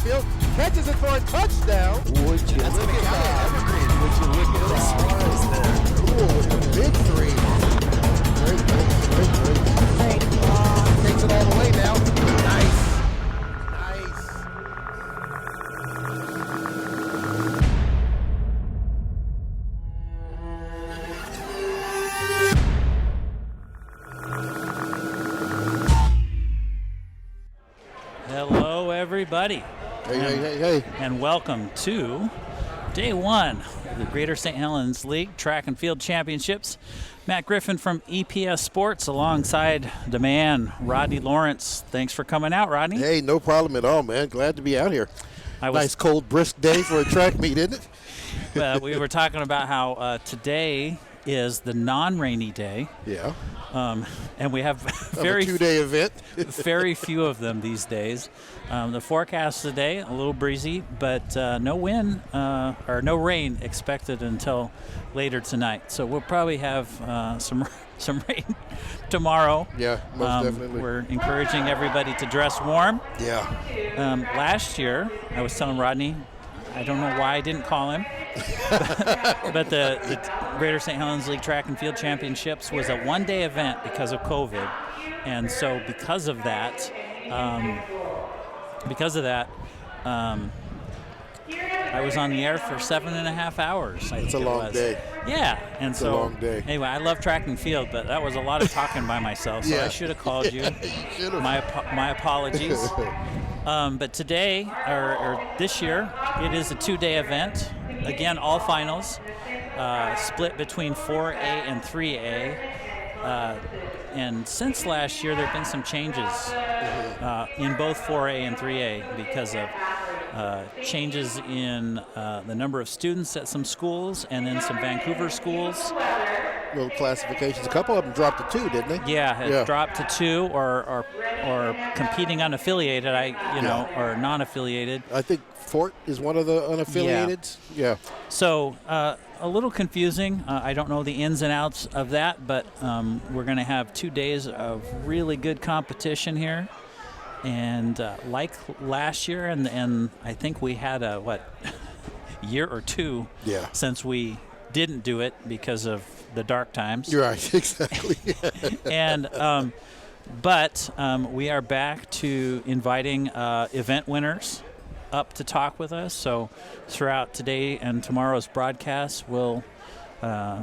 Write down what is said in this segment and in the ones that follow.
field, catches it for a touchdown. Would you look at that? Evergreen. Would you look at that? Ooh, with the big three. Great. Takes it all the way now. Nice. Hello, everybody. Hey. And welcome to day one of the Greater Saint Helens League Track and Field Championships. Matt Griffin from EPS Sports alongside the man, Rodney Lawrence. Thanks for coming out, Rodney. Hey, no problem at all, man. Glad to be out here. Nice, cold, brisk day for a track meet, isn't it? We were talking about how today is the non-rainy day. Yeah. And we have a 2-day event. very few of them these days. The forecast today, a little breezy, but no wind or no rain expected until later tonight. So we'll probably have some rain tomorrow. Yeah, most definitely. We're encouraging everybody to dress warm. Yeah. Last year, I was telling Rodney, I don't know why I didn't call him, but the Greater Saint Helens League Track and Field Championships was a one-day event because of COVID. And so because of that, I was on the air for 7.5 hours. It's a long day. Yeah. And it's a long day. Anyway, I love track and field, but that was a lot of talking by myself, so I should have called you. You should've. My apologies. But today, or this year, it is a 2-day event. Again, all finals, split between 4A and 3A. And since last year, there have been some changes in both 4A and 3A because of changes in the number of students at some schools and then some Vancouver schools. Little classifications. A couple of them dropped to 2, didn't they? Yeah, it dropped to 2 or competing unaffiliated, or non-affiliated. I think Fort is one of the unaffiliated. Yeah. So a little confusing. I don't know the ins and outs of that, but we're going to have 2 days of really good competition here. And like last year, and I think we had a year or two since we didn't do it because of the dark times. You're right, exactly. And but we are back to inviting event winners up to talk with us. So throughout today and tomorrow's broadcast, we'll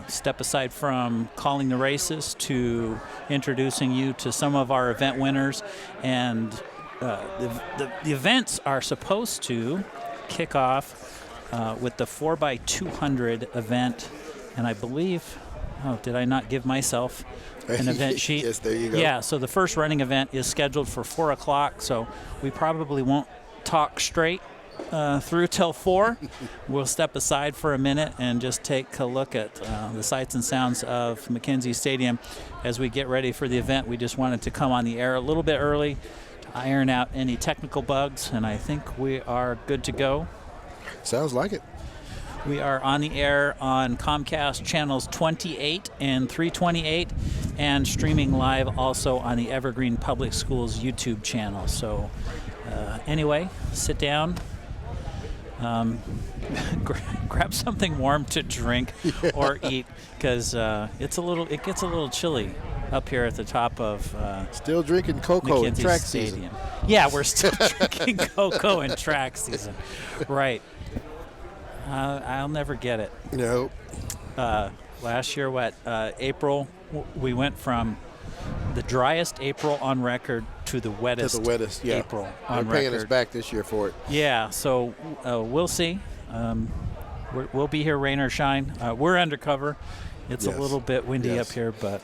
step aside from calling the races to introducing you to some of our event winners. And the events are supposed to kick off with the 4x200 event. And I believe, did I not give myself an event sheet? Yes, there you go. Yeah, so the first running event is scheduled for 4 o'clock, so we probably won't talk straight through till 4. We'll step aside for a minute and just take a look at the sights and sounds of McKenzie Stadium as we get ready for the event. We just wanted to come on the air a little bit early to iron out any technical bugs, and I think we are good to go. Sounds like it. We are on the air on Comcast channels 28 and 328 and streaming live also on the Evergreen Public Schools YouTube channel. So anyway, sit down, grab something warm to drink or eat because it gets a little chilly up here at the top of still drinking cocoa in track Stadium. season. Yeah, we're still drinking cocoa in track season. Right. I'll never get it. No. Last year, April, we went from the driest April on record to the wettest, April on record. They're paying us back this year for it. Yeah, so we'll see. We'll be here, rain or shine. We're undercover. It's a little bit windy up here, but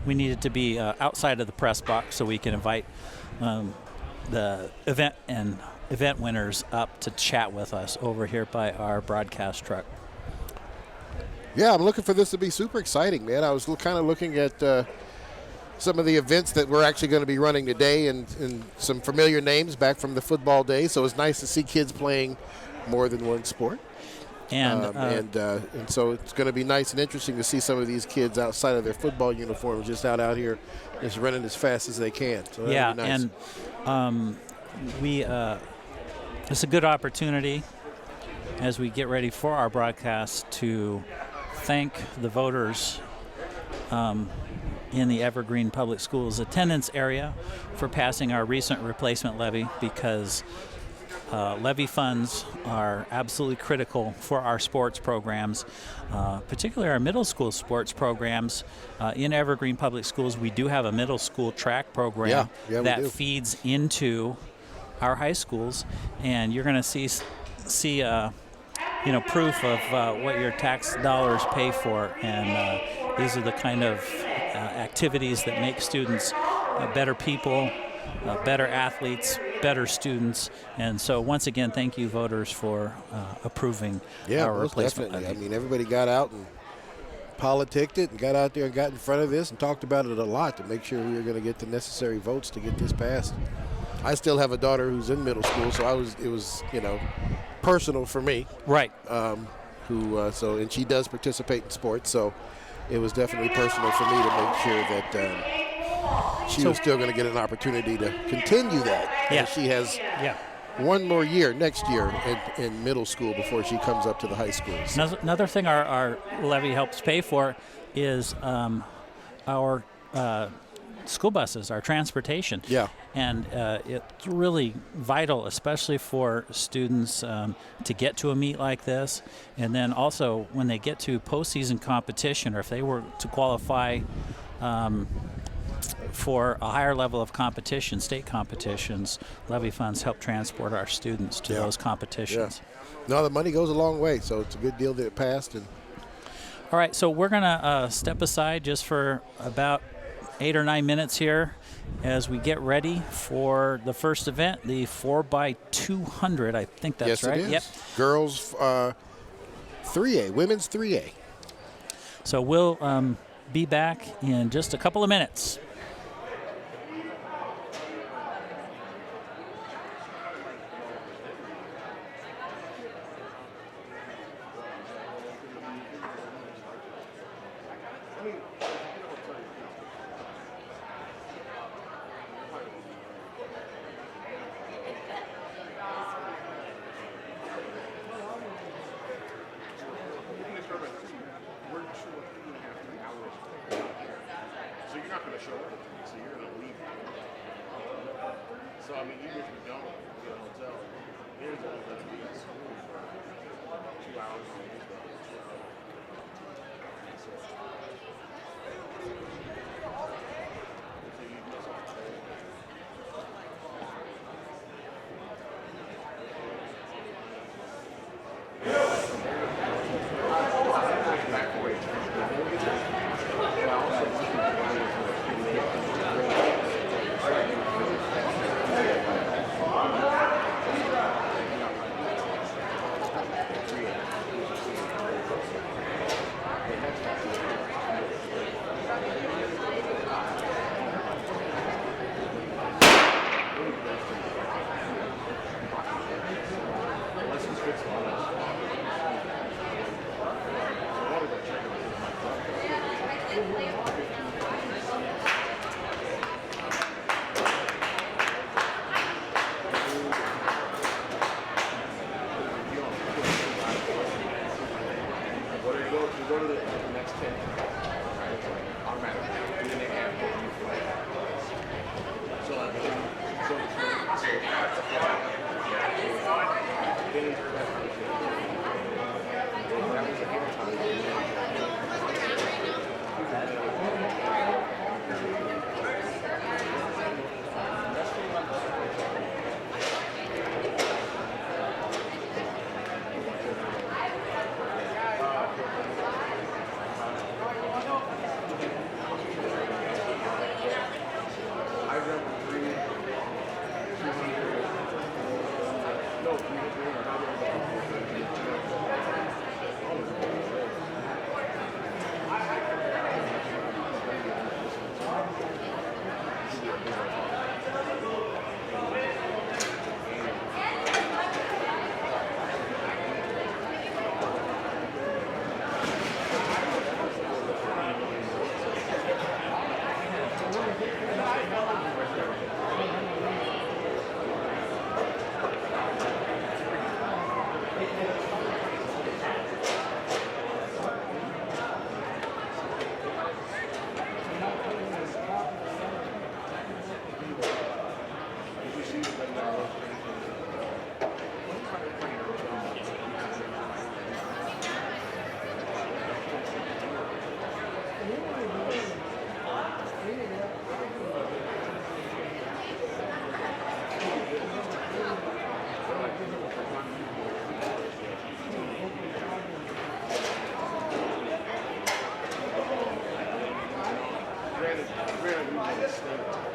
we needed to be outside of the press box so we can invite the event winners up to chat with us over here by our broadcast truck. Yeah, I'm looking for this to be super exciting, man. I was kind of looking at some of the events that we're actually going to be running today and some familiar names back from the football days. So it's nice to see kids playing more than one sport. And so it's going to be nice and interesting to see some of these kids outside of their football uniforms just out here just running as fast as they can. So yeah, be nice. and it's a good opportunity as we get ready for our broadcast to thank the voters in the Evergreen Public Schools attendance area for passing our recent replacement levy, because levy funds are absolutely critical for our sports programs, particularly our middle school sports programs. In Evergreen Public Schools, we do have a middle school track program that feeds into our high schools, and you're going to see proof of what your tax dollars pay for, and these are the kind of activities that make students better people, better athletes, better students. And so once again, thank you, voters, for approving our replacement levy. I mean, everybody got out and politicked it and got out there and got in front of this and talked about it a lot to make sure we were going to get the necessary votes to get this passed. I still have a daughter who's in middle school, so it was personal for me. Right. And she does participate in sports, so it was definitely personal for me to make sure that she was still going to get an opportunity to continue that. Yeah. And she has one more year next year in middle school before she comes up to the high school. So. Another thing our levy helps pay for is our school buses, our transportation. Yeah. And it's really vital, especially for students to get to a meet like this. And then also when they get to postseason competition, or if they were to qualify for a higher level of competition, state competitions, levy funds help transport our students to those competitions. Yeah. No, the money goes a long way, so it's a good deal that it passed. And all right, so we're going to step aside just for about 8 or 9 minutes here as we get ready for the first event, the 4x200. I think that's right. Yes, it is. Yep. Girls 3A, women's 3A. So we'll be back in just a couple of minutes.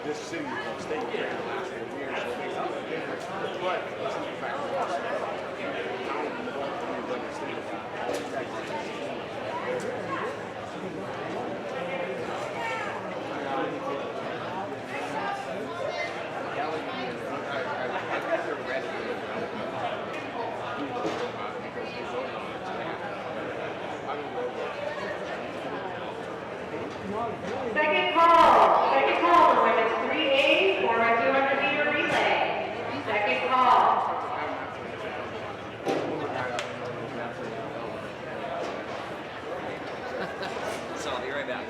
This city is state grand last 4 years. But it's not the fact that Second call, the women's 3A, 4x200-meter relay. Second call. So I'll be right back.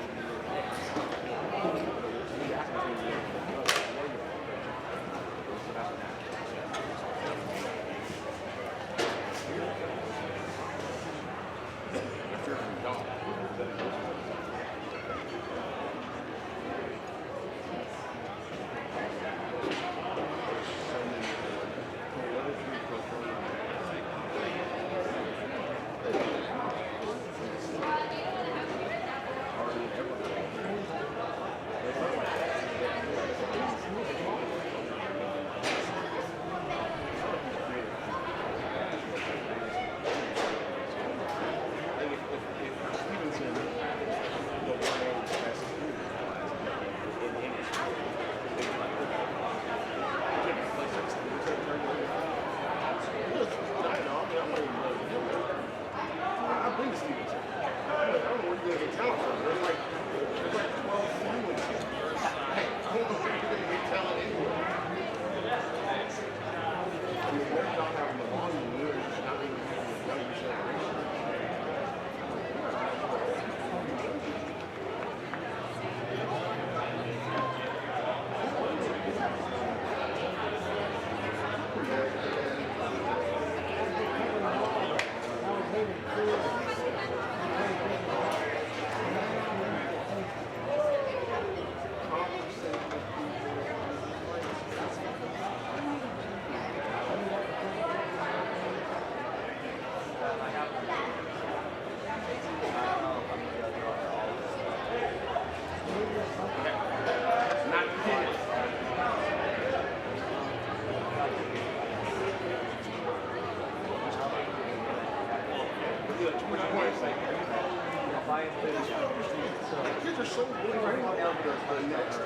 Kids are so good right now. The next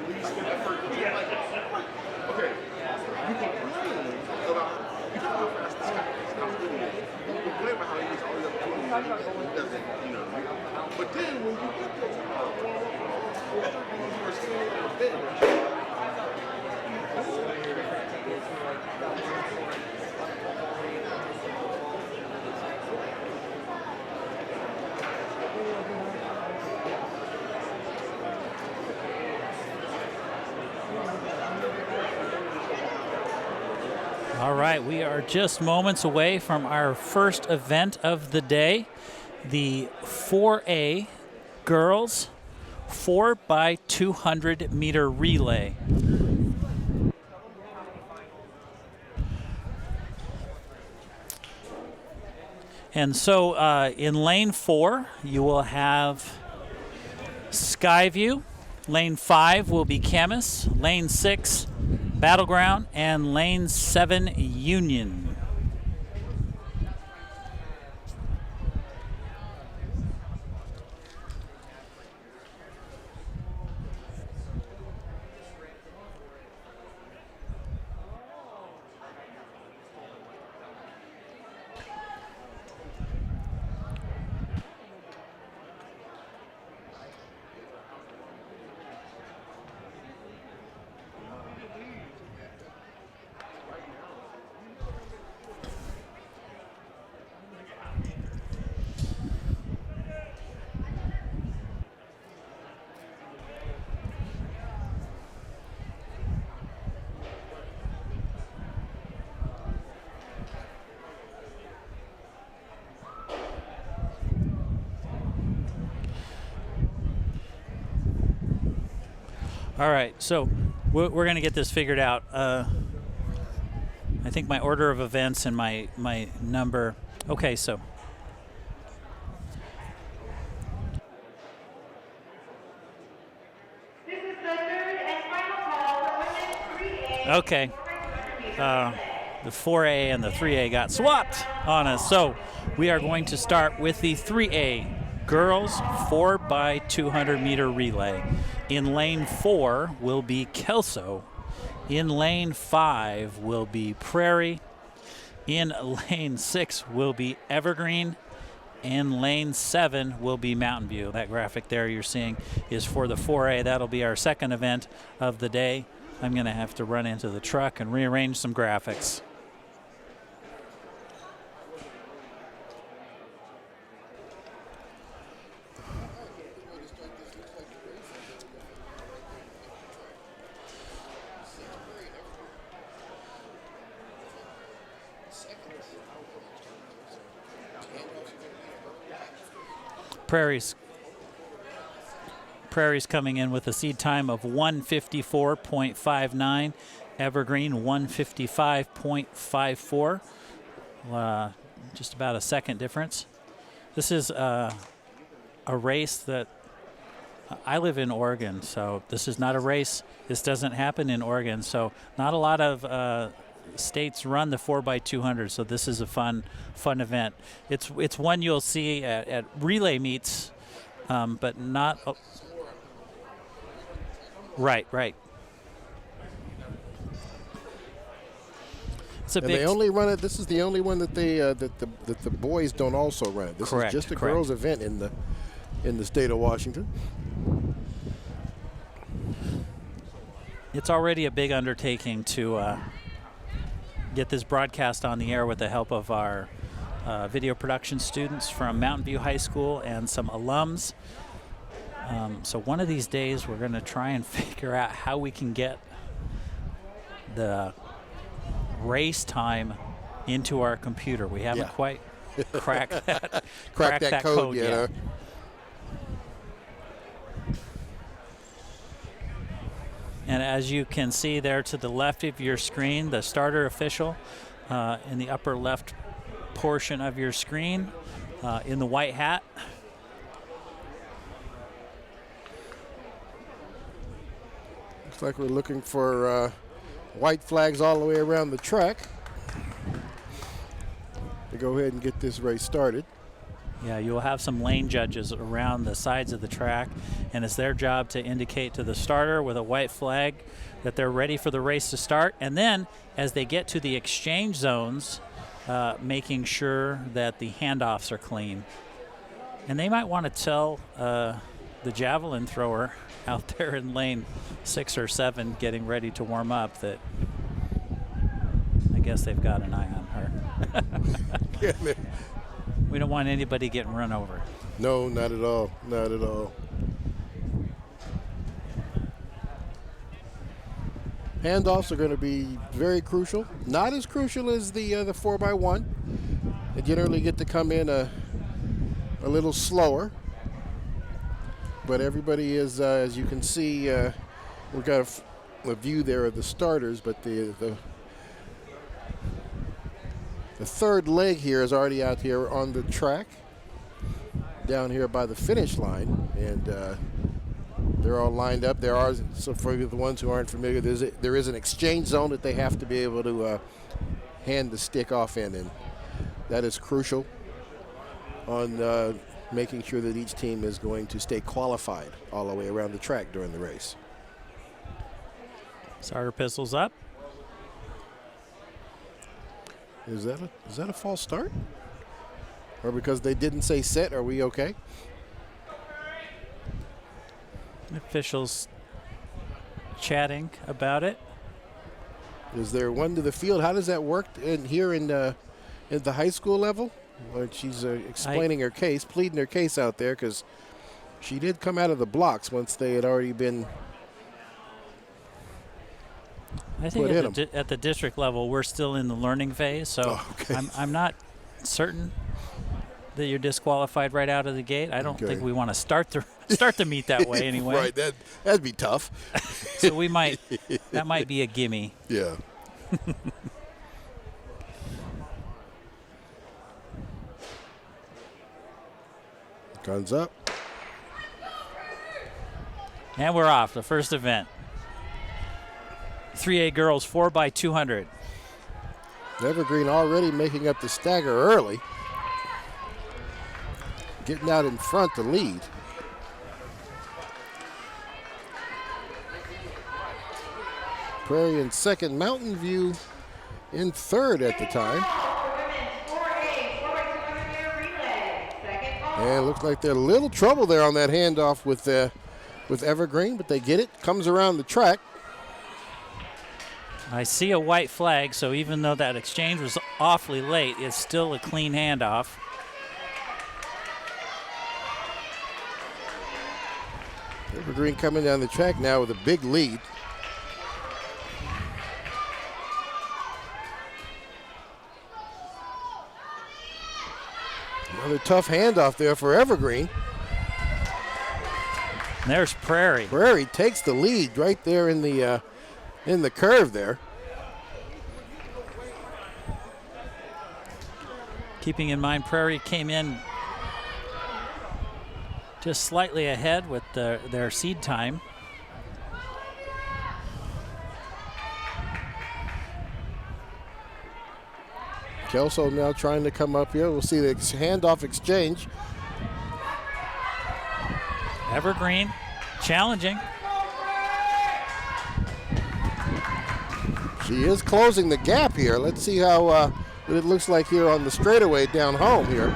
least effort. Okay, you complain about how fast this guy is, how good he is. You complain about how he gets all the opportunities he doesn't, But then when you get those you are standing on the bench. All right, we are just moments away from our first event of the day, the 4A girls 4x200 meter relay. And so in lane 4, you will have Skyview. Lane 5 will be Camas. Lane 6, Battleground, and lane 7, Union. All right, so we're going to get this figured out. I think my order of events and my number. Okay, so. Okay. The 4A and the 3A got swapped on us. So we are going to start with the 3A girls 4x200 meter relay. In lane 4 will be Kelso. In lane 5 will be Prairie. In lane 6 will be Evergreen. In lane 7 will be Mountain View. That graphic there you're seeing is for the 4A. That'll be our second event of the day. I'm going to have to run into the truck and rearrange some graphics. Prairie's coming in with a seed time of 1:54.59. Evergreen 1:55.54. Just about a second difference. This is a race that I live in Oregon, so this is not a race. This doesn't happen in Oregon, so not a lot of states run the 4x200, so this is a fun event. It's one you'll see at relay meets, but not. Right. It's a and big. they only run it. This is the only one that they that the boys don't also run it. This Correct, is just a correct. girls' event in the state of Washington. It's already a big undertaking to get this broadcast on the air with the help of our video production students from Mountain View High School and some alums. So one of these days we're going to try and figure out how we can get the race time into our computer. We haven't quite cracked that code yet. Huh? And as you can see there to the left of your screen, the starter official in the upper left portion of your screen in the white hat. Looks like we're looking for white flags all the way around the track to go ahead and get this race started. Yeah, you'll have some lane judges around the sides of the track, and it's their job to indicate to the starter with a white flag that they're ready for the race to start. And then as they get to the exchange zones, making sure that the handoffs are clean. And they might want to tell the javelin thrower out there in lane 6 or 7 getting ready to warm up that I guess they've got an eye on her. We don't want anybody getting run over. No, not at all. Not at all. Handoffs are going to be very crucial. Not as crucial as the 4x1. They generally get to come in a little slower. But everybody is, as you can see, we've got a view there of the starters, but the third leg here is already out here on the track, down here by the finish line, and they're all lined up. There are, so for the ones who aren't familiar, there is an exchange zone that they have to be able to hand the stick off in, and that is crucial on making sure that each team is going to stay qualified all the way around the track during the race. Starter pistols up. Is that a false start? Or because they didn't say set, are we okay? Officials chatting about it. Is there one to the field? How does that work in here in the high school level? When she's explaining her case, pleading her case out there, because she did come out of the blocks once they had already been I think at the district level, we're still in the learning phase, so I'm not certain that you're disqualified right out of the gate. I don't think we want to start the meet that way anyway. Right, that'd be tough. So that might be a gimme. Yeah. Guns up. And we're off, the first event. 3A girls 4x200. Evergreen already making up the stagger early. Getting out in front to lead. Prairie in second, Mountain View in third at the time. And it looks like they're a little trouble there on that handoff with Evergreen, but they get it. Comes around the track. I see a white flag, so even though that exchange was awfully late, it's still a clean handoff. Evergreen coming down the track now with a big lead. Another tough handoff there for Evergreen. And there's Prairie. Prairie takes the lead right there in the curve there. Keeping in mind, Prairie came in just slightly ahead with their seed time. Kelso now trying to come up here. We'll see the handoff exchange. Evergreen challenging. She is closing the gap here. Let's see how what it looks like here on the straightaway down home here.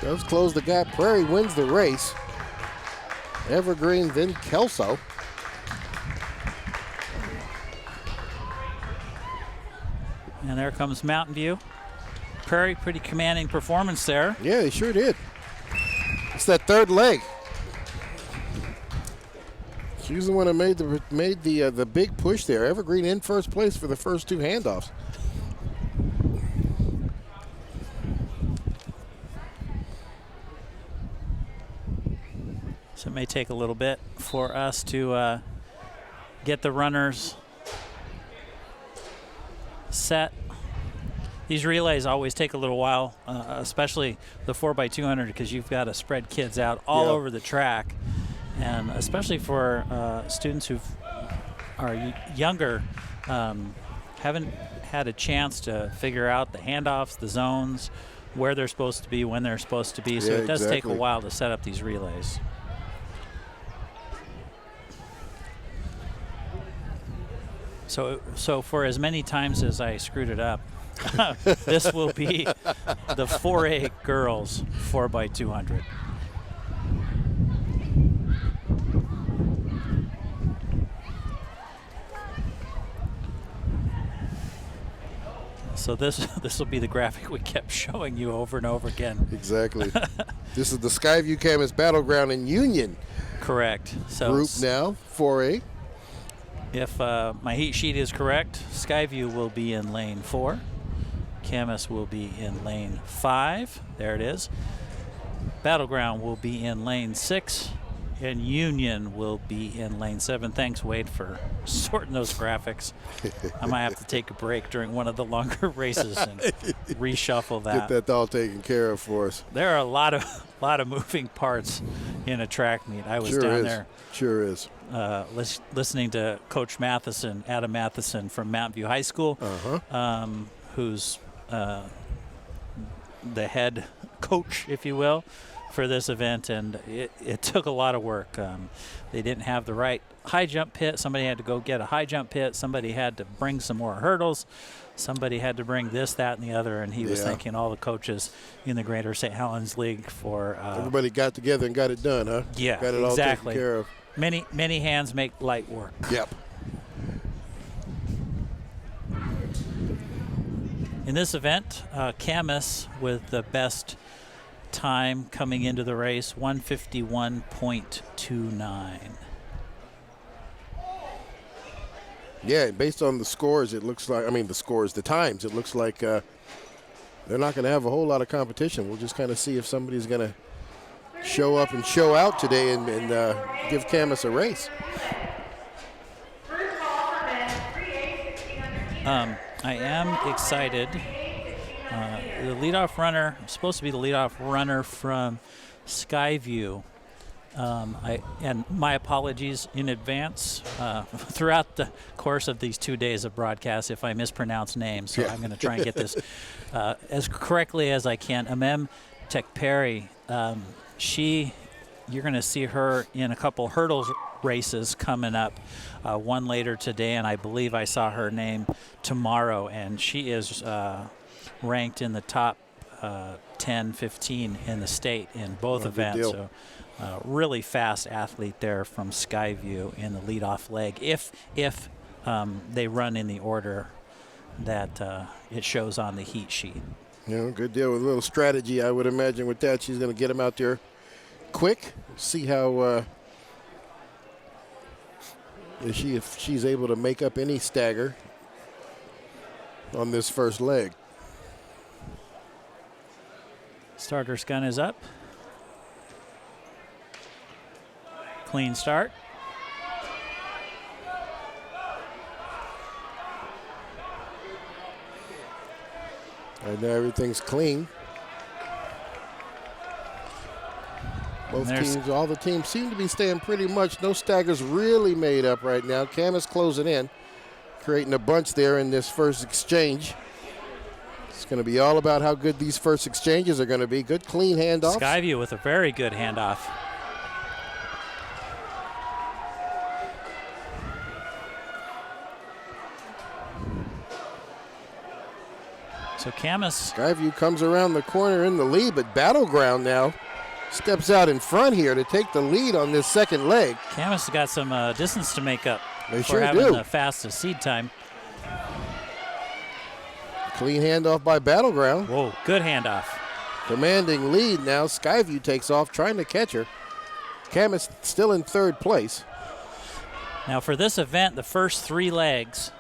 Does close the gap. Prairie wins the race. Evergreen, then Kelso. And there comes Mountain View. Prairie, pretty commanding performance there. Yeah, he sure did. It's that third leg. She's the one who made the big push there. Evergreen in first place for the first two handoffs. So it may take a little bit for us to get the runners set. These relays always take a little while, especially the 4x200, because you've got to spread kids out all over the track. And especially for students who are younger, haven't had a chance to figure out the handoffs, the zones, where they're supposed to be, when they're supposed to be. So it does take a while to set up these relays. So for as many times as I screwed it up, this will be the 4A girls 4x200. So this will be the graphic we kept showing you over and over again. Exactly. This is the Skyview Camas Battleground in Union. Correct. So group now, 4A. If my heat sheet is correct, Skyview will be in lane 4. Camas will be in lane 5. There it is. Battleground will be in lane 6. And Union will be in lane 7. Thanks, Wade, for sorting those graphics. I might have to take a break during one of the longer races and reshuffle that. Get that all taken care of for us. There are a lot of moving parts in a track meet. I was down there. Sure is. Listening to Coach Matheson, Adam Matheson from Mountain View High School, who's the head coach, if you will, for this event, and it took a lot of work. They didn't have the right high jump pit. Somebody had to go get a high jump pit. Somebody had to bring some more hurdles. Somebody had to bring this, that, and the other, and he was thanking all the coaches in the Greater Saint Helens League for... everybody got together and got it done, huh? Yeah, got it all taken care of. Many hands make light work. Yep. In this event, Camas with the best time coming into the race, 151.29. Yeah, based on the scores, it looks like, the times, it looks like they're not going to have a whole lot of competition. We'll just kind of see if somebody's going to show up and show out today and give Camas a race. I am excited The leadoff runner, supposed to be the leadoff runner from Skyview. And my apologies in advance throughout the course of these 2 days of broadcast if I mispronounce names. So I'm going to try and get this as correctly as I can. Amem Tekperi, you're going to see her in a couple hurdles races coming up, one later today, and I believe I saw her name tomorrow, and she is ranked in the top 10, 15 in the state in both events. So really fast athlete there from Skyview in the leadoff leg, if they run in the order that it shows on the heat sheet. Good deal with a little strategy, I would imagine, with that. She's going to get him out there quick, see how if she's able to make up any stagger on this first leg. Starter's gun is up. Clean start. Right now everything's clean. Both teams, all the teams seem to be staying pretty much. No staggers really made up right now. Cam is closing in, creating a bunch there in this first exchange. It's going to be all about how good these first exchanges are going to be. Good, clean handoffs. Skyview with a very good handoff. So Camus. Skyview comes around the corner in the lead, but Battleground now steps out in front here to take the lead on this second leg. Camus has got some distance to make up They for sure having do. the fastest seed time. Clean handoff by Battleground. Whoa, good handoff. Commanding lead now. Skyview takes off, trying to catch her. Camus still in third place. Now for this event, the first three legs,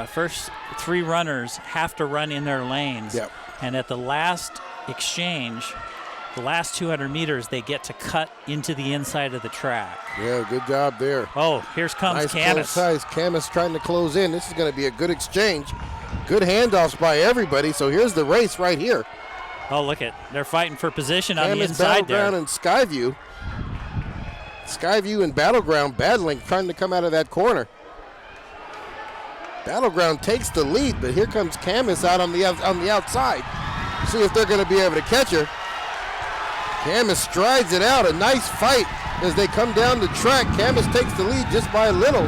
first three runners have to run in their lanes. Yep. And at the last exchange, the last 200 meters, they get to cut into the inside of the track. Yeah, good job there. Oh, here comes Nice Camus. close size. Camus trying to close in. This is going to be a good exchange. Good handoffs by everybody. So here's the race right here. Oh, look at, they're fighting for position on the Camus, inside Battleground, there. and Skyview. Skyview and Battleground battling, trying to come out of that corner. Battleground takes the lead, but here comes Camus out on the outside. See if they're going to be able to catch her. Camus strides it out. A nice fight as they come down the track. Camus takes the lead just by a little.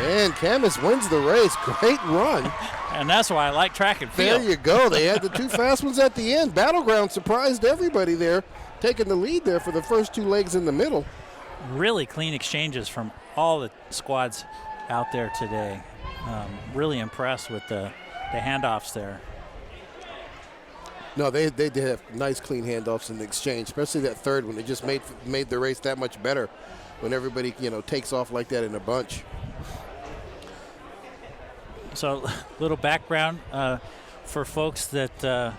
And Camus wins the race. Great run. And that's why I like track and field. There you go. They had the two fast ones at the end. Battleground surprised everybody there, taking the lead there for the first two legs in the middle. Really clean exchanges from all the squads out there today. Really impressed with the handoffs there. No, they did have nice clean handoffs in the exchange, especially that third one. It just made the race that much better when everybody takes off like that in a bunch. So, little background for folks that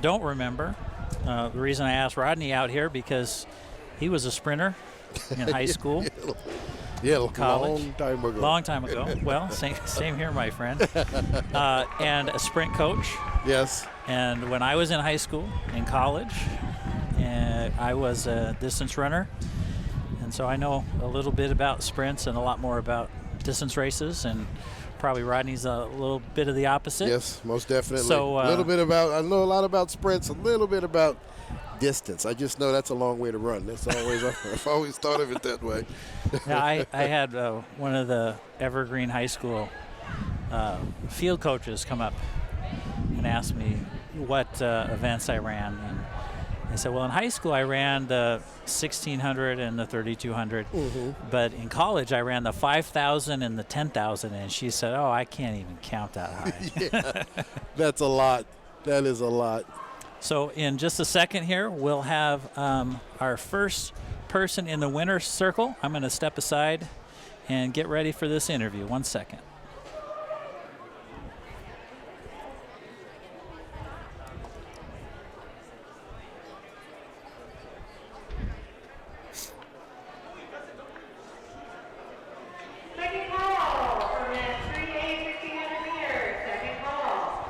don't remember. The reason I asked Rodney out here because he was a sprinter in high school. Yeah, college. Long time ago. Well, same here, my friend. And a sprint coach. Yes. And when I was in high school, in college, I was a distance runner. And so I know a little bit about sprints and a lot more about distance races. And probably Rodney's a little bit of the opposite. Yes, most definitely. So, I know a lot about sprints, a little bit about distance. I just know that's a long way to run. That's always, I've always thought of it that way. Yeah, I had one of the Evergreen High School field coaches come up and ask me what events I ran. And I said, well, in high school I ran the 1600 and the 3200, but in college I ran the 5000 and the 10,000. And she said, oh, I can't even count that high. Yeah, that's a lot. That is a lot. So in just a second here, we'll have our first person in the winner's circle. I'm going to step aside and get ready for this interview. 1 second. Second call for men 3A 1500 meters. Second call.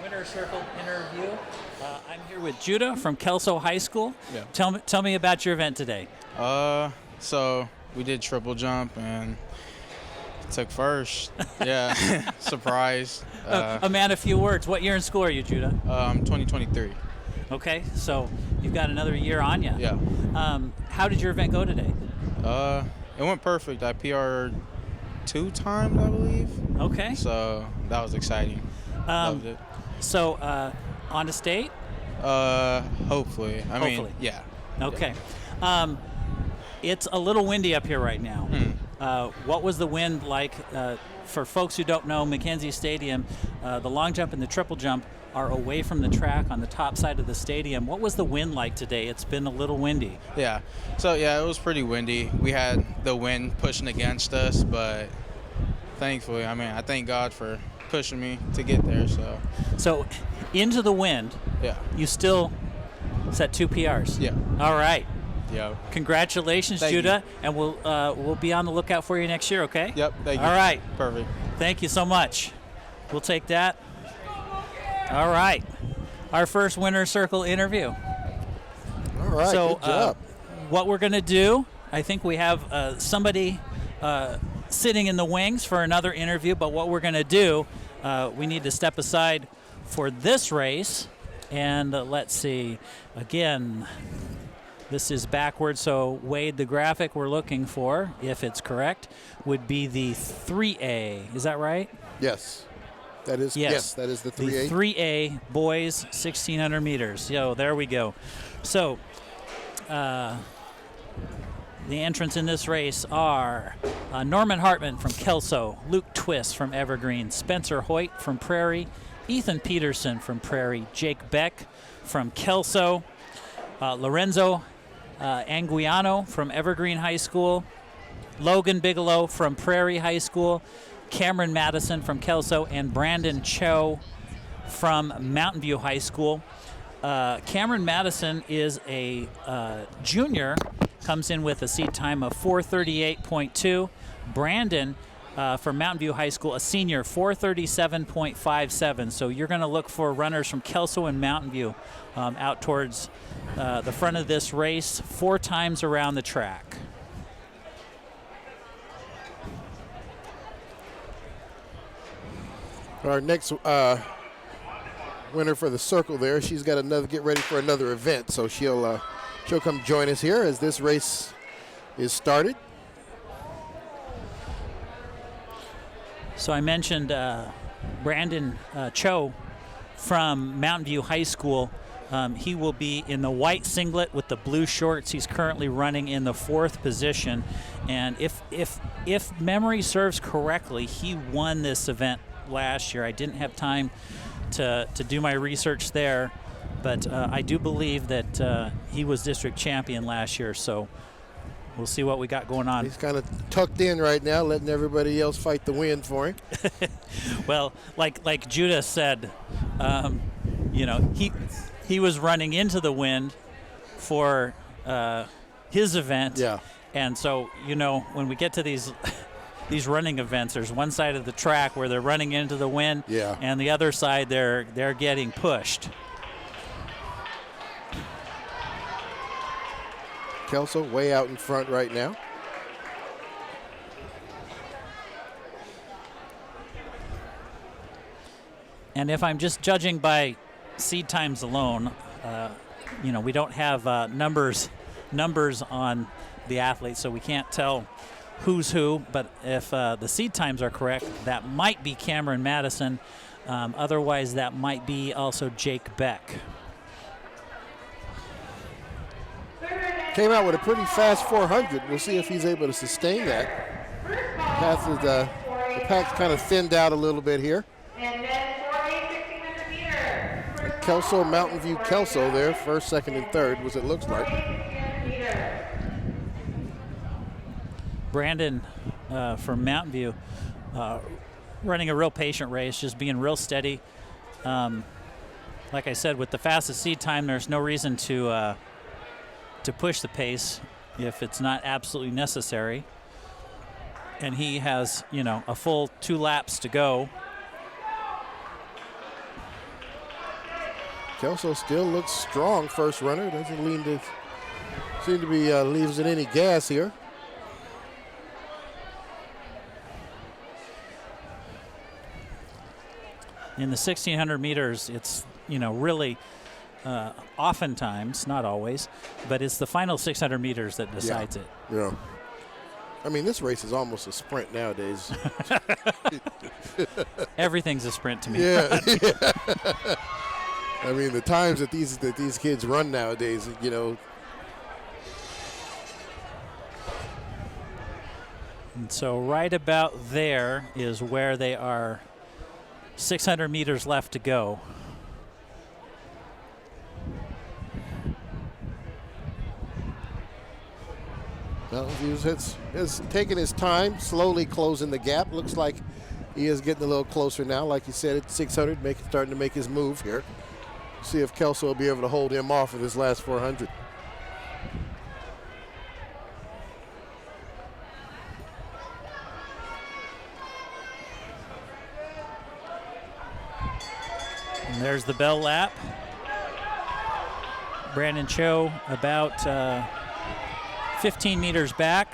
Winner Circle interview. I'm here with Judah from Kelso High School. Yeah. Tell me about your event today. So we did triple jump and took first. Yeah, surprise. A man of few words. What year in school are you, Judah? 2023. Okay, so you've got another year on you. Yeah. How did your event go today? It went perfect. I PR'd 2 times, I believe. Okay. So that was exciting. Loved it. So on to state? Hopefully. I mean, Hopefully. yeah. Okay. It's a little windy up here right now. What was the wind like? For folks who don't know, McKenzie Stadium, the long jump and the triple jump are away from the track on the top side of the stadium. What was the wind like today? It's been a little windy. Yeah. So, yeah, it was pretty windy. We had the wind pushing against us, but thankfully, I mean, I thank God for pushing me to get there. So into the wind, yeah. you still set 2 PRs. Yeah. All right. Yeah. Congratulations, Thank Judah, you. and we'll be on the lookout for you next year, okay? Yep. Thank you. All right. Perfect. Thank you so much. We'll take that. All right. Our first Winner Circle interview. All right, So good job. what we're going to do, I think we have somebody sitting in the wings for another interview, but what we're going to do, we need to step aside for this race. And let's see. Again, this is backwards, so Wade, the graphic we're looking for, if it's correct, would be the 3A. Is that right? Yes. That is yes. That is the 3A. The 3A boys 1,600 meters. There we go. So the entrants in this race are Norman Hartman from Kelso, Luke Twist from Evergreen, Spencer Hoyt from Prairie, Ethan Peterson from Prairie, Jake Beck from Kelso, Lorenzo Anguiano from Evergreen High School, Logan Bigelow from Prairie High School, Cameron Madison from Kelso, and Brandon Cho from Mountain View High School. Cameron Madison is a junior, comes in with a seat time of 4:38.2. Brandon from Mountain View High School, a senior, 4:37.57. So you're going to look for runners from Kelso and Mountain View out towards the front of this race 4 times around the track. Our next winner for the circle there, she's got another get ready for another event, so she'll come join us here as this race is started. So I mentioned Brandon Cho from Mountain View High School. He will be in the white singlet with the blue shorts. He's currently running in the 4th position, and if memory serves correctly, he won this event last year. I didn't have time to do my research there, but I do believe that he was district champion last year, so we'll see what we got going on. He's kind of tucked in right now, letting everybody else fight the wind for him. Well, like Judah said, he was running into the wind for his event. Yeah. And so, when we get to these running events, there's one side of the track where they're running into the wind, yeah, and the other side they're getting pushed. Kelso way out in front right now. And if I'm just judging by seed times alone, we don't have numbers on the athletes, so we can't tell who's who. But if the seed times are correct, that might be Cameron Madison. Otherwise, that might be also Jake Beck. Came out with a pretty fast 400. We'll see if he's able to sustain that. The pack's kind of thinned out a little bit here. Kelso, Mountain View, Kelso there, 1st, 2nd, and 3rd, was it looks like. Brandon from Mountain View running a real patient race, just being real steady. Like I said, with the fastest seed time, there's no reason to push the pace if it's not absolutely necessary. And he has, a full 2 laps to go. Kelso still looks strong, first runner. Doesn't seem to be leaves it any gas here. In the 1,600 meters, it's, really oftentimes, not always, but it's the final 600 meters that decides it. Yeah. I mean, this race is almost a sprint nowadays. Everything's a sprint to me. Yeah. I mean, the times that these kids run nowadays, And so right about there is where they are. 600 meters left to go. Well, has taken his time, slowly closing the gap. Looks like he is getting a little closer now. Like you said, at 600, starting to make his move here. See if Kelso will be able to hold him off of this last 400. And there's the bell lap. Brandon Cho about 15 meters back.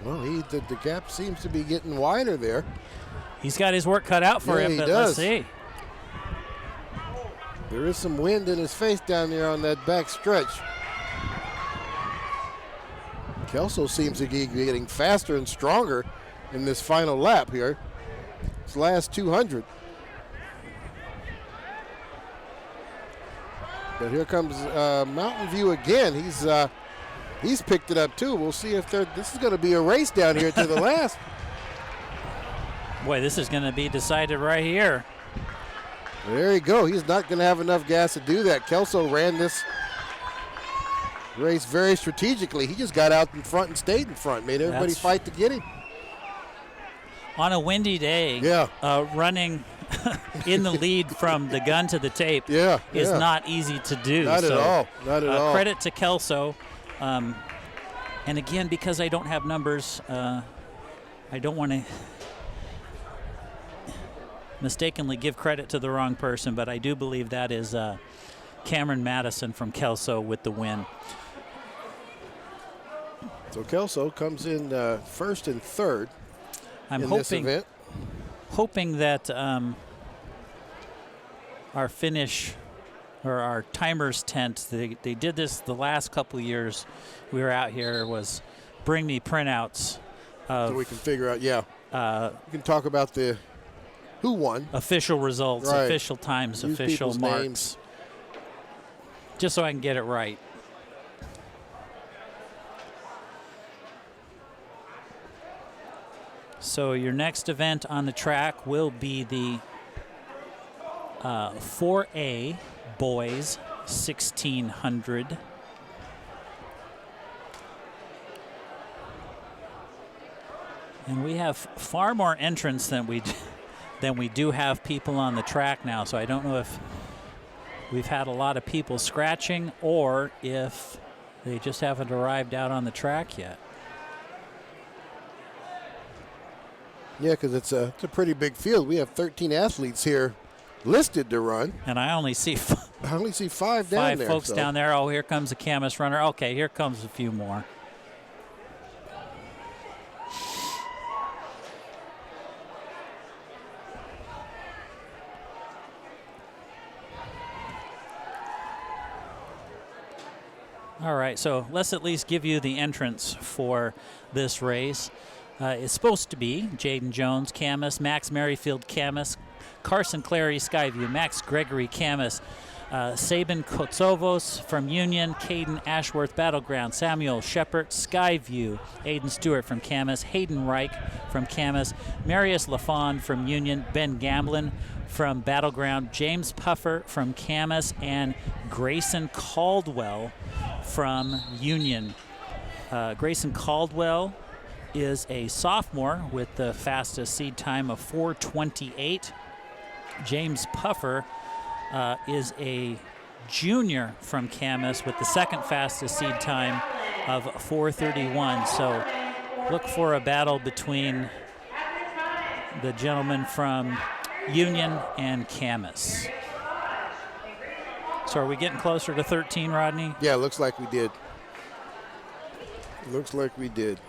Well, the gap seems to be getting wider there. He's got his work cut out for him, he but does. let's see. There is some wind in his face down there on that back stretch. Kelso seems to be getting faster and stronger in this final lap here. This last 200. But here comes Mountain View again. He's picked it up too. We'll see if this is going to be a race down here to the last. Boy, this is going to be decided right here. There you go. He's not going to have enough gas to do that. Kelso ran this race very strategically. He just got out in front and stayed in front, made everybody fight to get him. On a windy day, running in the lead from the gun to the tape is not easy to do. Not at all. Not at all. Credit to Kelso. And again, because I don't have numbers, I don't want to mistakenly give credit to the wrong person, but I do believe that is Cameron Madison from Kelso with the win. So Kelso comes in first and third in this event. Hoping that our finish or our timers tent, they did this the last couple of years we were out here, was bring me printouts of, so we can figure out, we can talk about who won. Official results, official times, Use official people's marks. names. Just so I can get it right. So your next event on the track will be the 4A boys 1600. And we have far more entrants than we do have people on the track now. So I don't know if we've had a lot of people scratching or if they just haven't arrived out on the track yet. Yeah, because it's a pretty big field. We have 13 athletes here listed to run. And I only see five down there. Five folks down there. Oh, here comes a Camas runner. Okay, here comes a few more. All right, so let's at least give you the entrance for this race. It's supposed to be Jaden Jones, Camas, Max Merrifield, Camas, Carson Clary, Skyview, Max Gregory, Camas, Sabin Kotsovos from Union, Caden Ashworth, Battleground, Samuel Shepard, Skyview, Aiden Stewart from Camas, Hayden Reich from Camas, Marius Lafon from Union, Ben Gamblin from Battleground, James Puffer from Camas, and Grayson Caldwell from Union. Grayson Caldwell is a sophomore with the fastest seed time of 4:28. James Puffer is a junior from Camas with the second fastest seed time of 4:31. So look for a battle between the gentleman from Union and Camas. So are we getting closer to 13, Rodney? Yeah, looks like we did. Looks like we did.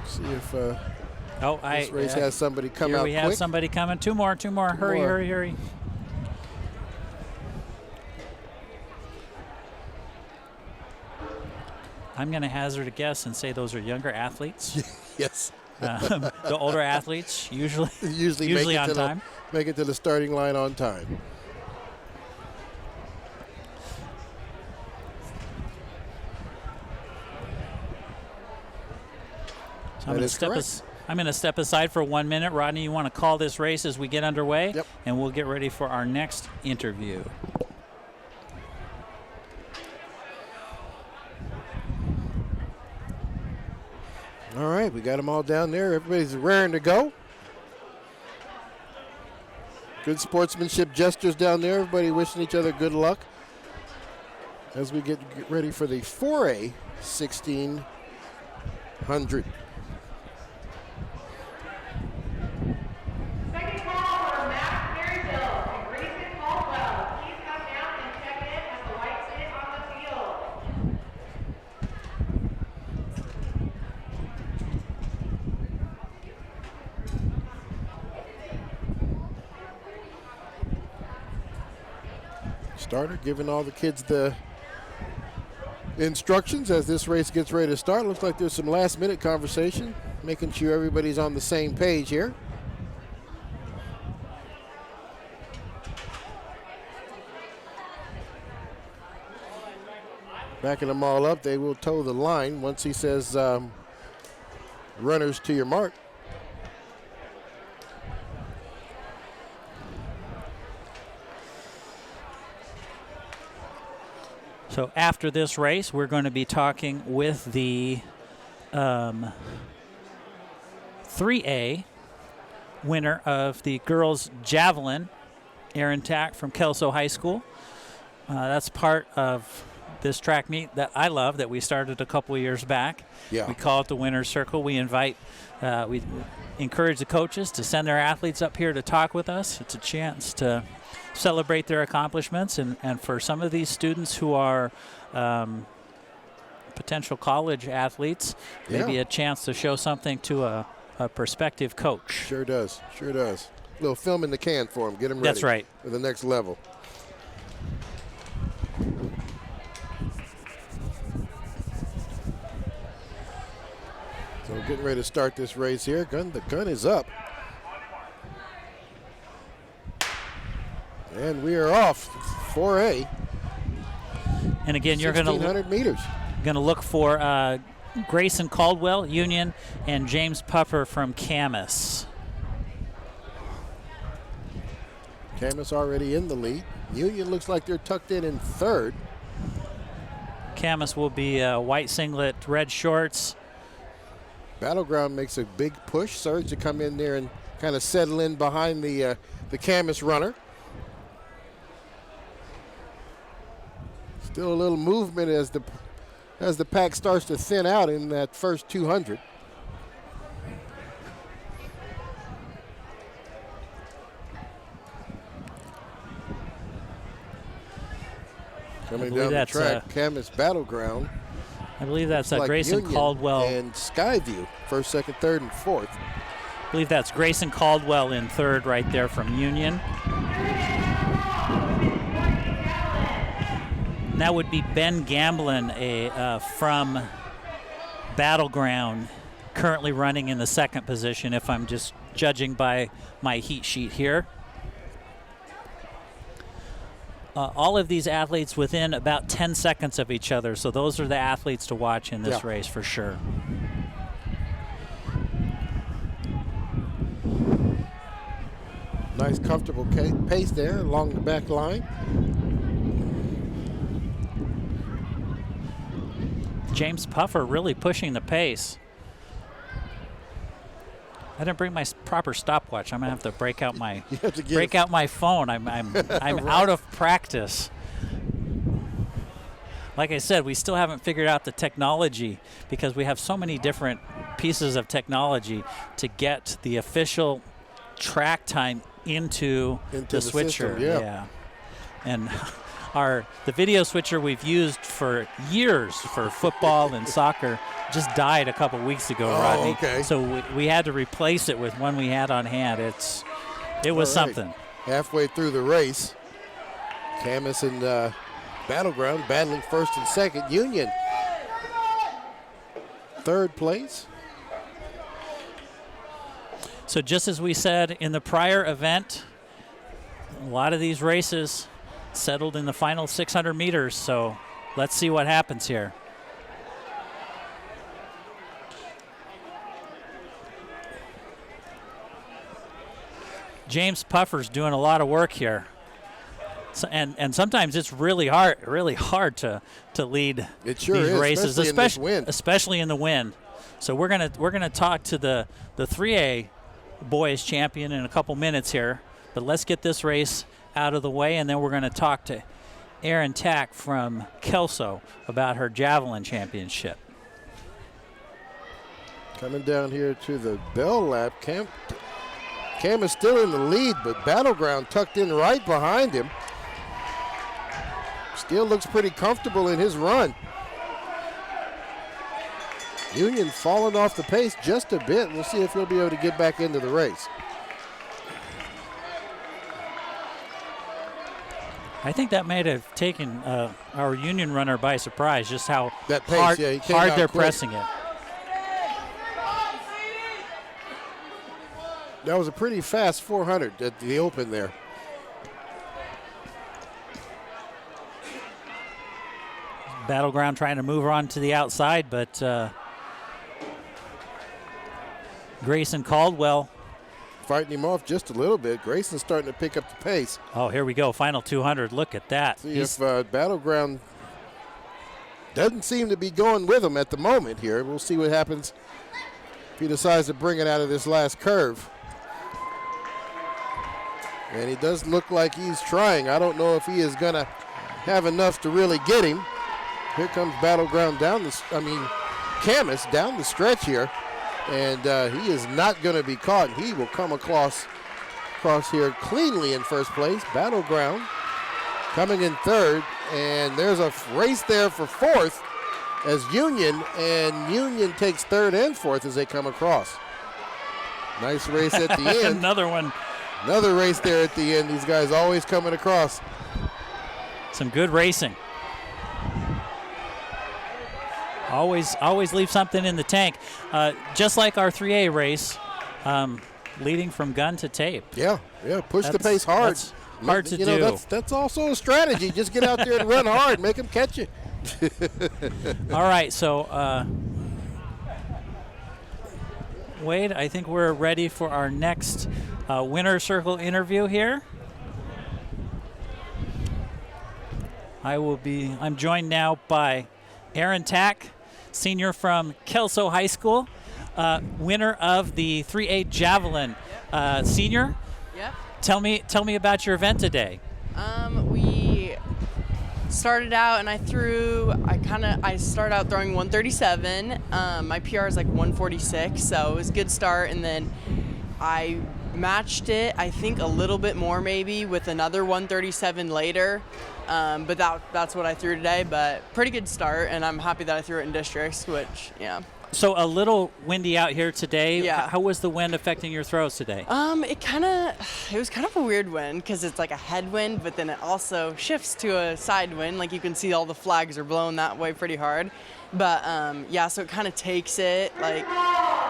See if this race has somebody come here out we have quick. somebody coming. Two more. Hurry, more. hurry. I'm going to hazard a guess and say those are younger athletes. Yes. The older athletes usually make on time. Make it to the starting line on time. So I'm going to step aside for 1 minute. Rodney, you want to call this race as we get underway? Yep. And we'll get ready for our next interview. All right, we got them all down there. Everybody's raring to go. Good sportsmanship gestures down there. Everybody wishing each other good luck as we get ready for the 4A 1600. Second call for Matt Maryville and Grayson Caldwell. Please come down and check in at the white pit on the field. Starter giving all the kids the instructions as this race gets ready to start. Looks like there's some last minute conversation, making sure everybody's on the same page here. Backing them all up, they will toe the line once he says runners to your mark. So after this race, we're going to be talking with the 3A winner of the girls javelin, Erin Tack from Kelso High School. That's part of this track meet that I love that we started a couple of years back. Yeah. We call it the Winner's Circle. We invite, we encourage the coaches to send their athletes up here to talk with us. It's a chance to celebrate their accomplishments, and for some of these students who are potential college athletes, maybe a chance to show something to a prospective coach. Sure does. Sure does. A little film in the can for them. Get them ready. That's right. For the next level. So we're getting ready to start this race here. The gun is up. And we are off. 4A. And again, you're going 1,600 meters. to look for Grayson Caldwell, Union, and James Puffer from Camas. Camas already in the lead. Union looks like they're tucked in third. Camas will be white singlet, red shorts. Battleground makes a big push. Surge to come in there and kind of settle in behind the Camas runner. Still a little movement as the pack starts to thin out in that first 200. Coming down the track, Camas Battleground. I believe that's Like Grayson Union Caldwell. and Skyview, first, second, third, and fourth. I believe that's Grayson Caldwell in third right there from Union. And that would be Ben Gamblin from Battleground, currently running in the second position if I'm just judging by my heat sheet here. All of these athletes within about 10 seconds of each other, so those are the athletes to watch in this race for sure. Nice, comfortable pace there along the back line. James Puffer really pushing the pace. I didn't bring my proper stopwatch. I'm gonna have to break out my You have to get break out my phone. I'm out of practice. Like I said, we still haven't figured out the technology because we have so many different pieces of technology to get the official track time into the switcher. system, yeah. And the video switcher we've used for years for football and soccer just died a couple weeks ago, Rodney. Okay. So we had to replace it with one we had on hand. It was All right. something. Halfway through the race, Camas and Battleground battling first and second. Union, third place. So just as we said in the prior event, a lot of these races settled in the final 600 meters. So let's see what happens here. James Puffer's doing a lot of work here. So, and sometimes it's really hard to lead It sure these is, races, especially in this wind. especially in the wind. So we're gonna talk to the 3A boys champion in a couple minutes here, but let's get this race out of the way, and then we're gonna talk to Erin Tack from Kelso about her javelin championship. Coming down here to the bell lap. Cam is still in the lead, but Battleground tucked in right behind him. Still looks pretty comfortable in his run. Union falling off the pace just a bit. We'll see if he'll be able to get back into the race. I think that might have taken our Union runner by surprise, just how That pace, hard, yeah, he came hard out they're quick. pressing it. That was a pretty fast 400 at the open there. Battleground trying to move her on to the outside, but Grayson Caldwell. Fighting him off just a little bit. Grayson's starting to pick up the pace. Oh, here we go. Final 200. Look at that. See if Battleground doesn't seem to be going with him at the moment here. We'll see what happens if he decides to bring it out of this last curve. And he does look like he's trying. I don't know if he is going to have enough to really get him. Here comes Battleground Camas down the stretch here. And he is not going to be caught. He will come across here cleanly in first place. Battleground coming in third. And there's a race there for fourth as Union takes third and fourth as they come across. Nice race at the end. Another one. Another race there at the end. These guys always coming across. Some good racing. Always leave something in the tank. Just like our 3A race, leading from gun to tape. Yeah. Push the pace hard. That's hard to do. That's also a strategy. Just get out there and run hard. Make them catch you. All right, so Wade, I think we're ready for our next winner circle interview here. I'm joined now by Erin Tack, senior from Kelso High School, winner of the 3A Javelin. Senior, Yep. tell me about your event today. We started out and I started out throwing 137. My PR is like 146, so it was a good start. And then I matched it, I think a little bit more maybe with another 137 later. But that's what I threw today, but pretty good start, and I'm happy that I threw it in districts, which, yeah. So a little windy out here today. Yeah. How was the wind affecting your throws today? It was kind of a weird wind because it's like a headwind, but then it also shifts to a side wind. Like you can see all the flags are blowing that way pretty hard. But so it kind of takes it, like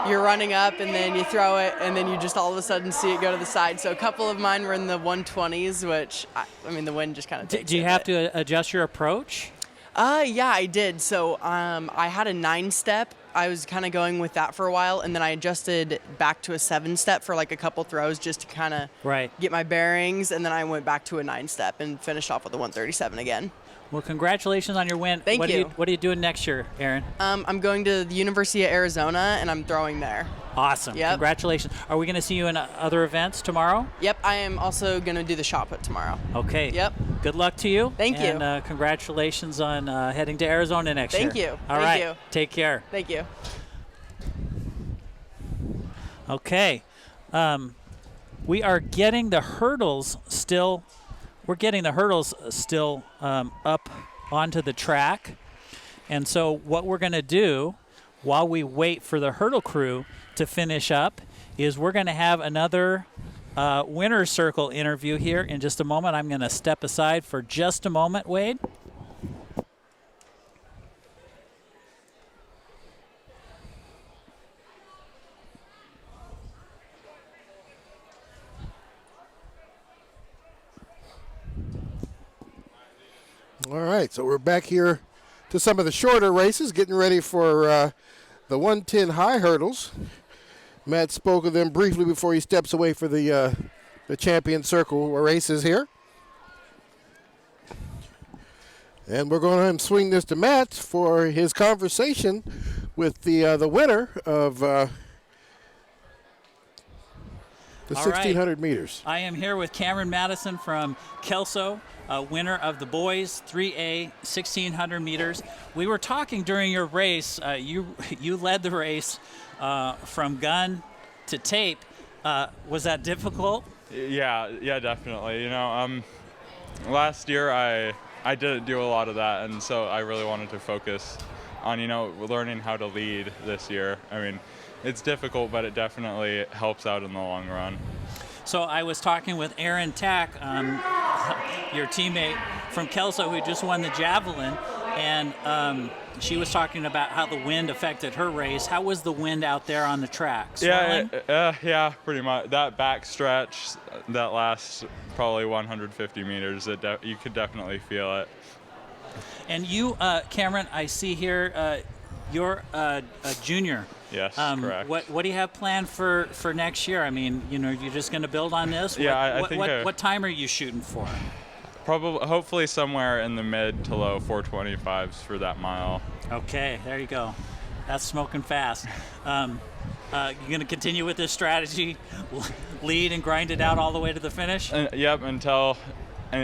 you're running up and then you throw it and then you just all of a sudden see it go to the side. So a couple of mine were in the 120s, which, the wind just kind of takes it. Do you have to adjust your approach? Yeah, I did. So I had a 9-step. I was kind of going with that for a while, and then I adjusted back to a 7-step for like a couple throws just to kind of get my bearings, and then I went back to a 9-step and finished off with a 137 again. Well, congratulations on your win. Thank you. What are you doing next year, Aaron? I'm going to the University of Arizona, and I'm throwing there. Awesome. Yep. Congratulations. Are we going to see you in other events tomorrow? Yep, I am also going to do the shot put tomorrow. Okay. Yep. Good luck to you. Thank you. And congratulations on heading to Arizona next year. Thank you. All Thank right. you. Take care. Thank you. Okay. We are getting the hurdles still. We're getting the hurdles still up onto the track. And so what we're going to do while we wait for the hurdle crew to finish up is we're going to have another winner's circle interview here in just a moment. I'm going to step aside for just a moment, Wade. All right, so we're back here to some of the shorter races, getting ready for the 110 high hurdles. Matt spoke of them briefly before he steps away for the champion circle races here. And we're going to swing this to Matt for his conversation with the winner of the 1,600 meters. I am here with Cameron Madison from Kelso, winner of the boys 3A 1,600 meters. We were talking during your race. You led the race from gun to tape. Was that difficult? Yeah, definitely. You know, last year I didn't do a lot of that, and so I really wanted to focus on, you know, learning how to lead this year. I mean, it's difficult, but it definitely helps out in the long run. So I was talking with Erin Tack, your teammate from Kelso, who just won the javelin, and she was talking about how the wind affected her race. How was the wind out there on the track? Swirling? Yeah, pretty much. That back stretch, that last probably 150 meters, you could definitely feel it. And you, Cameron, I see here, you're a junior. Yes, correct. What do you have planned for next year? I mean, you know, you're just going to build on this? Yeah, I think what time are you shooting for? Hopefully somewhere in the mid to low 425s for that mile. Okay, there you go. That's smoking fast. You're going to continue with this strategy, lead and grind it out all the way to the finish? Yep, until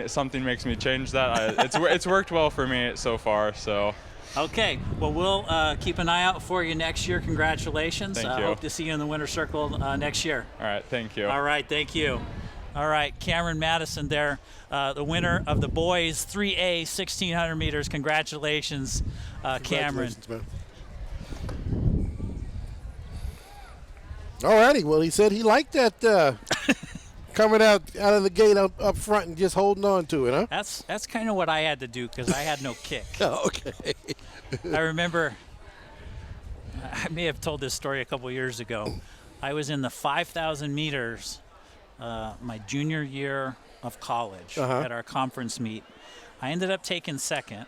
something makes me change that. It's worked well for me so far, so. Okay, well, we'll keep an eye out for you next year. Congratulations. Thank you. Hope to see you in the winner's circle next year. All right, thank you. All right, thank you. All right, Cameron Madison there, the winner of the boys 3A 1,600 meters. Congratulations, Cameron. Congratulations, man. All righty, well, he said he liked that coming out of the gate up front and just holding on to it, huh? That's kind of what I had to do because I had no kick. Oh, okay. I remember, I may have told this story a couple years ago. I was in the 5,000 meters my junior year of college at our conference meet. I ended up taking second,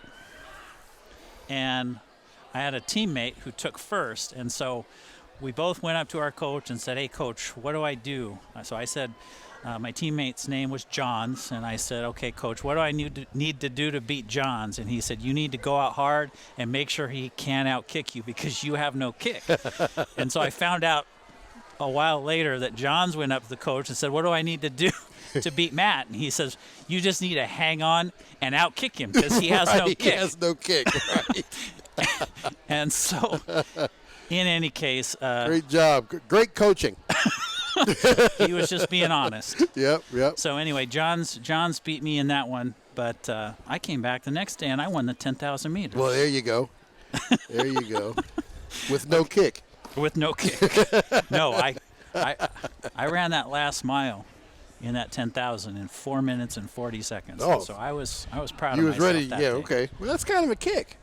and I had a teammate who took first, and so we both went up to our coach and said, "Hey, coach, what do I do?" So I said, my teammate's name was Johns, and I said, "Okay, coach, what do I need to do to beat Johns?" And he said, "You need to go out hard and make sure he can't out-kick you because you have no kick." And so I found out a while later that Johns went up to the coach and said, "What do I need to do to beat Matt?" And he says, "You just need to hang on and out-kick him because he has no kick." He has no kick, right. And so, in any case, Great job. Great coaching. he was just being honest. Yep. So anyway, Johns beat me in that one, but I came back the next day and I won the 10,000 meters. Well, there you go. There you go. With no kick. With no kick. No, I ran that last mile in that 10,000 in 4 minutes and 40 seconds. Oh. So I was proud You of was myself ready. that Yeah. day. Okay. Well, that's kind of a kick.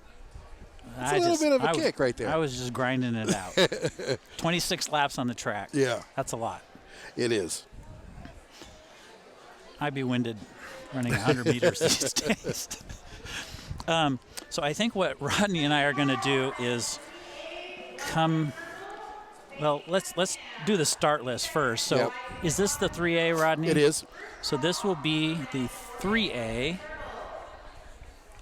That's a little bit of a kick right there. I was just grinding it out. 26 laps on the track. Yeah. That's a lot. It is. I'd be winded running 100 meters these days. So I think what Rodney and I are going to do is let's do the start list first. So Yep. Is this the 3A, Rodney? It is. So this will be the 3A.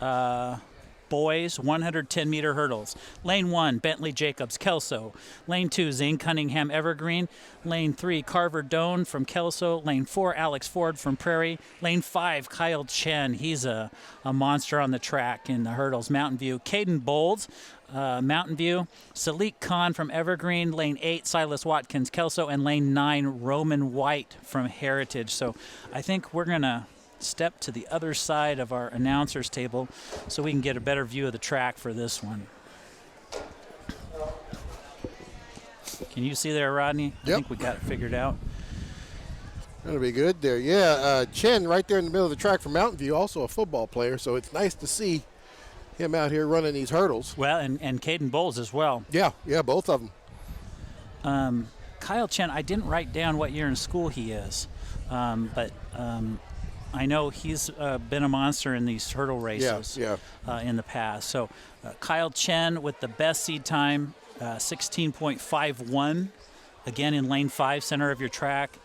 boys 110-meter hurdles. Lane 1, Bentley Jacobs, Kelso. Lane 2, Zane Cunningham, Evergreen. Lane 3, Carver Doan from Kelso. Lane 4, Alex Ford from Prairie. Lane 5, Kyle Chen. He's a monster on the track in the hurdles. Mountain View. Caden Bowles, Mountain View. Salik Khan from Evergreen. Lane 8, Silas Watkins, Kelso. And Lane 9, Roman White from Heritage. So I think we're going to step to the other side of our announcers table so we can get a better view of the track for this one. Can you see there, Rodney? Yep. I think we got it figured out. That'll be good there. Yeah, Chen right there in the middle of the track from Mountain View, also a football player, so it's nice to see him out here running these hurdles. Well, and Caden Bowles as well. Yeah, both of them. Kyle Chen, I didn't write down what year in school he is, but I know he's been a monster in these hurdle races in the past. So Kyle Chen with the best seed time, 16.51, again in lane 5, center of your track.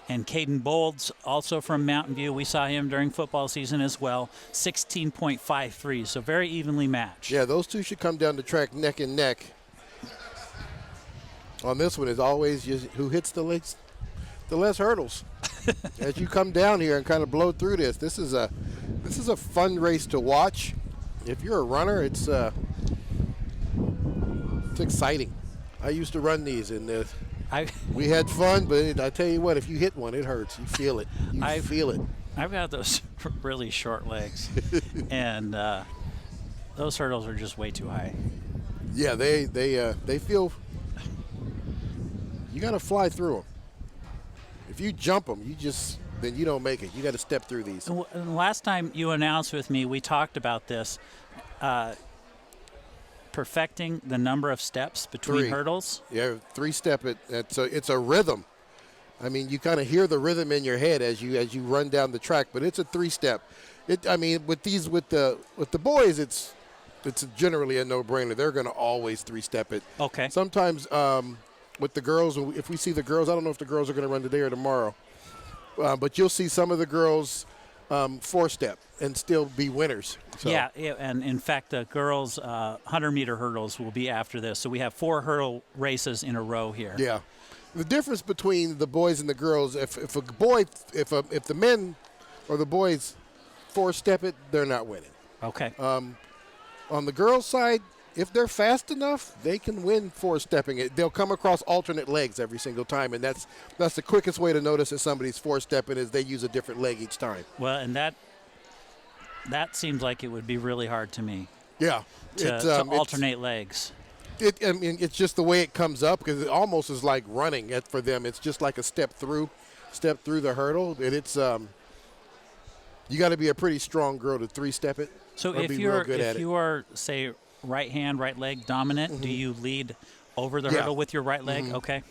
And Caden Bowles, also from Mountain View. We saw him during football season as well, 16.53, so very evenly matched. Yeah, those two should come down the track neck and neck. On this one is always who hits the less hurdles. As you come down here and kind of blow through this is a fun race to watch. If you're a runner, it's exciting. I used to run these, and we had fun. But I tell you what, if you hit one, it hurts. You feel it. You feel it. I've got those really short legs, and those hurdles are just way too high. Yeah, they feel. You got to fly through them. If you jump them, then you don't make it. You got to step through these. And last time you announced with me, we talked about this, perfecting the number of steps between hurdles. Yeah, 3-step it. It's a rhythm. I mean, you kind of hear the rhythm in your head as you run down the track, but it's a 3-step. With the boys, it's generally a no-brainer. They're going to always 3-step it. Okay. Sometimes. With the girls, if we see the girls, I don't know if the girls are going to run today or tomorrow, but you'll see some of the girls 4-step and still be winners. So. Yeah, and in fact, the girls' 100-meter hurdles will be after this. So we have 4 hurdle races in a row here. Yeah, the difference between the boys and the girls, if the men or the boys 4-step it, they're not winning. Okay. On the girls' side, if they're fast enough, they can win 4-stepping it. They'll come across alternate legs every single time, and that's the quickest way to notice that somebody's 4-stepping is they use a different leg each time. Well, and that seems like it would be really hard to me. Yeah, to alternate legs. It's just the way it comes up because it almost is like running for them. It's just like a step through the hurdle, and it's you got to be a pretty strong girl to 3-step it. So if you are say right hand, right leg dominant, do you lead over the hurdle with your right leg? Okay.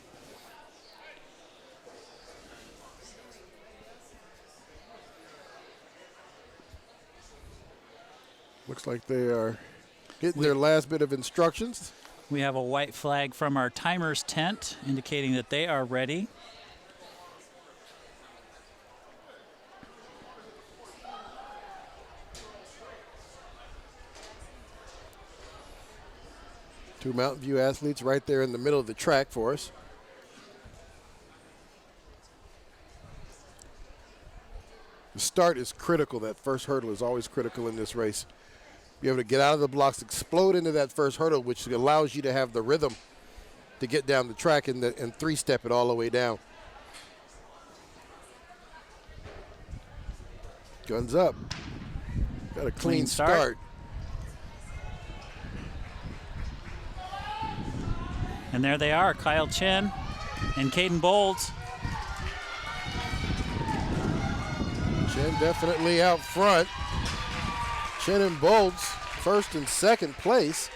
Looks like they are getting their last bit of instructions. We have a white flag from our timer's tent indicating that they are ready. Two Mountain View athletes right there in the middle of the track for us. The start is critical. That first hurdle is always critical in this race. Be able to get out of the blocks, explode into that first hurdle, which allows you to have the rhythm to get down the track and 3-step it all the way down. Guns up. Got a clean start. And there they are, Kyle Chen and Caden Bowles. Chen definitely out front. Chen and Bowles, first and second place.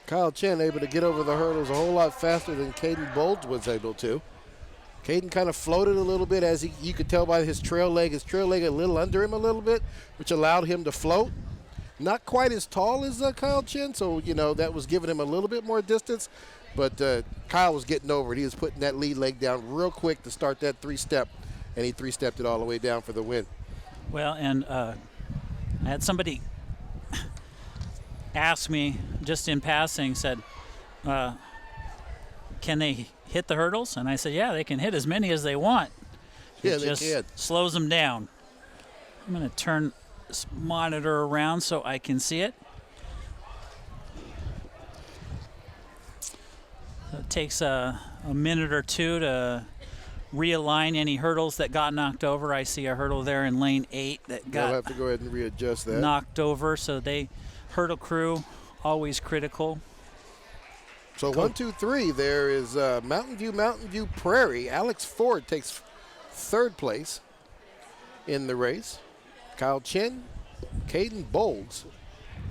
Kyle Chen able to get over the hurdles a whole lot faster than Caden Bowles was able to. Caden kind of floated a little bit as you could tell by his trail leg a little under him a little bit, which allowed him to float. Not quite as tall as Kyle Chen, so, that was giving him a little bit more distance. But Kyle was getting over it. He was putting that lead leg down real quick to start that 3-step and he three-stepped it all the way down for the win. Well, and I had somebody ask me just in passing, said, can they hit the hurdles? And I said, yeah, they can hit as many as they want. Yeah, It they just can. slows them down. I'm going to turn this monitor around so I can see it. So it takes a minute or two to realign any hurdles that got knocked over. I see a hurdle there in lane 8 that I'll got have to go ahead and readjust that. knocked over. So hurdle crew, always critical. So 1, 2, 3. There is Mountain View Prairie. Alex Ford takes third place in the race. Kyle Chen, Caden Bolds,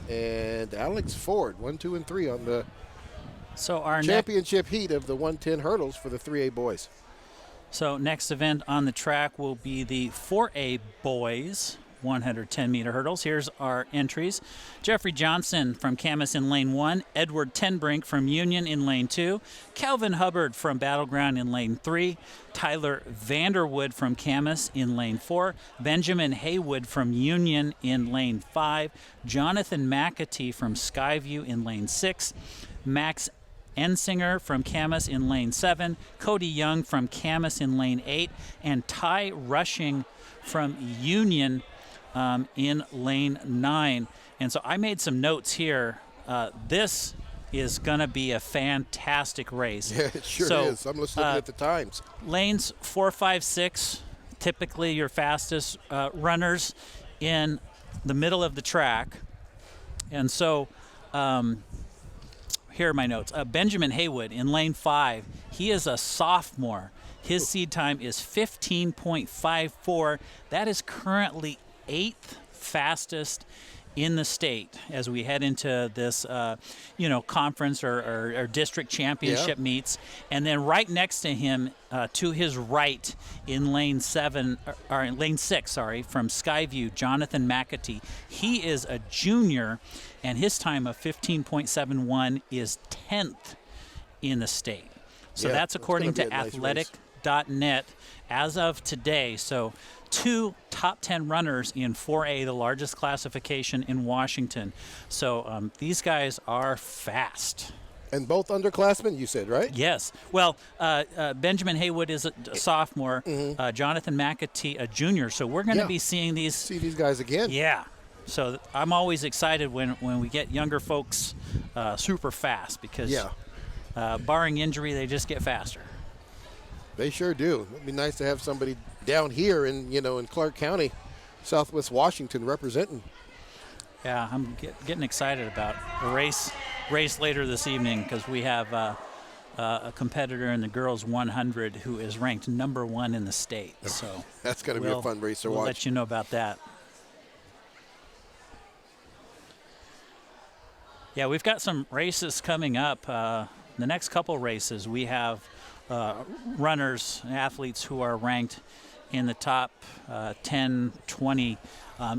and Alex Ford. 1, 2, and 3 on the championship heat of the 110 hurdles for the 3A boys. So next event on the track will be the 4A boys 110-meter hurdles. Here's our entries. Jeffrey Johnson from Camas in lane 1, Edward Tenbrink from Union in lane 2, Calvin Hubbard from Battleground in lane 3, Tyler Vanderwood from Camas in lane 4, Benjamin Haywood from Union in lane 5, Jonathan McAtee from Skyview in lane 6, Max Ensinger from Camas in lane 7, Cody Young from Camas in lane 8, and Ty Rushing from Union in lane 9. And so I made some notes here. This is going to be a fantastic race. Yeah, it sure is. I'm just looking at the times. Lanes 4, 5, 6, typically your fastest runners in the middle of the track. And so here are my notes. Benjamin Haywood in lane 5, he is a sophomore. His seed time is 15.54. That is currently 8th fastest in the state as we head into this, conference or district championship meets. And then right next to him, to his right in lane 6, from Skyview, Jonathan McAtee. He is a junior, and his time of 15.71 is 10th in the state. So that's according to athletic.net as of today. So 2 top 10 runners in 4A, the largest classification in Washington. So these guys are fast. And both underclassmen, you said, right? Yes. Well, Benjamin Haywood is a sophomore, Jonathan McAtee a junior. So we're going to be seeing these guys again. Yeah. So I'm always excited when we get younger folks super fast because barring injury, they just get faster. They sure do. It'd be nice to have somebody down here in Clark County, Southwest Washington, representing. Yeah, I'm getting excited about a race later this evening because we have a competitor in the girls 100 who is ranked number 1 in the state. So that's going to be a fun race to watch. We'll let you know about that. Yeah, we've got some races coming up. The next couple races, we have runners, athletes who are ranked in the top 10, 20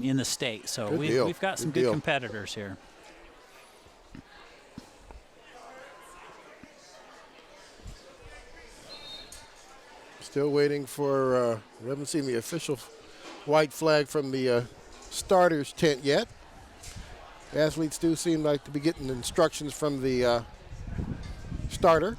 in the state. So we've got some good competitors here. Still waiting for, we haven't seen the official white flag from the starters tent yet. Athletes do seem like to be getting instructions from the starter.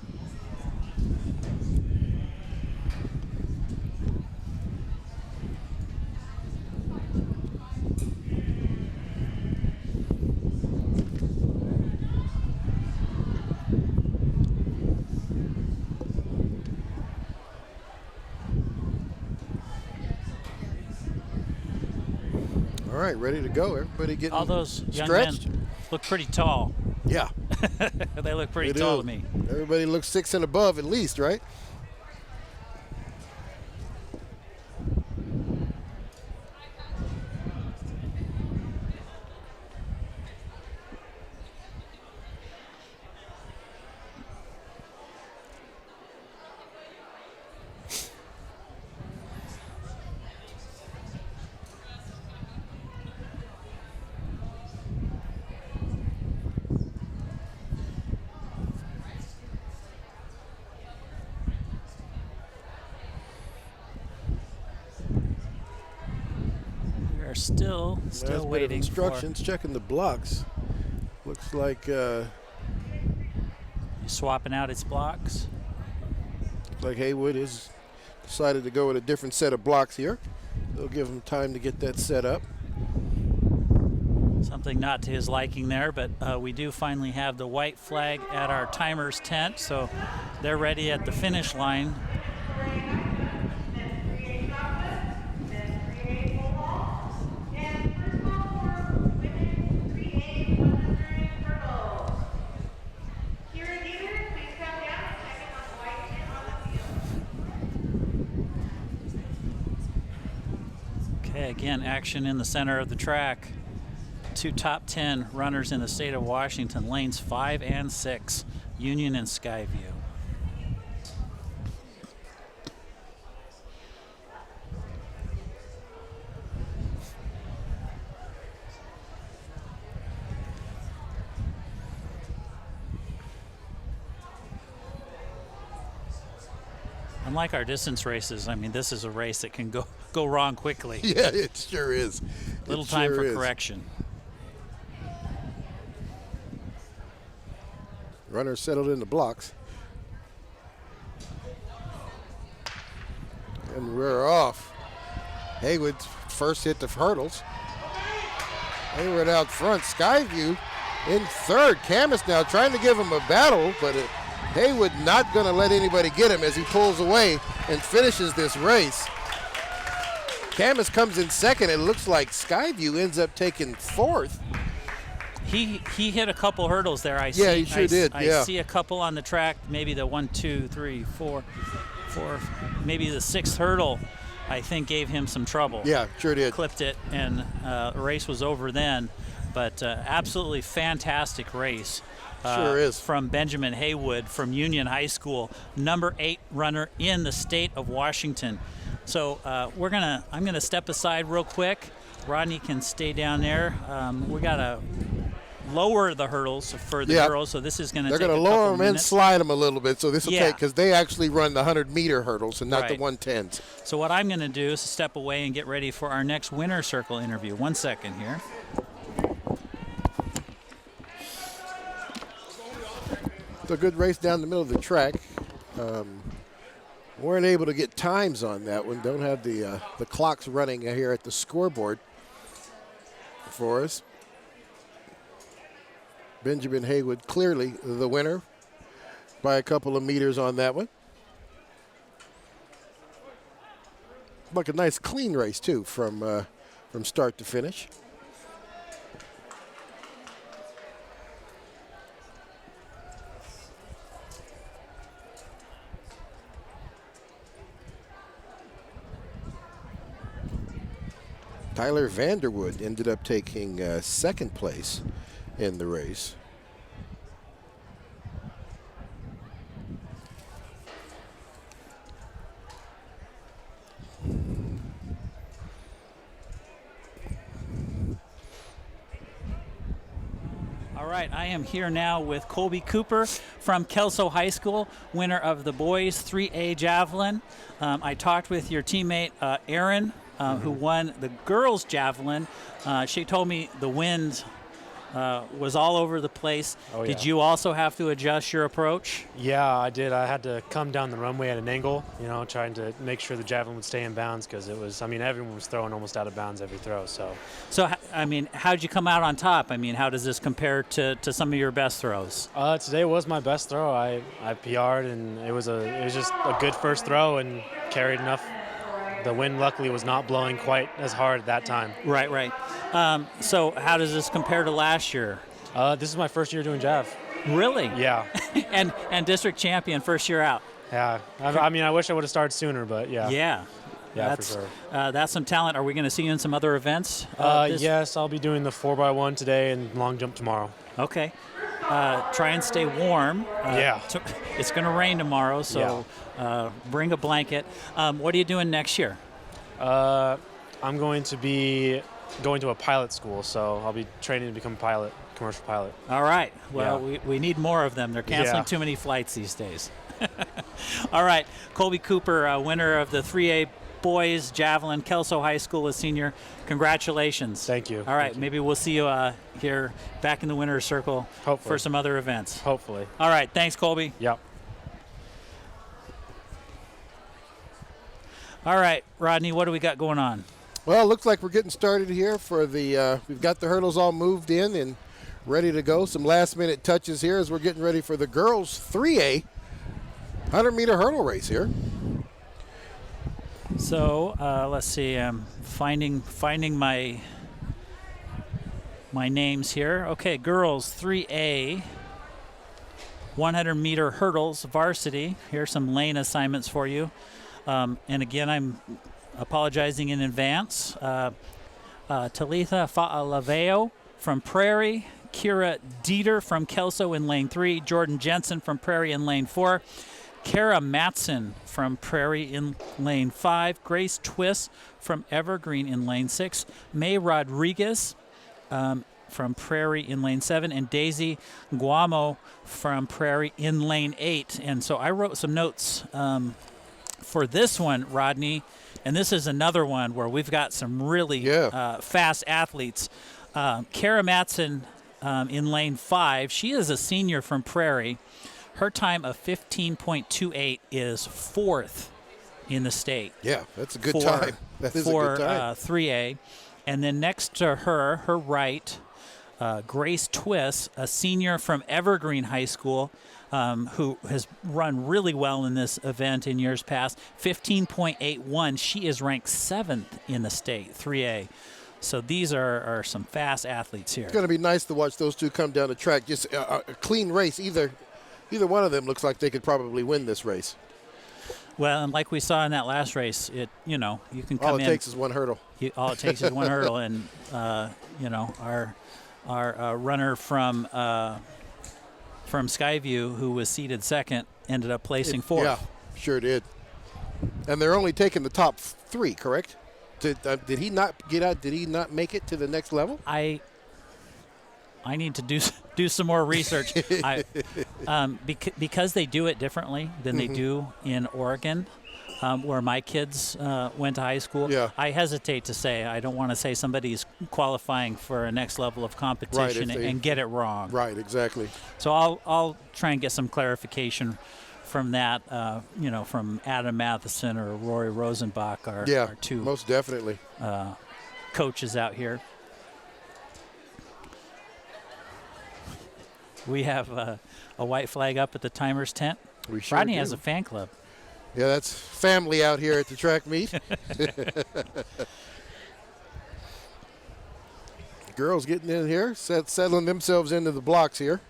All right, ready to go. Everybody getting all those young stretched. Men look pretty tall. Yeah. They look pretty tall to me. Everybody looks 6 and above at least, right? still Last bit of waiting instructions, checking the blocks. Looks like swapping out its blocks. Haywood has decided to go with a different set of blocks here. They'll give him time to get that set up. Something not to his liking there, but we do finally have the white flag at our timers tent, so they're ready at the finish line. Okay, again, action in the center of the track. 2 top 10 runners in the state of Washington, lanes 5 and 6, Union and Skyview. Unlike our distance races, I mean, this is a race that can go wrong quickly. Yeah, it sure is. Little time for correction. Runner settled in the blocks. And we're off. Haywood's first hit the hurdles. Hayward out front. Skyview in third. Camus now trying to give him a battle, but Haywood not going to let anybody get him as he pulls away and finishes this race. Camus comes in second. It looks like Skyview ends up taking fourth. He hit a couple hurdles there. He sure did. I see a couple on the track. Maybe the 1, 2, 3, 4, maybe the sixth hurdle, I think, gave him some trouble. Yeah, sure did. Clipped it, and the race was over then. But absolutely fantastic race. Sure is. From Benjamin Haywood from Union High School, number 8 runner in the state of Washington. So I'm gonna step aside real quick. Rodney can stay down there. We gotta lower the hurdles for the girls, so this is gonna. They're take gonna a lower couple them and minutes. slide them a little bit. So this will Yeah. take, because they actually run the 100-meter hurdles and not the Right. 110s. So what I'm gonna do is step away and get ready for our next winner circle interview. 1 second here. It's a good race down the middle of the track. Weren't able to get times on that one. Don't have the clocks running here at the scoreboard for us. Benjamin Haywood clearly the winner by a couple of meters on that one. Like a nice clean race too from start to finish. Tyler Vanderwood ended up taking second place in the race. All right, I am here now with Colby Cooper from Kelso High School, winner of the boys 3A javelin. I talked with your teammate Aaron, who won the girls javelin. She told me the wind was all over the place. Oh, Did yeah. you also have to adjust your approach? Yeah, I did. I had to come down the runway at an angle, trying to make sure the javelin would stay in bounds because everyone was throwing almost out of bounds every throw. So how'd you come out on top? I mean, how does this compare to some of your best throws? today was my best throw. I PR'd, and it was just a good first throw and carried enough. The wind luckily was not blowing quite as hard that time. Right. So how does this compare to last year? This is my first year doing jav. Really? Yeah. and district champion first year out. Yeah. I wish I would have started sooner, but yeah. Yeah. Yeah, that's, for sure. That's some talent. Are we going to see you in some other events? Yes, I'll be doing the 4x1 today and long jump tomorrow. Okay. Try and stay warm. Yeah. It's going to rain tomorrow, so bring a blanket. What are you doing next year? I'm going to be going to a pilot school, so I'll be training to become a commercial pilot. All right. Well, we need more of them. They're canceling too many flights these days. All right. Colby Cooper, winner of the 3A boys javelin, Kelso High School, a senior. Congratulations. Thank you. All right, Thank you. maybe we'll see you here back in the winner's circle Hopefully. for some other events. Hopefully. All right, thanks, Colby. Yep. All right, Rodney, what do we got going on? Well, it looks like we're getting started here for the, we've got the hurdles all moved in and ready to go. Some last-minute touches here as we're getting ready for the girls' 3A 100-meter hurdle race here. So let's see. I'm finding my names here. Okay, girls 3A 100-meter hurdles varsity. Here's some lane assignments for you. And again, I'm apologizing in advance. Talitha Fa'alaveo from Prairie, Kira Dieter from Kelso in lane 3, Jordan Jensen from Prairie in lane 4, Kara Matson from Prairie in lane 5, Grace Twist from Evergreen in lane 6, May Rodriguez from Prairie in lane 7, and Daisy Guamo from Prairie in lane 8. And so I wrote some notes for this one, Rodney, and this is another one where we've got some really fast athletes. Kara Matson in lane 5, she is a senior from Prairie. Her time of 15.28 is 4th in the state. Yeah, that's a good time. That is a good time. For 3A. And then next to her, her right, Grace Twist, a senior from Evergreen High School, who has run really well in this event in years past, 15.81. She is ranked 7th in the state, 3A. So these are some fast athletes here. It's going to be nice to watch those two come down the track. Just a clean race. Either one of them looks like they could probably win this race. Well, and like we saw in that last race, you can come in. All it takes is one hurdle. All it takes is one hurdle, and our runner from Skyview, who was seated 2nd, ended up placing 4th. Yeah, sure did. And they're only taking the top 3, correct? Did he not get out? Did he not make it to the next level? I need to do some more research. Because they do it differently than they do in Oregon, where my kids went to high school. Yeah. I hesitate to say. I don't want to say somebody's qualifying for a next level of competition and get it wrong. Right, exactly. So I'll try and get some clarification from that, from Adam Matheson or Rory Rosenbach, our two most definitely coaches out here. We have a white flag up at the timers tent. We sure Rodney do. has a fan club. Yeah, that's family out here at the track meet. Girls getting in here, settling themselves into the blocks here.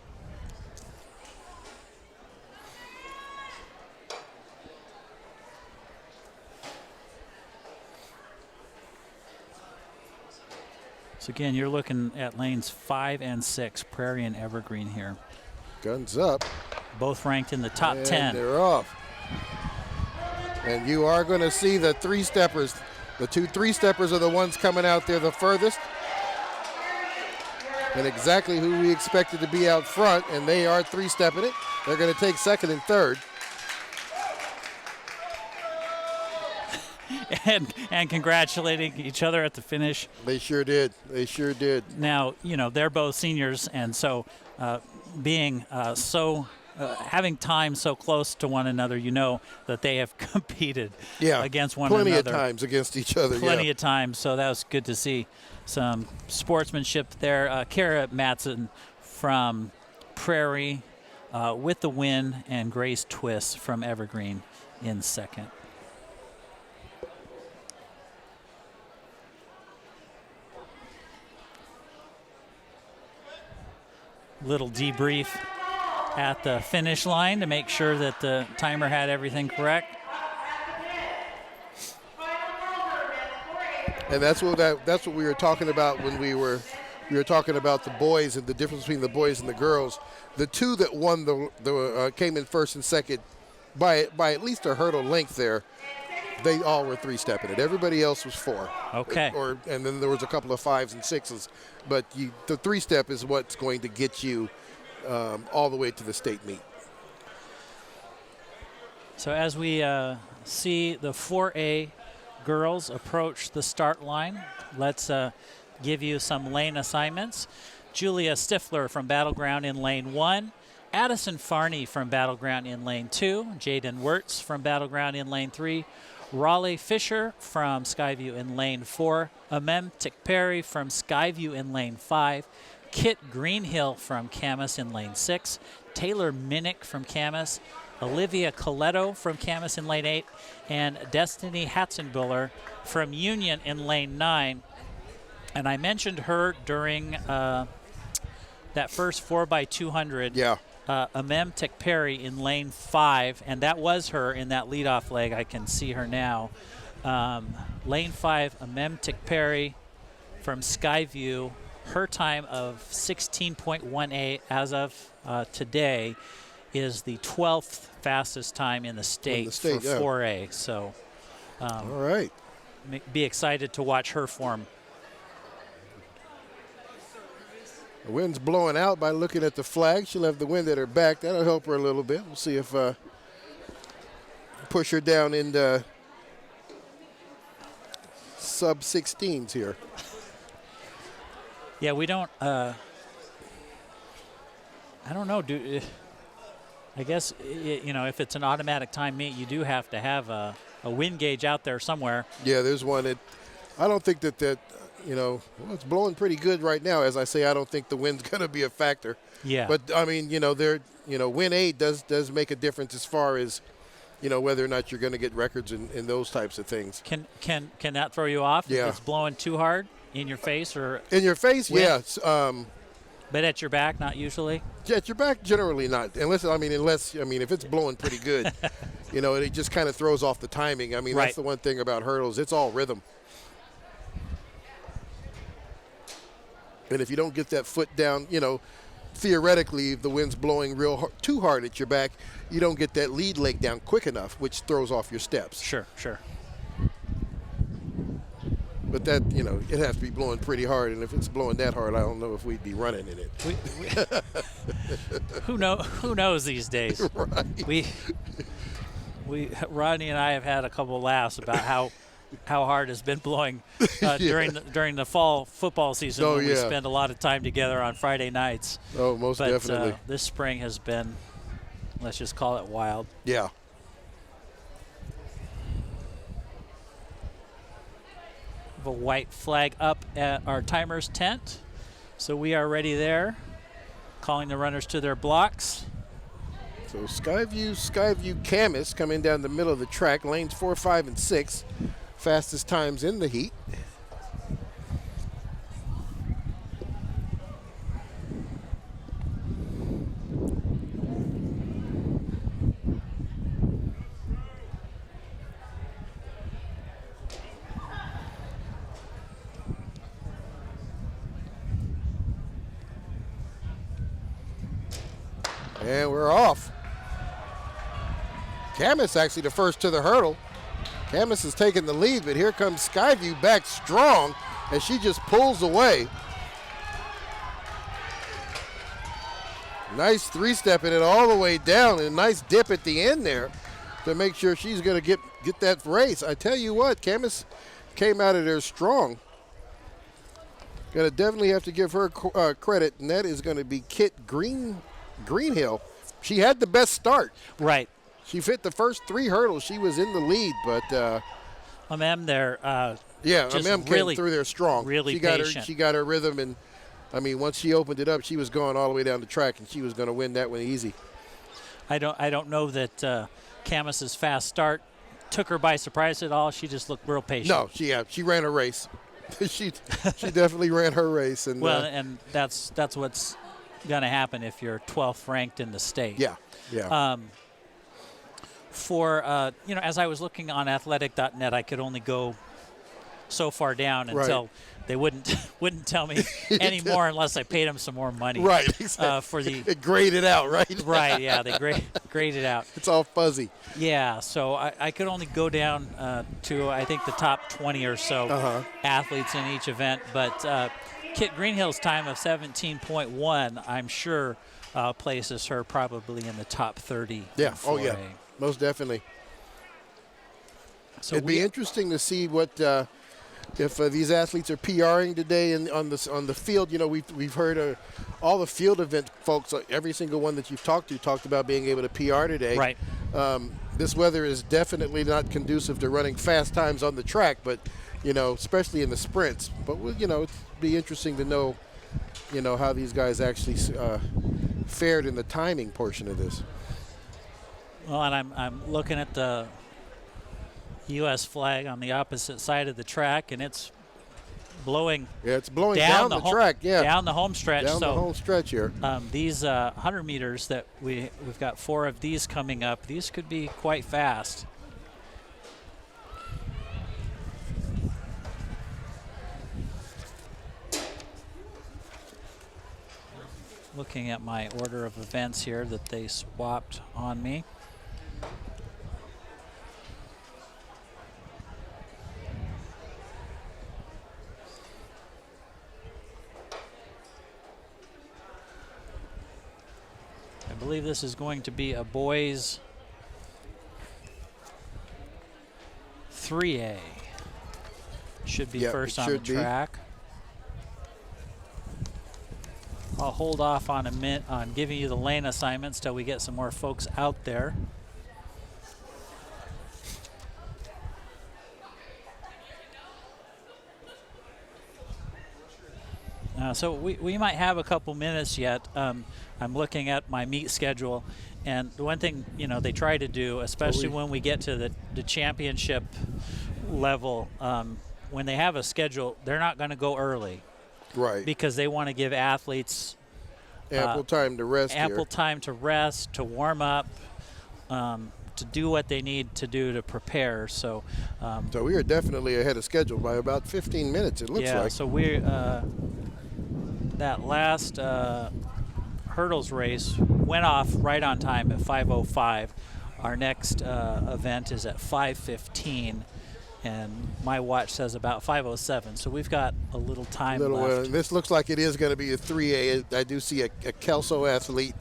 So again, you're looking at lanes 5 and 6, Prairie and Evergreen here. Guns up. Both ranked in the top 10. They're off. And you are going to see the 3-steppers. The 2 3-steppers are the ones coming out there the furthest. And exactly who we expected to be out front, and they are 3-stepping it. They're going to take 2nd and 3rd. And congratulating each other at the finish. They sure did. They sure did. Now, they're both seniors, and so being having time so close to one another, that they have competed against one another. Plenty of times against each other. Plenty of times, so that was good to see some sportsmanship there. Kara Matson from Prairie with the win, and Grace Twist from Evergreen in 2nd. Little debrief at the finish line to make sure that the timer had everything correct. And that's what we were talking about when we were talking about the boys and the difference between the boys and the girls. The 2 that won came in 1st and 2nd by at least a hurdle length there. They all were 3-stepping it. Everybody else was 4. Okay. And then there was a couple of 5s and 6s. But the 3-step is what's going to get you all the way to the state meet. So as we see the 4A girls approach the start line. Let's give you some lane assignments. Julia Stifler from Battleground in lane 1. Addison Farney from Battleground in lane 2. Jaden Wirtz from Battleground in lane 3. Raleigh Fisher from Skyview in lane 4. Amem Tikperi from Skyview in lane 5. Kit Greenhill from Camas in lane 6. Taylor Minnick from Camas. Olivia Coletto from Camas in lane 8. And Destiny Hatzenbuller from Union in lane 9. And I mentioned her during that first 4x200. Yeah. Amem Tikperi in lane 5, and that was her in that leadoff leg. I can see her now. Lane 5, Amem Tikperi from Skyview. Her time of 16.18 as of today is the 12th fastest time in the state, for 4A. So, all right. Be excited to watch her form. The wind's blowing out by looking at the flag. She'll have the wind at her back. That'll help her a little bit. We'll see if push her down into sub-16s here. Yeah, we don't. I don't know. I guess if it's an automatic time meet, you do have to have a wind gauge out there somewhere. Yeah, there's one. I don't think that. It's blowing pretty good right now. As I say, I don't think the wind's going to be a factor. Yeah. But I mean, wind aid does make a difference as far as, whether or not you're going to get records in those types of things. Can that throw you off? Yeah. If it's blowing too hard in your face or in your face? Wind? Yeah. But at your back, not usually. Yeah, at your back, generally not. Unless if it's blowing pretty good, it just kind of throws off the timing. I mean, Right. That's the one thing about hurdles. It's all rhythm. And if you don't get that foot down, theoretically, if the wind's blowing too hard at your back, you don't get that lead leg down quick enough, which throws off your steps. Sure. But that, it has to be blowing pretty hard. And if it's blowing that hard, I don't know if we'd be running in it. Who knows these days? Right. We Rodney and I have had a couple of laughs about how hard it's been blowing during the fall football season when we spend a lot of time together on Friday nights. Oh, most definitely. This spring has been, let's just call it wild. Yeah. We have a white flag up at our timer's tent, so we are ready there, calling the runners to their blocks. So Skyview Camas coming down the middle of the track, lanes 4, 5, and 6. Fastest times in the heat. And we're off. Camas actually the first to the hurdle. Camas is taking the lead, but here comes Skyview back strong as she just pulls away. Nice three-stepping it all the way down and a nice dip at the end there to make sure she's going to get that race. I tell you what, Camas came out of there strong. Going to definitely have to give her credit, and that is going to be Kit Greenhill. She had the best start. Right. She fit the first 3 hurdles. She was in the lead, but Amem there. Amem came through there strong. Really patient. She got her rhythm, and I mean, once she opened it up, she was going all the way down the track, and she was going to win that one easy. I don't know that Camas's fast start took her by surprise at all. She just looked real patient. No, she ran her race. she definitely ran her race, and and that's what's going to happen if you're 12th ranked in the state. Yeah. As I was looking on athletic.net, I could only go so far down until they wouldn't tell me anymore unless I paid them some more money. Right, exactly. It graded out, right? Right, yeah, they graded out. It's all fuzzy. Yeah, so I could only go down to, I think, the top 20 or so athletes in each event. But Kit Greenhill's time of 17.1, I'm sure, places her probably in the top 30. Yeah, oh yeah, most definitely. So it'd be interesting to see what if these athletes are PRing today on the field. We've heard all the field event folks, every single one that you've talked to, talked about being able to PR today. Right. This weather is definitely not conducive to running fast times on the track, but especially in the sprints. But it'd be interesting to know, how these guys actually fared in the timing portion of this. Well, and I'm looking at the U.S. flag on the opposite side of the track, and it's blowing. Yeah, it's blowing down the track. Yeah, down the home stretch. Down the home stretch here. These 100 meters that we've got 4 of these coming up. These could be quite fast. Looking at my order of events here that they swapped on me. I believe this is going to be a boys 3A. Should be first on the track. I'll hold off on on giving you the lane assignments till we get some more folks out there. So we might have a couple minutes yet. I'm looking at my meet schedule, and the one thing they try to do, especially when we get to the championship level, when they have a schedule, they're not going to go early. Right. Because they want to give athletes ample time to rest. Time to rest, to warm up, to do what they need to do to prepare. So we are definitely ahead of schedule by about 15 minutes, it looks like. Yeah, so we that last hurdles race went off right on time at 5:05. Our next event is at 5:15. And my watch says about 5:07, so we've got a little time left. This looks like it is going to be a 3A. I do see a Kelso athlete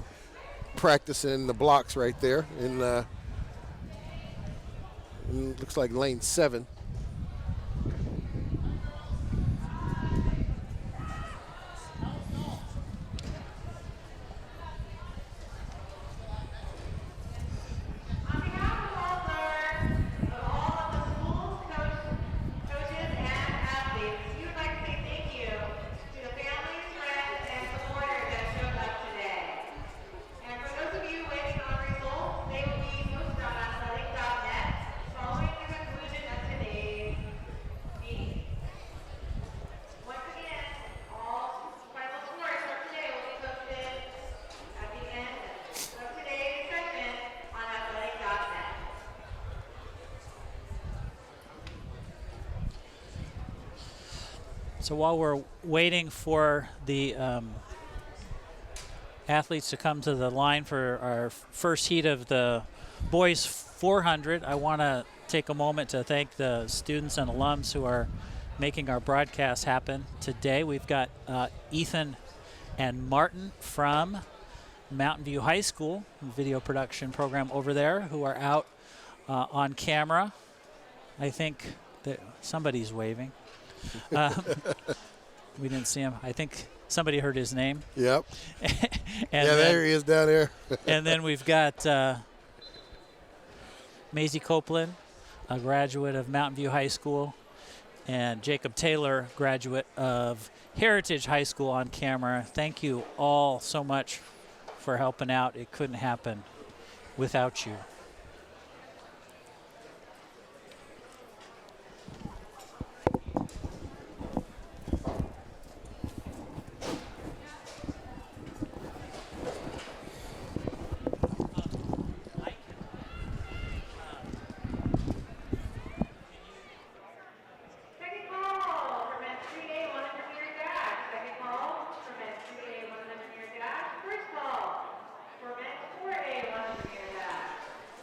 practicing the blocks right there in looks like lane 7. So while we're waiting for the athletes to come to the line for our first heat of the boys 400, I want to take a moment to thank the students and alums who are making our broadcast happen today. We've got Ethan and Martin from Mountain View High School video production program over there who are out on camera. I think that somebody's waving. We didn't see him. I think somebody heard his name. Yep. And there he is down there. And then we've got Maisie Copeland, a graduate of Mountain View High School, and Jacob Taylor, graduate of Heritage High School, on camera. Thank you all so much for helping out. It couldn't happen without you.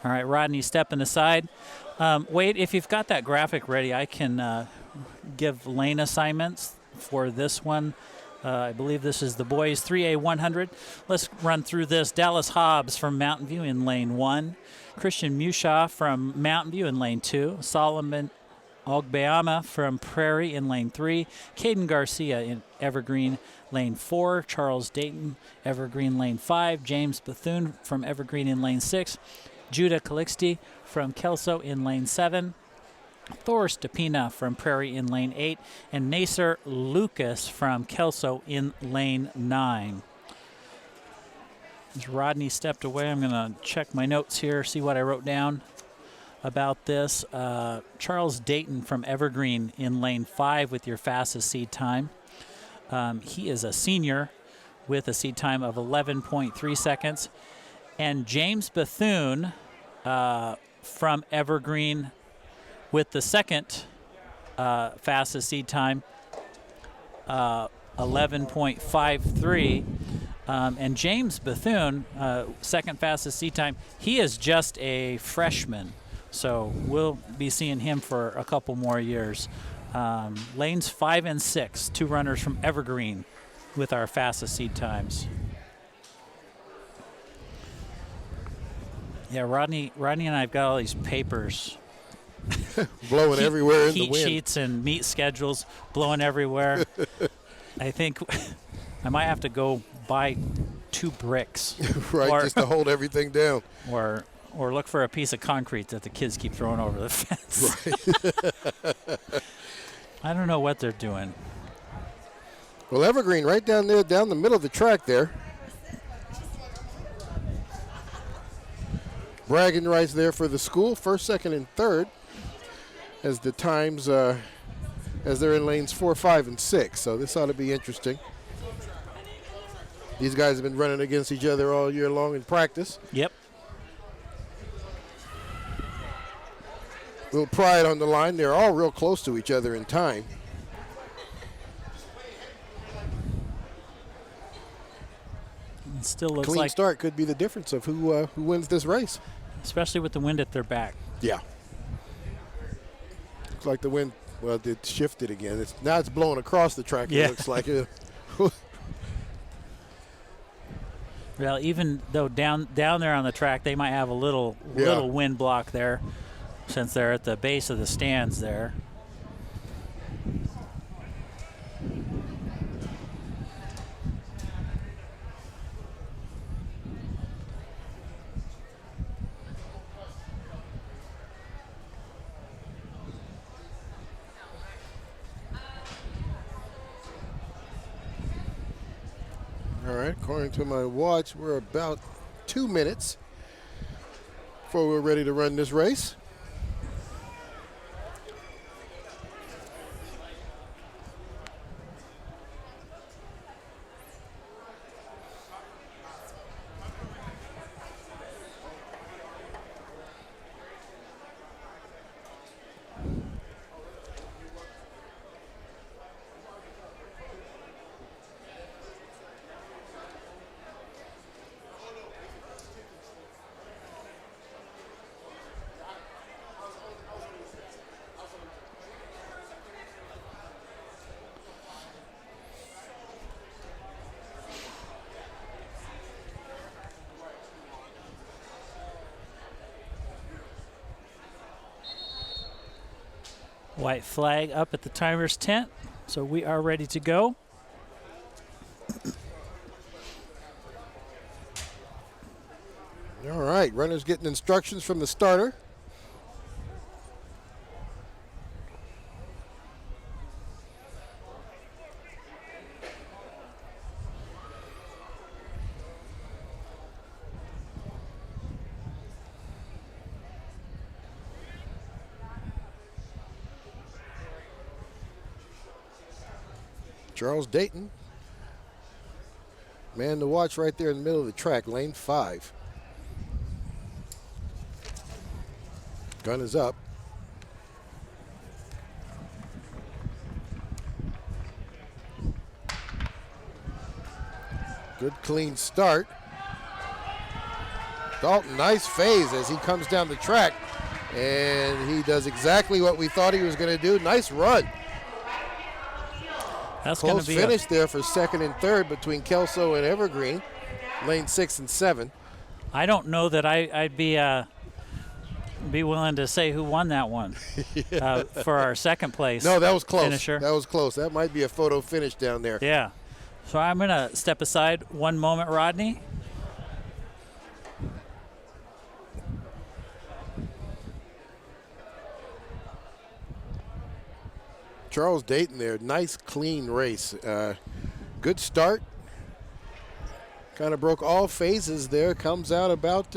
All right, Rodney stepping aside. Wade, if you've got that graphic ready, I can give lane assignments for this one. I believe this is the boys 3A 100. Let's run through this. Dallas Hobbs from Mountain View in lane 1. Christian Mushaw from Mountain View in lane 2. Solomon Ogbeama from Prairie in lane 3. Caden Garcia in Evergreen lane 4. Charles Dayton, Evergreen lane 5. James Bethune from Evergreen in lane 6. Judah Calixte from Kelso in lane 7. Thor Stepina from Prairie in lane 8. And Nasser Lucas from Kelso in lane 9. As Rodney stepped away, I'm going to check my notes here, see what I wrote down about this. Charles Dayton from Evergreen in lane 5 with your fastest seed time. He is a senior with a seed time of 11.3 seconds. And James Bethune from Evergreen with the second fastest seed time, 11.53. And James Bethune, second fastest seed time, he is just a freshman. So we'll be seeing him for a couple more years. Lanes 5 and 6, 2 runners from Evergreen with our fastest seed times. Yeah, Rodney and I have got all these papers. Blowing everywhere in the heat wind. Sheets and meet schedules blowing everywhere. I think I might have to go buy 2 bricks. Right, just to hold everything down. Or look for a piece of concrete that the kids keep throwing over the fence. Right. I don't know what they're doing. Well, Evergreen right down there, down the middle of the track there. Bragging rights there for the school, first, second, and third, as the times, as they're in lanes 4, 5, and 6. So this ought to be interesting. These guys have been running against each other all year long in practice. Yep. Little pride on the line. They're all real close to each other in time. It still looks Clean like, start could be the difference of who wins this race. especially with the wind at their back. Yeah. Looks like the wind, well, it shifted again. Now it's blowing across the track, Yeah. it looks like. It. Well, even though down there on the track, they might have a little wind block there, since they're at the base of the stands there. All right, according to my watch, we're about 2 minutes before we're ready to run this race. White flag up at the timer's tent, so we are ready to go. All right, runners getting instructions from the starter. Charles Dayton, man to watch right there in the middle of the track, lane 5. Gun is up. Good clean start. Dalton, nice phase as he comes down the track, and he does exactly what we thought he was going to do. Nice run. That's going Close to be finish there for second and third between Kelso and Evergreen, lane 6 and 7. I don't know that I'd be willing to say who won that one for our second place. No, that was close. Finisher. That was close. That might be a photo finish down there. Yeah. So I'm going to step aside one moment, Rodney. Charles Dayton there, nice clean race. Good start. Kind of broke all phases there. Comes out about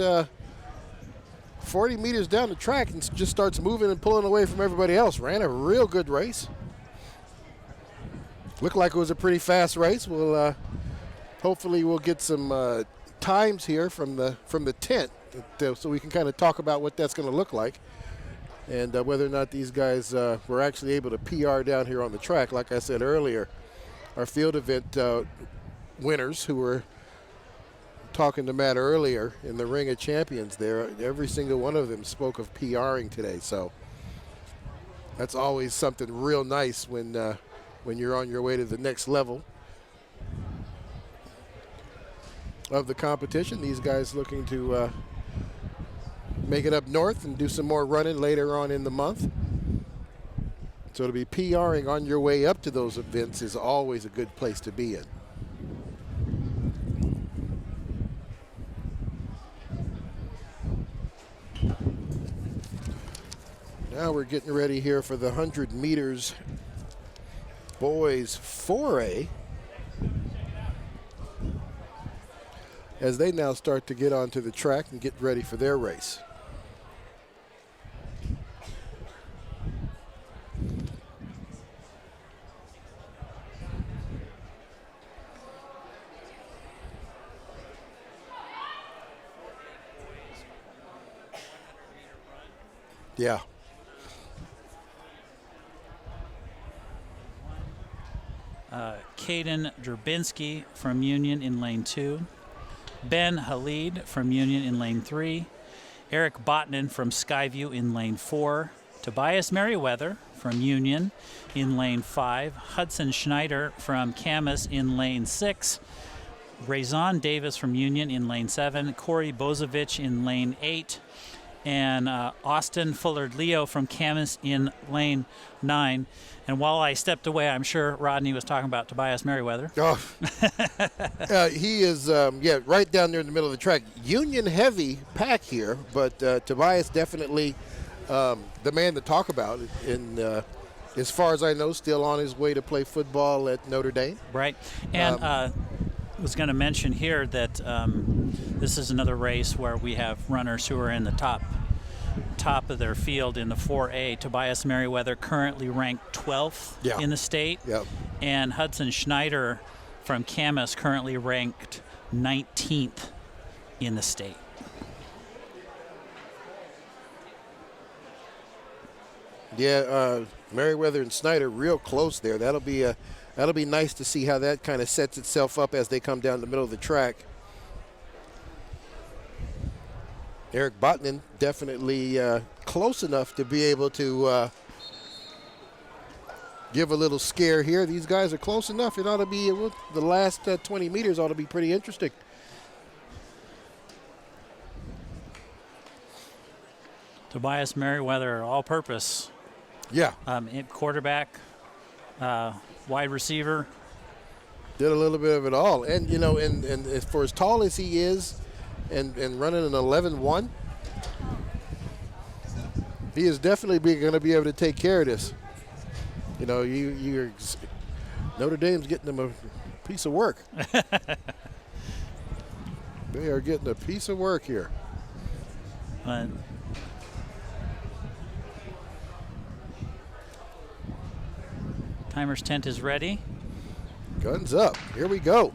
40 meters down the track and just starts moving and pulling away from everybody else. Ran a real good race. Looked like it was a pretty fast race. We'll hopefully we'll get some times here from the tent so we can kind of talk about what that's going to look like. And whether or not these guys were actually able to PR down here on the track. Like I said earlier, our field event winners who were talking to Matt earlier in the Ring of Champions there, every single one of them spoke of PRing today. So that's always something real nice when you're on your way to the next level of the competition. These guys looking to make it up north and do some more running later on in the month. So to be PRing on your way up to those events is always a good place to be in. Now we're getting ready here for the 100 meters boys 4A as they now start to get onto the track and get ready for their race. Yeah. Caden Drabinski from Union in lane 2. Ben Halid from Union in lane 3. Eric Botnan from Skyview in lane 4. Tobias Merriweather from Union in lane 5. Hudson Schneider from Camas in lane 6. Razon Davis from Union in lane 7. Corey Bozovich in lane 8. And Austin Fullard-Leo from Camas in lane 9. And while I stepped away, I'm sure Rodney was talking about Tobias Merriweather. Oh, he is, right down there in the middle of the track. Union heavy pack here, but Tobias definitely the man to talk about. And as far as I know, still on his way to play football at Notre Dame. Right. And I was going to mention here that this is another race where we have runners who are in the top of their field in the 4A. Tobias Merriweather currently ranked 12th in the state. Yep. And Hudson Schneider from Camas currently ranked 19th in the state. Yeah, Merriweather and Snyder real close there. That'll be nice to see how that kind of sets itself up as they come down the middle of the track. Eric Botnan definitely close enough to be able to give a little scare here. These guys are close enough. It ought to be, the last 20 meters ought to be pretty interesting. Tobias Merriweather, all-purpose. Yeah. Quarterback, wide receiver. Did a little bit of it all. And, and for as tall as he is and running an 11-1, he is definitely going to be able to take care of this. You're Notre Dame's getting them a piece of work. They are getting a piece of work here. Timer's tent is ready. Guns up. Here we go.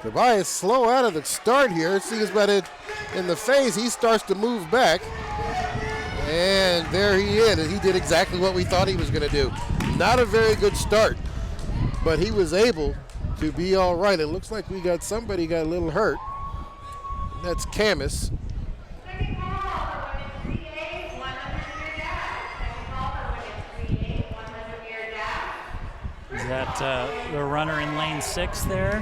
Tobias slow out of the start here. It seems about it in the phase. He starts to move back. And there he is. He did exactly what we thought he was going to do. Not a very good start, but he was able to be all right. It looks like we got somebody got a little hurt. That's Camas. Second call for women's 3A 100-meter dash. Second call for women's 3A 100-meter dash. That the runner in lane 6 there.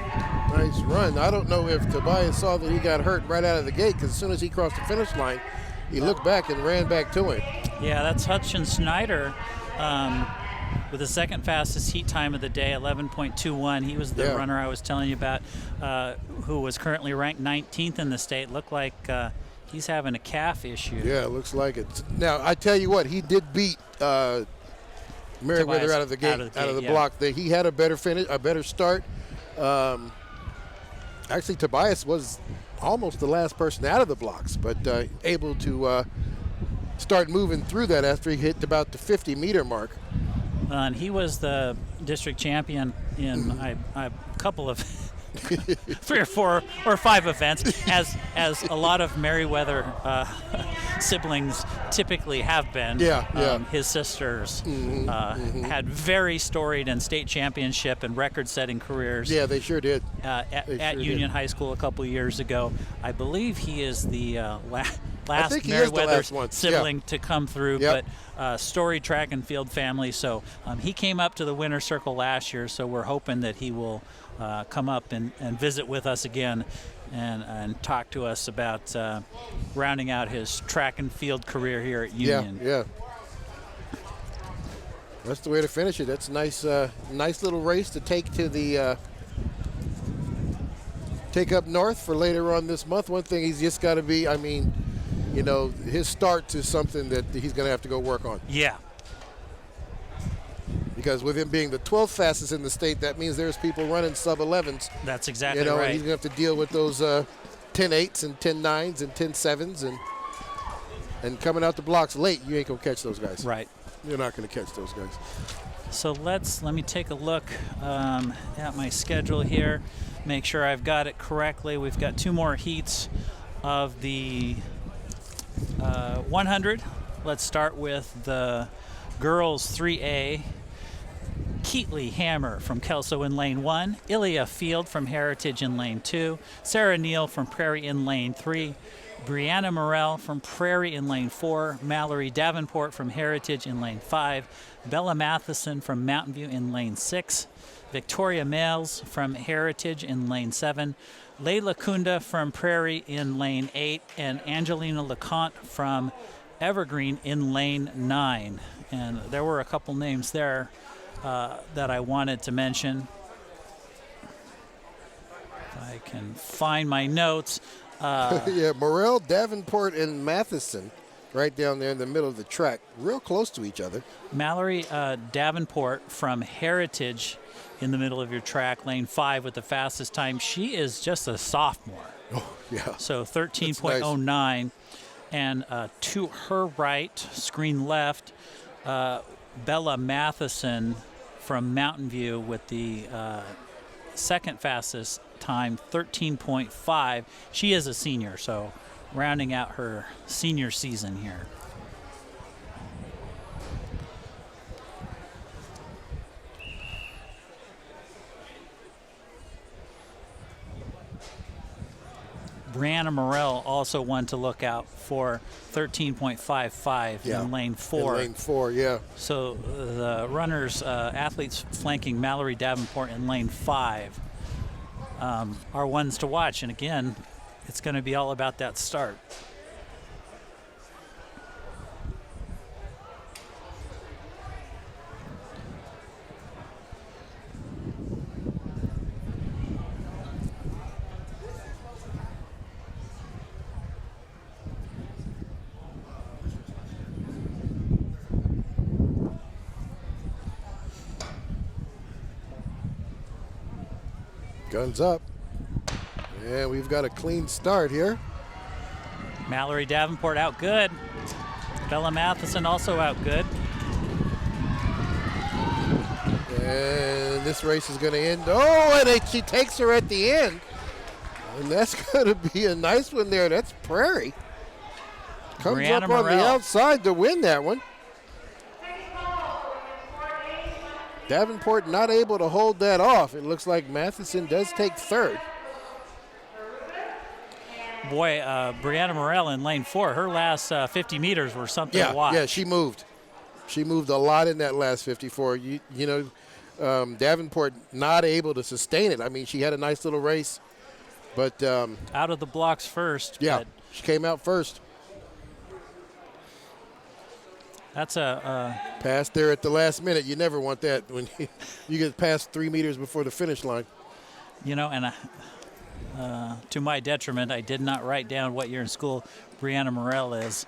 Nice run. I don't know if Tobias saw that he got hurt right out of the gate, because as soon as he crossed the finish line, he looked back and ran back to him. Yeah, that's Hutchin Snyder with the second fastest heat time of the day, 11.21. He was the runner I was telling you about, who was currently ranked 19th in the state. Looked like he's having a calf issue. Yeah, it looks like it. Now, I tell you what, he did beat Merriweather out of the gate, out of the block. He had a better finish, a better start. Actually, Tobias was almost the last person out of the blocks, but able to start moving through that after he hit about the 50-meter mark. And he was the district champion in a couple of 3 or 4 or 5 events, as a lot of Merriweather siblings typically have been. His sisters had very storied and state championship and record-setting careers. Yeah, they sure did. At Union High School a couple years ago. I believe he is the last Merriweather sibling to come through, but storied track and field family. So he came up to the winner's circle last year, so we're hoping that he will come up and visit with us again and talk to us about rounding out his track and field career here at Union. Yeah. That's the way to finish it. That's a nice little race to take to the take up north for later on this month. One thing he's just got to be, his start is something that he's going to have to go work on. Yeah. Because with him being the 12th fastest in the state, that means there's people running sub-11s. That's exactly right. And he's going to have to deal with those 10-8s and 10-9s and 10-7s. And coming out the blocks late, you ain't going to catch those guys. Right. You're not going to catch those guys. So let me take a look at my schedule here, make sure I've got it correctly. We've got 2 more heats of the 100. Let's start with the girls 3A. Keatley Hammer from Kelso in lane 1, Ilya Field from Heritage in lane 2, Sarah Neal from Prairie in lane 3, Brianna Morell from Prairie in lane 4, Mallory Davenport from Heritage in lane 5, Bella Matheson from Mountain View in lane 6, Victoria Males from Heritage in lane 7, Layla Kunda from Prairie in lane 8, and Angelina LeConte from Evergreen in lane 9. And there were a couple names there that I wanted to mention. If I can find my notes. Morell, Davenport, and Matheson right down there in the middle of the track, real close to each other. Mallory Davenport from Heritage in the middle of your track, lane 5 with the fastest time. She is just a sophomore. Oh, yeah. So 13.09. Nice. And to her right, screen left, Bella Matheson from Mountain View with the second fastest time, 13.5. She is a senior, so rounding out her senior season here. Brianna Morell also one to look out for, 13.55 in lane 4. In lane 4, yeah. So the runners, athletes flanking Mallory Davenport in lane 5 are ones to watch. And again, it's going to be all about that start. Guns up. And we've got a clean start here. Mallory Davenport out good. Bella Matheson also out good. And this race is going to end. Oh, and she takes her at the end. And that's going to be a nice one there. That's Prairie. Comes Brianna up on Morell the outside to win that one. Davenport not able to hold that off. It looks like Matheson does take third. Boy, Brianna Morell in lane 4, her last 50 meters were something to watch. Yeah, she moved. She moved a lot in that last 54. You know, Davenport not able to sustain it. I mean, she had a nice little race, but out of the blocks first. yeah, but she came out first. that's a Passed there at the last minute. You never want that when you get past 3 meters before the finish line. and to my detriment, I did not write down what year in school Brianna Morell is.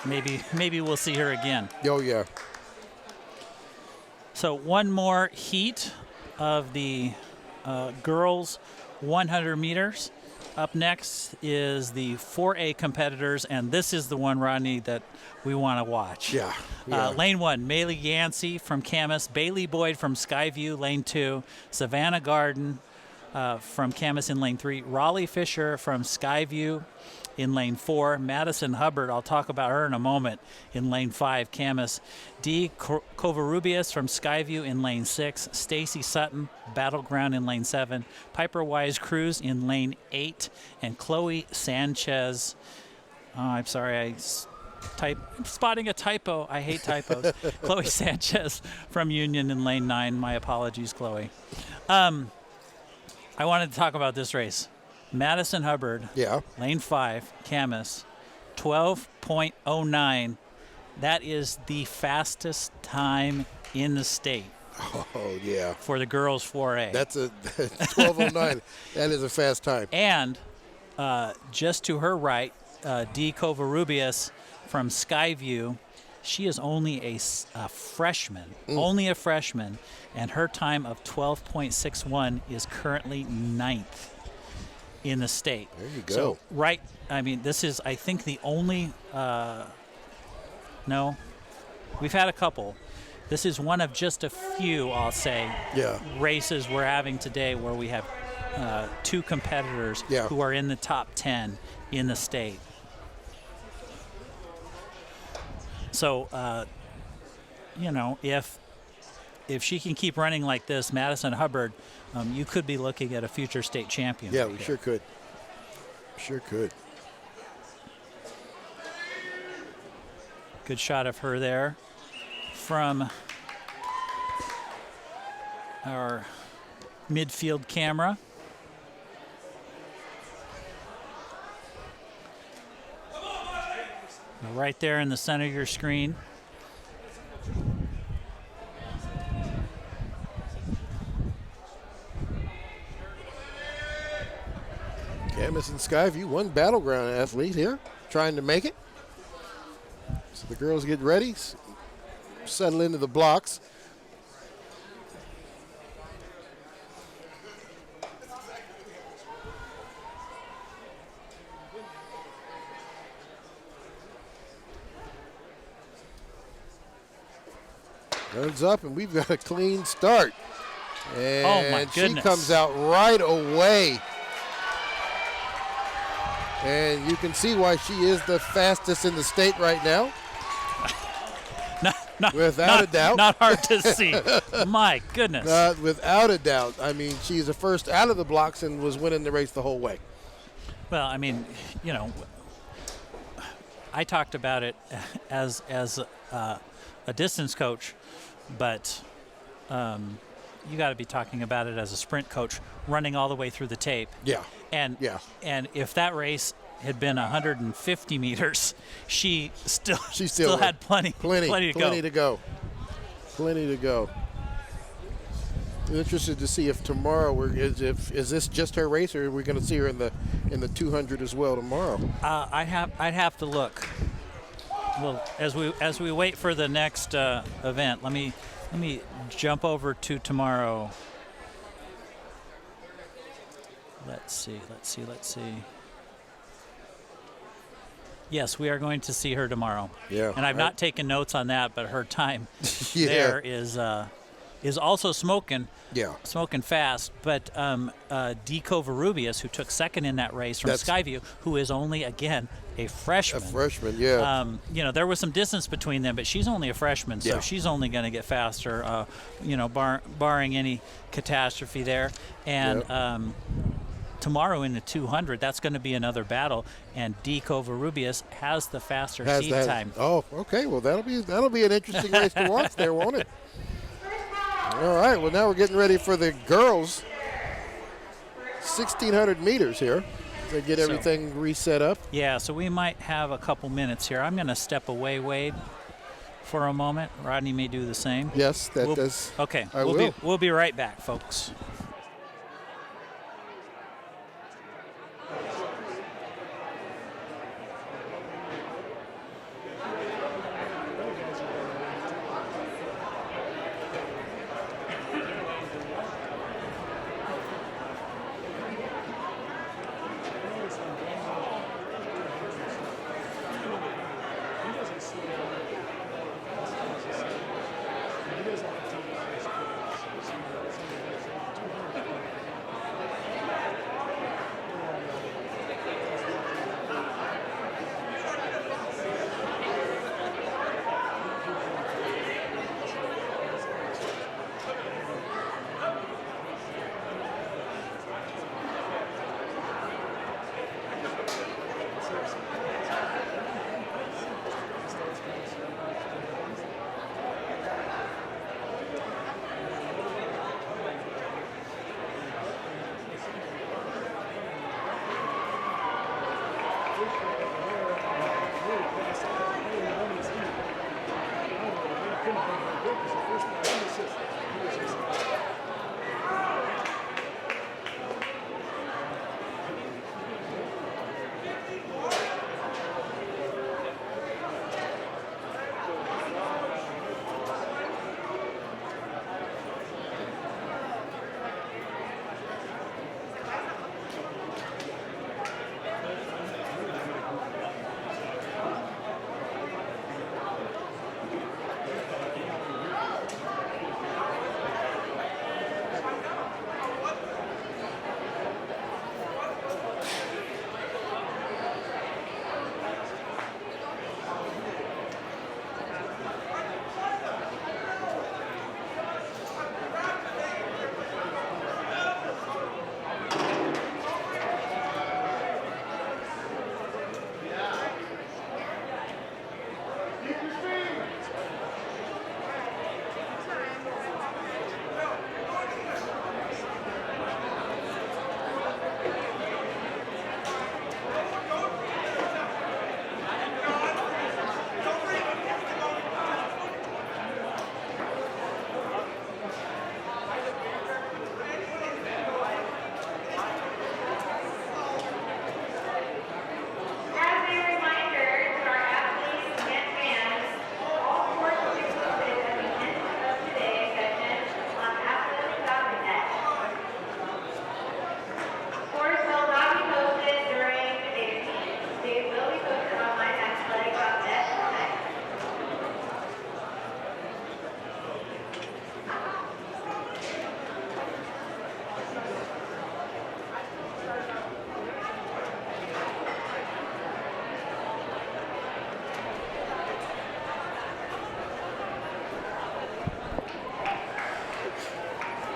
Maybe we'll see her again. Oh, yeah. So one more heat of the girls 100 meters. Up next is the 4A competitors, and this is the one, Rodney, that we want to watch. Yeah. Lane 1, Maylee Yancey from Camas, Bailey Boyd from Skyview, Lane 2, Savannah Garden from Camas in Lane 3, Raleigh Fisher from Skyview in Lane 4, Madison Hubbard, I'll talk about her in a moment, in Lane 5, Camas, D. Covarrubias from Skyview in Lane 6, Stacy Sutton, Battleground in Lane 7, Piper Wise Cruz in Lane 8, and Chloe Sanchez. I'm sorry, I'm spotting a typo. I hate typos. Chloe Sanchez from Union in Lane 9. My apologies, Chloe. I wanted to talk about this race. Madison Hubbard, Lane 5, Camas, 12.09. That is the fastest time in the state. Oh, yeah. For the girls 4A. That's a 12.09. That is a fast time. And just to her right, D. Covarrubias from Skyview, she is only a freshman, and her time of 12.61 is currently 9th in the state. There you go. So, this is, I think, the only, no, we've had a couple. This is one of just a few, I'll say, races we're having today where we have two competitors who are in the top 10 in the state. So, if she can keep running like this, Madison Hubbard, you could be looking at a future state champion. Yeah, we sure could. Sure could. Good shot of her there from our midfield camera. Right there in the center of your screen. Camas and Skyview, one battleground athlete here, trying to make it. So the girls get ready, settle into the blocks. Guns up, and we've got a clean start. And oh my goodness. She comes out right away. And you can see why she is the fastest in the state right now. Without a doubt. Not hard to see. My goodness. Without a doubt. I mean, she's the first out of the blocks and was winning the race the whole way. Well, I mean, I talked about it as a distance coach, but you got to be talking about it as a sprint coach, running all the way through the tape. Yeah. And if that race had been 150 meters, she still had plenty to go. Plenty to go. I'm interested to see if tomorrow is this just her race, or are we going to see her in the 200 as well tomorrow? I'd have to look. Well, as we wait for the next event, let me jump over to tomorrow. Let's see. Yes, we are going to see her tomorrow. Yeah. And I've not taken notes on that, but her time there is also smoking. Yeah. Smoking fast. But D. Covarrubias, who took second in that race from Skyview, who is only, again, a freshman. Yeah. There was some distance between them, but she's only a freshman, so she's only going to get faster, barring any catastrophe there. And tomorrow in the 200, that's going to be another battle, and D. Covarrubias has the faster seed time. Oh, okay. Well, that'll be an interesting race to watch there, won't it? All right, well, now we're getting ready for the girls' 1,600 meters here. They get everything reset up. Yeah, so we might have a couple minutes here. I'm going to step away, Wade, for a moment. Rodney may do the same. Yes, that does. Okay, I will. We'll be right back, folks.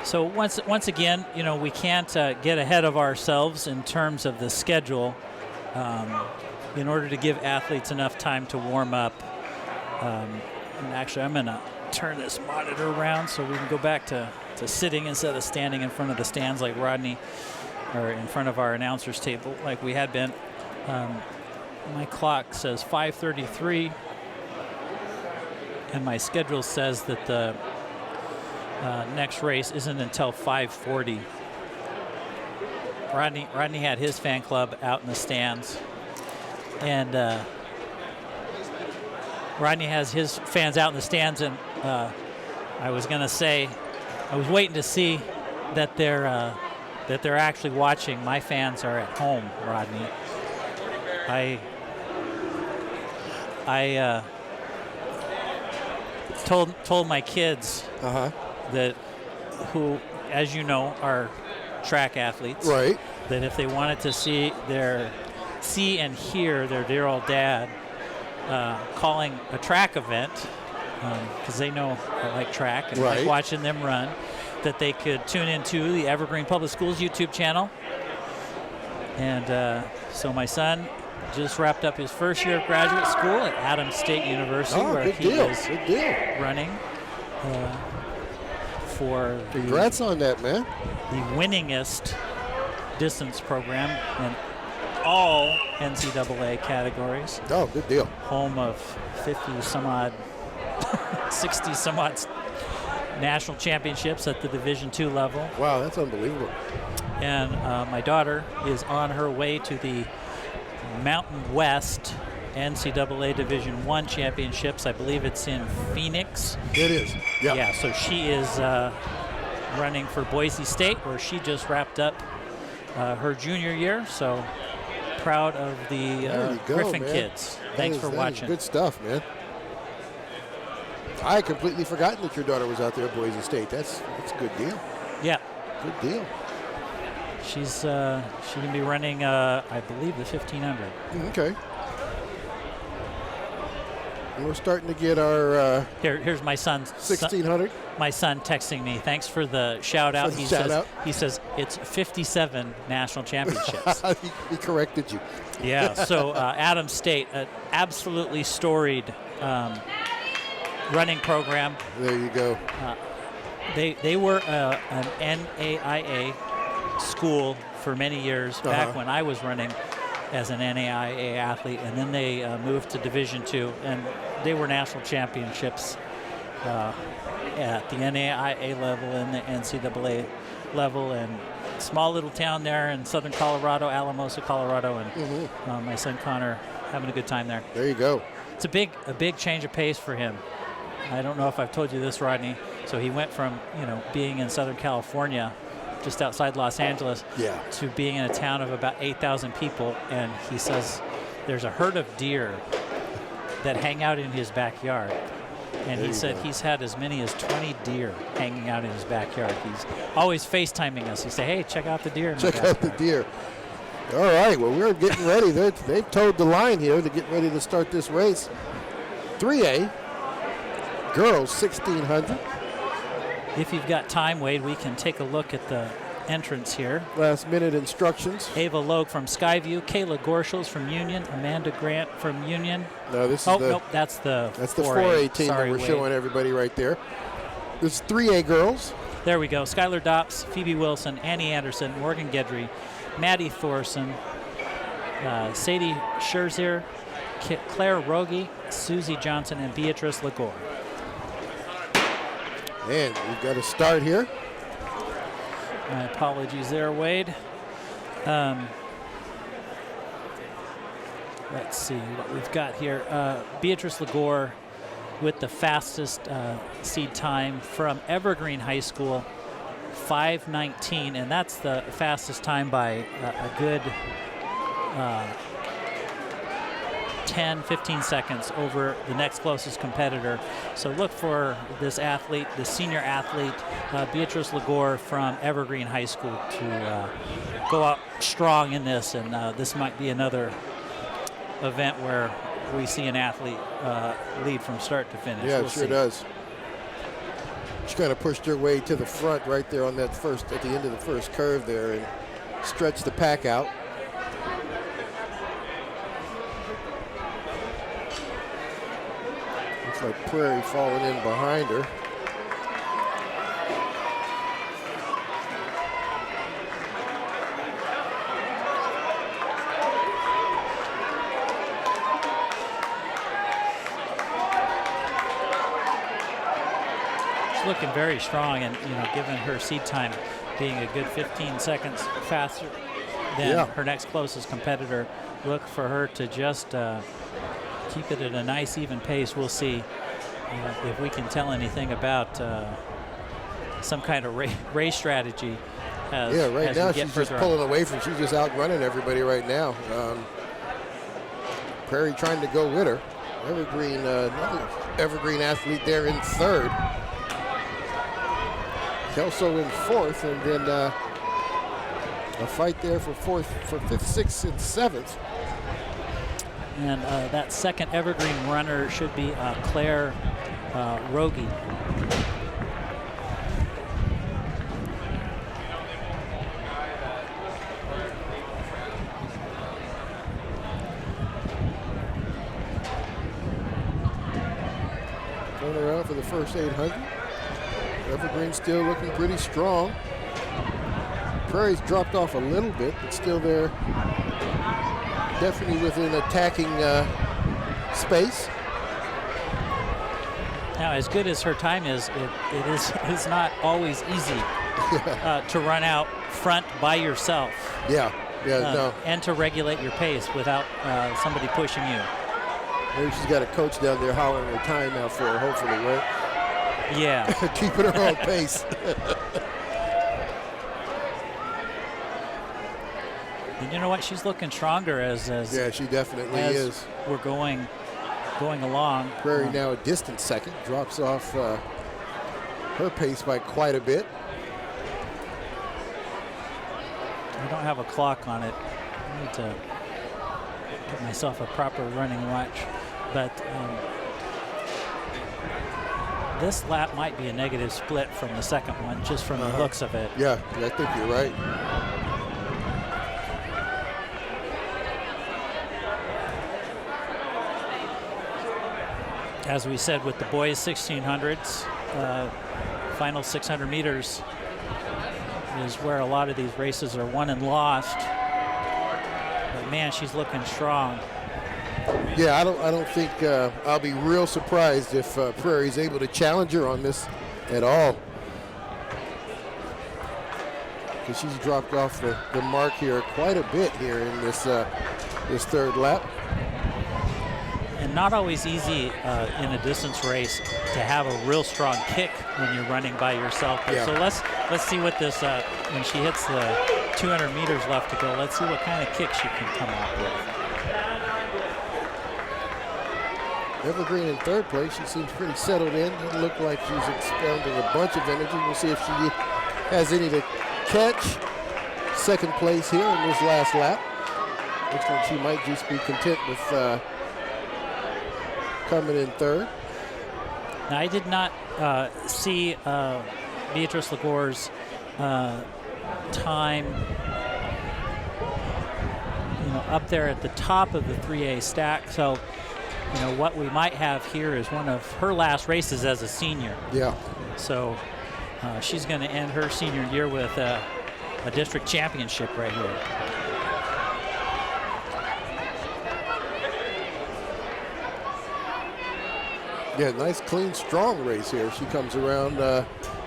So once again, you know, we can't get ahead of ourselves in terms of the schedule in order to give athletes enough time to warm up. And actually, I'm going to turn this monitor around so we can go back to sitting instead of standing in front of the stands like Rodney, or in front of our announcer's table like we had been. My clock says 5:33, and my schedule says that the next race isn't until 5:40. Rodney had his fan club out in the stands, and Rodney has his fans out in the stands, and I was gonna say, I was waiting to see that they're actually watching. My fans are at home, Rodney. I told my kids that, who, as you know, are track athletes, right, that if they wanted to see and hear their dear old dad calling a track event, because they know I like track and like watching them run, that they could tune into the Evergreen Public Schools YouTube channel. And so my son just wrapped up his first year of graduate school at Adams State University, where he is running. for Congrats on that, man. the winningest distance program in all NCAA categories. Oh, good deal. Home of 50 some odd, 60 some odd national championships at the Division II level. Wow, that's unbelievable. And my daughter is on her way to the Mountain West NCAA Division I championships. I believe it's in Phoenix. It is. Yeah, so she is running for Boise State, where she just wrapped up her junior year. So proud of the There you go, Griffin man. kids. That Thanks is- for that is watching. good stuff, man. I had completely forgotten that your daughter was out there at Boise State. That's a good deal. Yeah, Good deal. she's she can be running, I believe, the 1500. Okay. And we're starting to get our Here's my son's 1600. my son texting me. Thanks for the shout out. For the shout out. He says it's 57 national championships. He corrected you. Yeah. So Adams State, an absolutely storied running program. There you go. They were an NAIA school for many years back when I was running as an NAIA athlete, and then they moved to Division II, and they were national championships at the NAIA level and the NCAA level, and small little town there in southern Colorado, Alamosa, Colorado, and my son Connor having a good time there. There you go. It's a big change of pace for him. I don't know if I've told you this, Rodney. So he went from being in Southern California, just outside Los Angeles, Yeah. to being in a town of about 8,000 people, and he says there's a herd of deer that hang out in his backyard. And There he you said go. he's had as many as 20 deer hanging out in his backyard. He's always FaceTiming us. He say, "Hey, check out the deer in my Check out the backyard." deer. All right, well, we're getting ready. They've towed the line here to get ready to start this race. 3A, girls 1600. If you've got time, Wade, we can take a look at the entrance here. Last minute instructions. Ava Logue from Skyview, Kayla Gorshals from Union, Amanda Grant from Union. No, this is Oh, the nope, that's the 4A team Sorry, that we're Wade. showing everybody right there. This is 3A girls. There we go. Skylar Dops, Phoebe Wilson, Annie Anderson, Morgan Gedry, Maddie Thorson, Sadie Scherzier, Claire Rogie, Susie Johnson, and Beatrice Lagore. And we've got a start here. My apologies there, Wade. Let's see what we've got here. Beatrice Lagore with the fastest seed time from Evergreen High School, 5:19, and that's the fastest time by a good 10, 15 seconds over the next closest competitor. So look for this athlete, the senior athlete, Beatrice Lagore from Evergreen High School, to go out strong in this, and this might be another event where we see an athlete lead from start to finish. Yeah, We'll it sure see. does. She kind of pushed her way to the front right there on that at the end of the first curve there, and stretched the pack out. Looks like Prairie falling in behind her. She's looking very strong, and given her seed time being a good 15 seconds faster than her next closest competitor, look for her to just keep it at a nice even pace. We'll see if we can tell anything about some kind of race strategy. Right as now we get she's just further on. pulling away from. She's just outrunning everybody right now. Prairie trying to go with her. Evergreen, another Evergreen athlete there in third. Kelso in fourth, and then a fight there for fifth, sixth, and seventh. And that second Evergreen runner should be Claire Rogie. Turn around for the first 800. Evergreen still looking pretty strong. Prairie's dropped off a little bit, but still there. Definitely within attacking space. Now, as good as her time is, it's not always easy to run out front by yourself. Yeah, no. And to regulate your pace without somebody pushing you. Maybe she's got a coach down there hollering her time out for her, hopefully, right? Yeah. Keeping her own pace. And you know what? She's looking stronger as yeah, she definitely is. We're going along. Prairie now a distant second, drops off her pace by quite a bit. I don't have a clock on it. I need to get myself a proper running watch. But this lap might be a negative split from the second one, just from the looks of it. Yeah, I think you're right. As we said with the boys 1600s, final 600 meters is where a lot of these races are won and lost. But man, she's looking strong. Yeah, I don't think I'll be real surprised if Prairie's able to challenge her on this at all. Because she's dropped off the mark here quite a bit here in this third lap. And not always easy in a distance race to have a real strong kick when you're running by yourself. Yeah. So let's see what this when she hits the 200 meters left to go. Let's see what kind of kick she can come up with. Evergreen in third place. She seems pretty settled in. Doesn't look like she's expending a bunch of energy. We'll see if she has any to catch. Second place here in this last lap. Looks like she might just be content with coming in third. Now, I did not see Beatrice Lagore's time, up there at the top of the 3A stack. So, what we might have here is one of her last races as a senior. Yeah. So she's going to end her senior year with a district championship right here. Yeah, nice, clean, strong race here. She comes around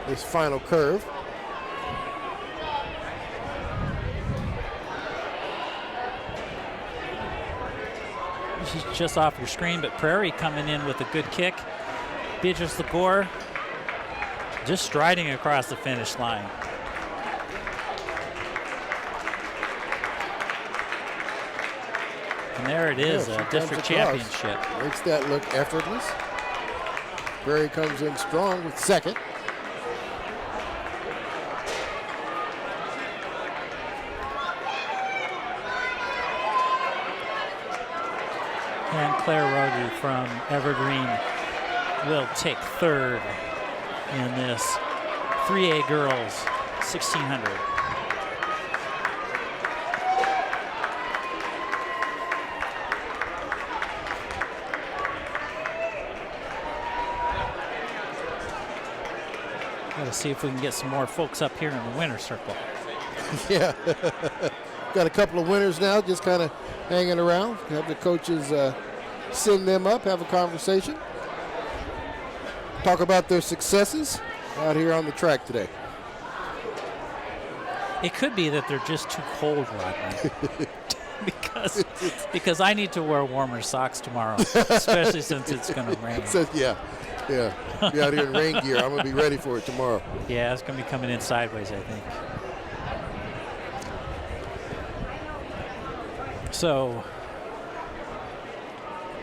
this final curve. She's just off your screen, but Prairie coming in with a good kick. Beatrice Lagore just striding across the finish line. And there it is, a district championship. Makes that look effortless. Prairie comes in strong with second. And Claire Rogie from Evergreen will take third in this 3A girls 1600. Gotta see if we can get some more folks up here in the winner's circle. Yeah. Got a couple of winners now, just kind of hanging around. Have the coaches send them up, have a conversation, talk about their successes out here on the track today. It could be that they're just too cold, Rodney. because I need to wear warmer socks tomorrow, especially since it's going to rain. So, yeah. Be out here in rain gear. I'm going to be ready for it tomorrow. Yeah, it's going to be coming in sideways, I think. So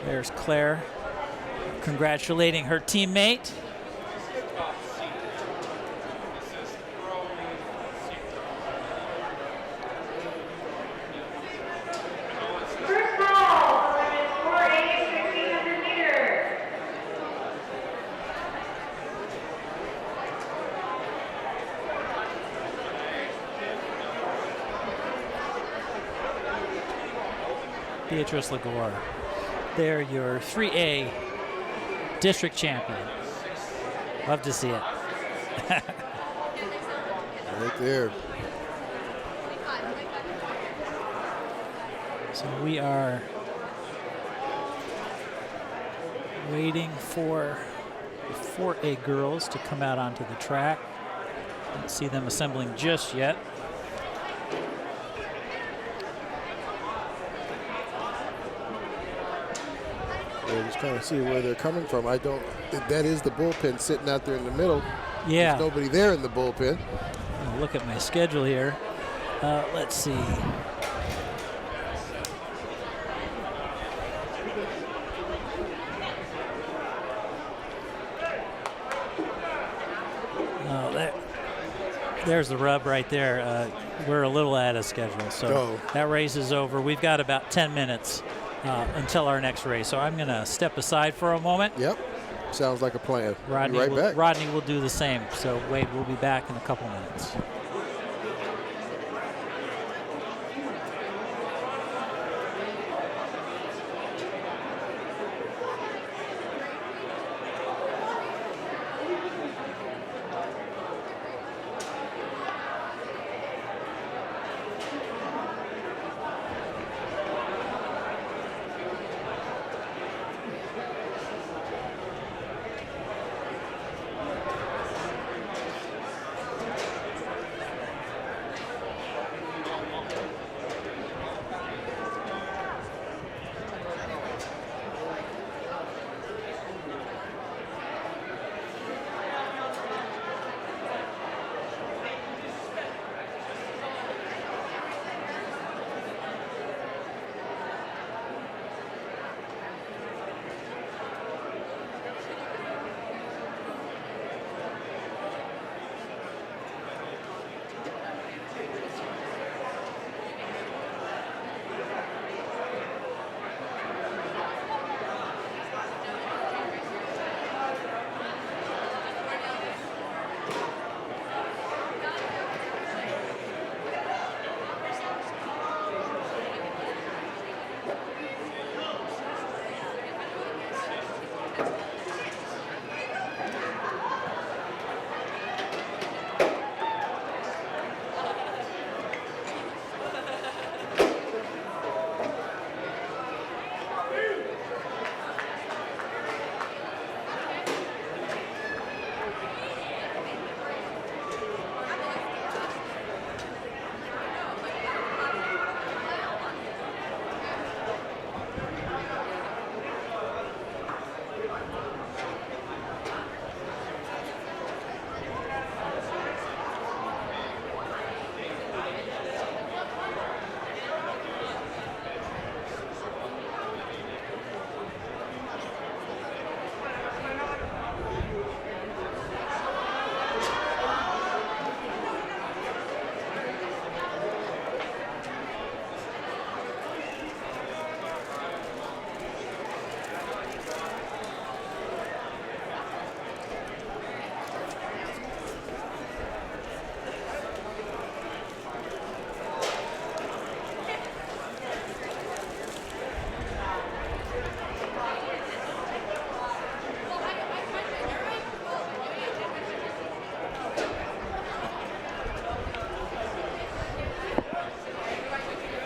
there's Claire congratulating her teammate. First ball, women's 4A 1600 meters. Beatrice Lagore. They're your 3A district champion. Love to see it. Right there. So we are waiting for the 4A girls to come out onto the track. Don't see them assembling just yet. Yeah, just kind of see where they're coming from. That is the bullpen sitting out there in the middle. Yeah. There's nobody there in the bullpen. I'll look at my schedule here. Let's see. There's the rub right there. We're a little out of schedule, so that race is over. We've got about 10 minutes until our next race, so I'm going to step aside for a moment. Yep, sounds like a plan. Rodney, Be right back. Rodney will do the same, so Wade will be back in a couple minutes.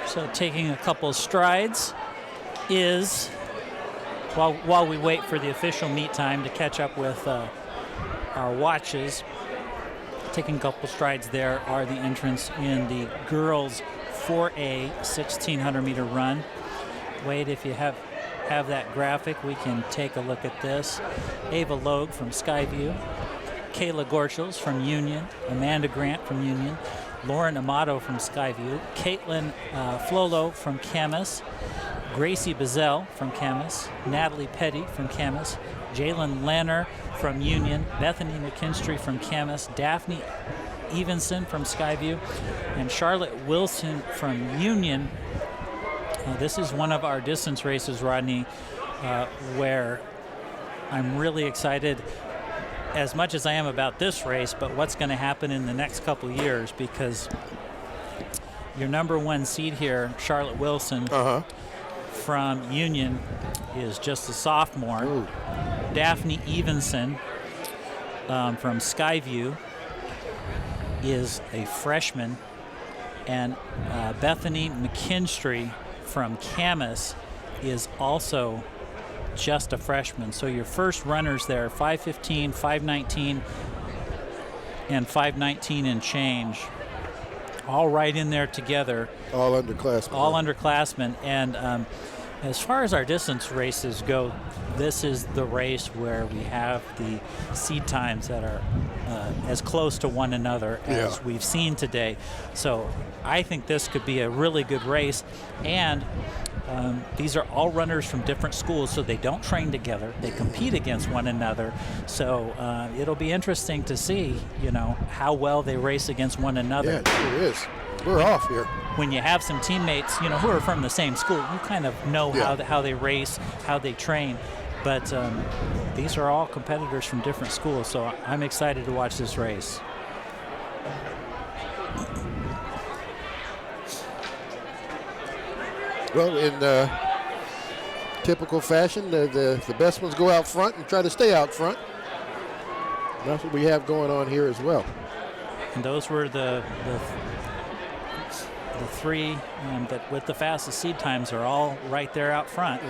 So taking a couple strides is, while we wait for the official meet time to catch up with our watches, taking a couple strides there are the entrants in the girls 4A 1600 meter run. Wade, if you have that graphic, we can take a look at this. Ava Logue from Skyview, Kayla Gorschels from Union, Amanda Grant from Union, Lauren Amato from Skyview, Caitlin Flolo from Camas, Gracie Bazell from Camas, Natalie Petty from Camas, Jalen Lanner from Union, Bethany McKinstry from Camas, Daphne Evenson from Skyview, and Charlotte Wilson from Union. This is one of our distance races, Rodney, where I'm really excited as much as I am about this race, but what's going to happen in the next couple years, because your number one seed here, Charlotte Wilson from Union, is just a sophomore. Ooh. Daphne Evenson from Skyview is a freshman, and Bethany McKinstry from Camas is also just a freshman. So your first runners there, 5:15, 5:19, and 5:19 and change, all right in there together. All underclassmen. All underclassmen. And as far as our distance races go, this is the race where we have the seed times that are as close to one another as we've seen today. So I think this could be a really good race. And these are all runners from different schools, so they don't train together. They compete against one another. So it'll be interesting to see, how well they race against one another. Yeah, it sure is. We're off here. When you have some teammates, who are from the same school, you kind of know how they race, how they train. But these are all competitors from different schools, so I'm excited to watch this race. Well, in typical fashion, the best ones go out front and try to stay out front. That's what we have going on here as well. And those were the three that with the fastest seed times are all right there out front.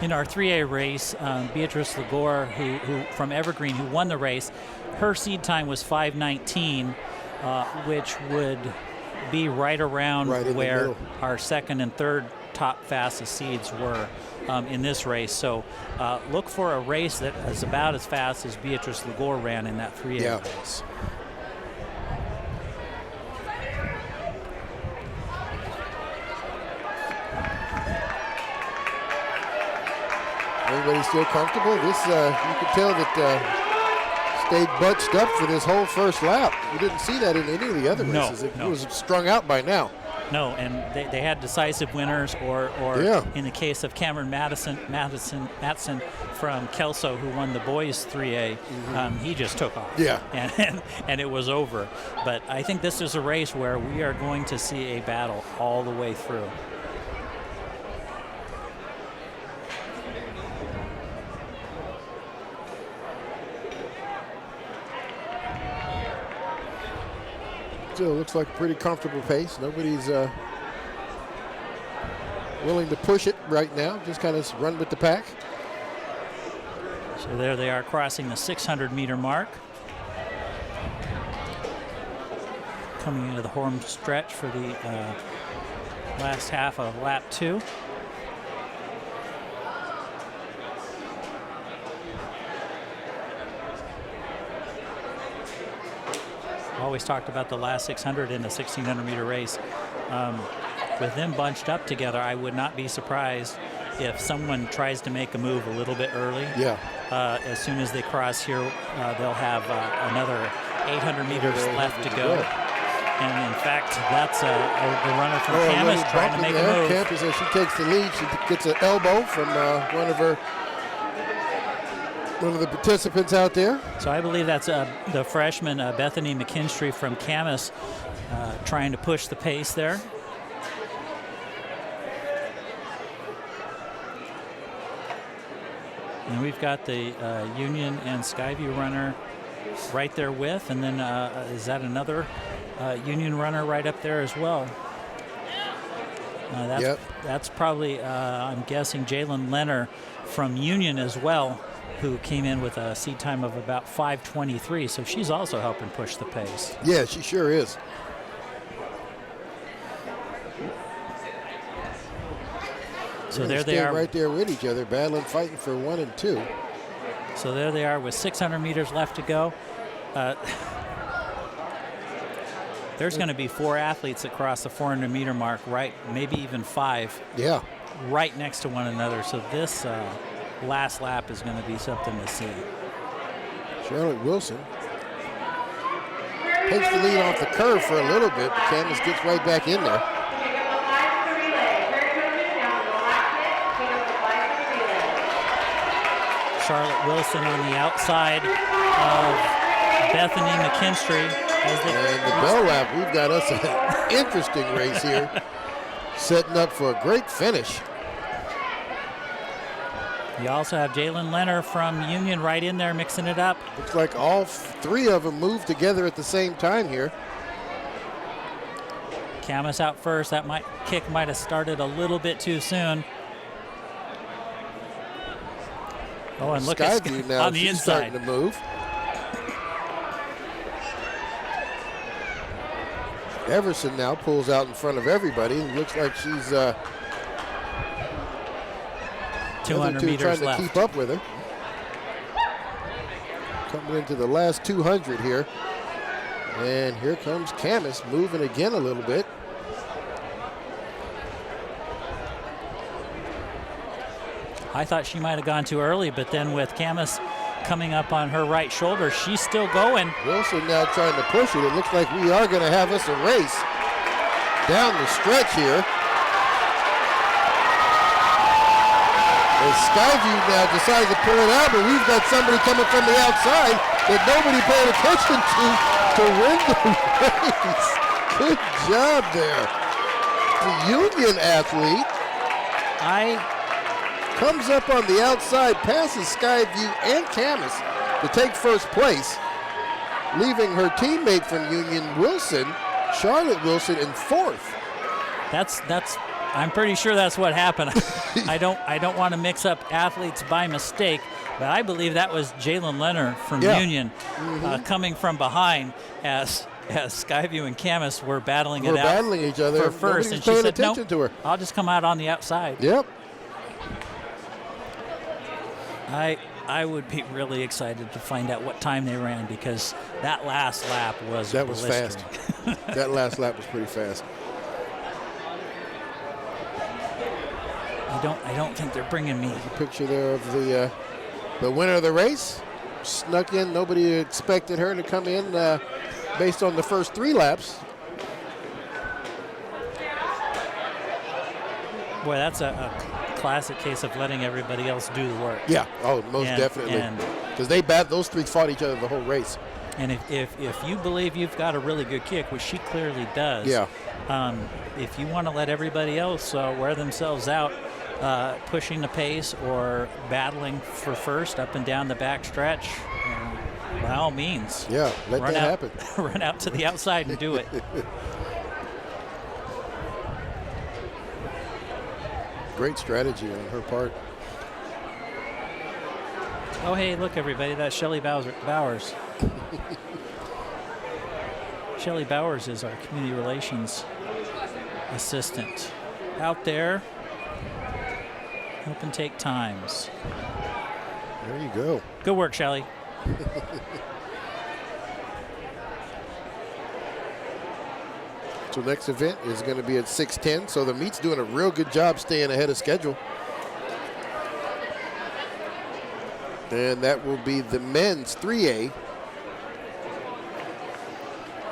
In our 3A race, Beatrice Legore, who from Evergreen, who won the race, her seed time was 5:19, which would be right around where our second and third top fastest seeds were in this race. So look for a race that is about as fast as Beatrice Legore ran in that 3A race. Everybody's still comfortable. This, you can tell that stayed bunched up for this whole first lap. You didn't see that in any of the other races. It was strung out by now. No, and they had decisive winners, or in the case of Cameron Matson from Kelso, who won the boys 3A, he just took off. Yeah. And it was over. But I think this is a race where we are going to see a battle all the way through. Still looks like a pretty comfortable pace. Nobody's willing to push it right now. Just kind of run with the pack. So there they are crossing the 600-meter mark. Coming into the home stretch for the last half of lap 2. Always talked about the last 600 in the 1,600-meter race. With them bunched up together, I would not be surprised if someone tries to make a move a little bit early. Yeah. As soon as they cross here, they'll have another 800 meters left to go. And in fact, that's the runner from Camas trying to make a move. Campus, as she takes the lead, she gets an elbow from one of the participants out there. So I believe that's the freshman Bethany McKinstry from Camas trying to push the pace there. And we've got the Union and Skyview runner right there with, and then is that another Union runner right up there as well? That's probably, I'm guessing, Jalen Leonard from Union as well, who came in with a seed time of about 5:23. So she's also helping push the pace. Yeah, she sure is. So there they are, right there with each other, battling, fighting for 1 and 2. So there they are with 600 meters left to go. There's going to be 4 athletes that cross the 400-meter mark, right? Maybe even 5. Yeah. Right next to one another. So this last lap is going to be something to see. Charlotte Wilson takes the lead off the curve for a little bit. Candace gets right back in there. Charlotte Wilson on the outside of Bethany McKinstry. And the bell lap, we've got us an interesting race here, setting up for a great finish. You also have Jalen Leonard from Union right in there mixing it up. Looks like all three of them moved together at the same time here. Camus out first. That kick might have started a little bit too soon. Oh, and look at Skyview now, on the she's inside. starting to move. Everson now pulls out in front of everybody and looks like she's 200 meters trying left. to keep up with her. Coming into the last 200 here. And here comes Camus moving again a little bit. I thought she might have gone too early, but then with Camus coming up on her right shoulder, she's still going. Wilson now trying to push it. It looks like we are going to have us a race down the stretch here. As Skyview now decides to pull it out, but we've got somebody coming from the outside that nobody paid attention to win the race. Good job there. The Union athlete comes up on the outside, passes Skyview and Camus to take first place, leaving her teammate from Union, Wilson, Charlotte Wilson, in fourth. I'm pretty sure that's what happened. I don't want to mix up athletes by mistake, but I believe that was Jalen Leonard from Union coming from behind as Skyview and Camus were battling it out. Battling each other for first, and she said, "No, I'll just come out on the outside." Yep. I would be really excited to find out what time they ran, because that last lap was fast. That last lap was pretty fast. I don't think they're bringing me. A picture there of the winner of the race. Snuck in. Nobody expected her to come in based on the first 3 laps. Boy, that's a classic case of letting everybody else do the work. Yeah, most definitely. Because those 3 fought each other the whole race. And if you believe you've got a really good kick, which she clearly does, if you want to let everybody else wear themselves out, pushing the pace or battling for first up and down the back stretch, by all means. Yeah, let that happen. Run out to the outside and do it. Great strategy on her part. Oh, hey, look, everybody, that's Shelly Bowers. Shelly Bowers is our community relations assistant out there. Open take times. There you go. Good work, Shelly. So next event is going to be at 6:10. So the meet's doing a real good job staying ahead of schedule. And that will be the men's 3A.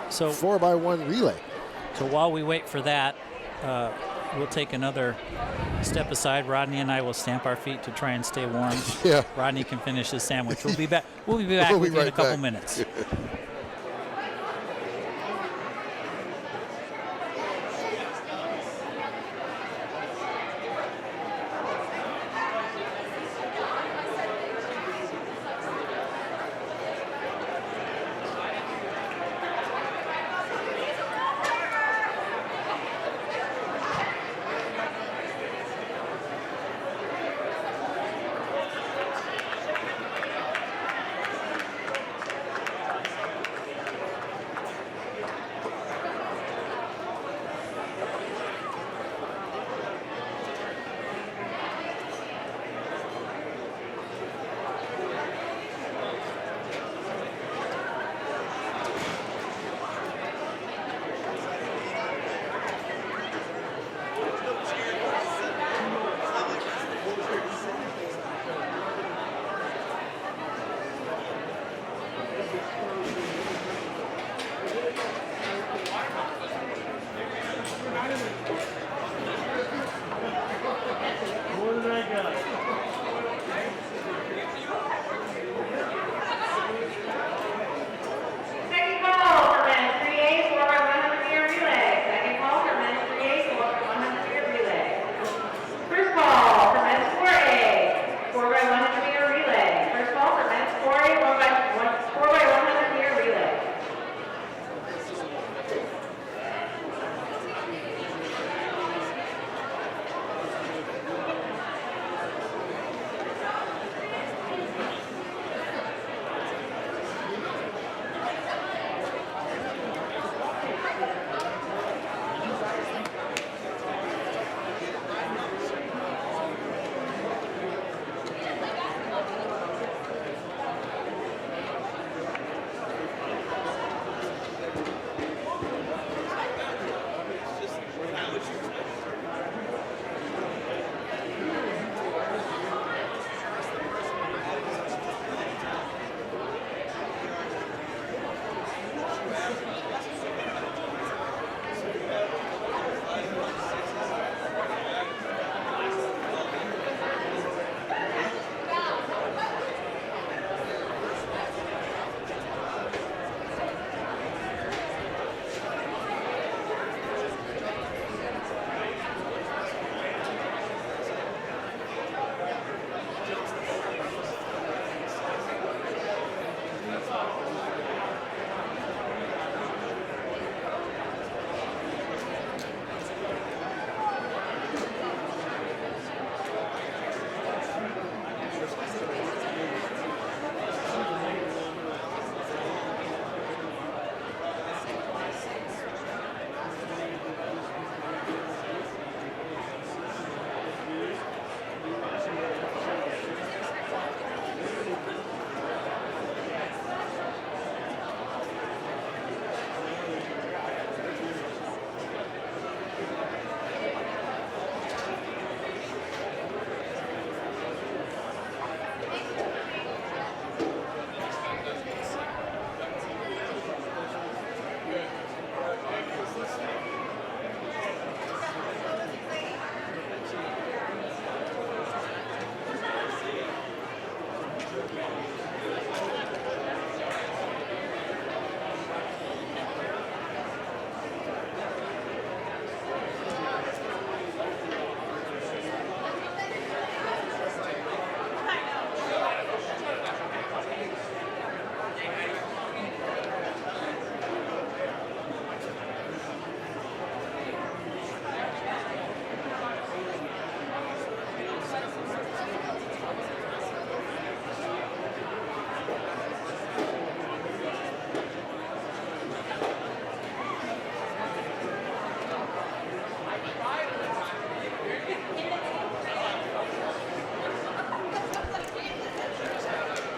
So 4x1 relay. So while we wait for that, we'll take another step aside. Rodney and I will stamp our feet to try and stay warm. Yeah. Rodney can finish his sandwich. We'll be back. We'll be back with you in a couple minutes.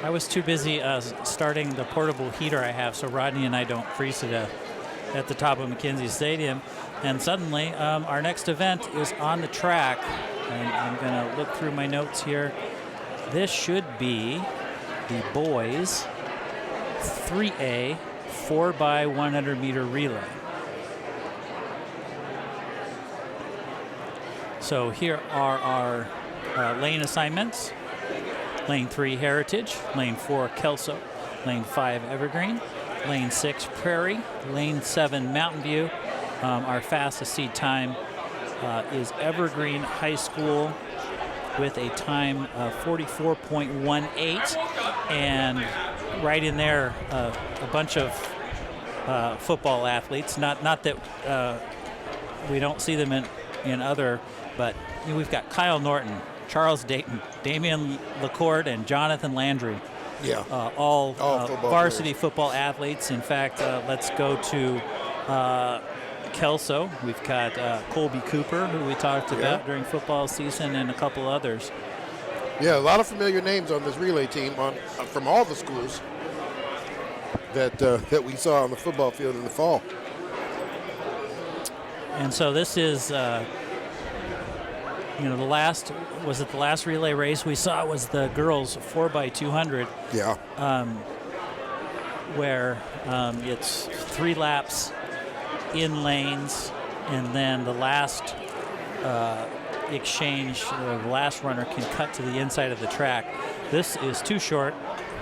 I was too busy starting the portable heater I have so Rodney and I don't freeze to death at the top of McKenzie Stadium. And suddenly, our next event is on the track. And I'm going to look through my notes here. This should be the boys' 3A 4x100 meter relay. So here are our lane assignments. Lane 3 Heritage, Lane 4 Kelso, Lane 5 Evergreen, Lane 6 Prairie, Lane 7 Mountain View. Our fastest seed time is Evergreen High School with a time of 44.18, and right in there a bunch of football athletes. Not that we don't see them in other, but we've got Kyle Norton, Charles Dayton, Damian LaCourte, and Jonathan Landry. Yeah. All football varsity players. football athletes. In fact, let's go to Kelso. We've got Colby Cooper, who we talked about during football season, and a couple others. Yeah, a lot of familiar names on this relay team from all the schools that we saw on the football field in the fall. And so this is, the last relay race we saw was the girls 4x200. Yeah. Where it's 3 laps in lanes, and then the last exchange, the last runner can cut to the inside of the track. This is too short.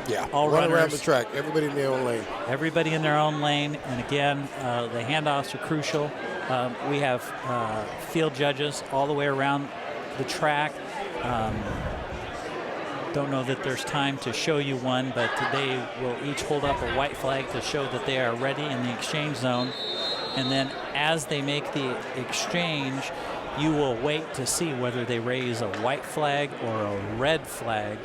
Yeah, all run runners around the track, everybody in their own lane. Everybody in their own lane, and again, the handoffs are crucial. We have field judges all the way around the track. Don't know that there's time to show you one, but they will each hold up a white flag to show that they are ready in the exchange zone. And then as they make the exchange, you will wait to see whether they raise a white flag or a red flag.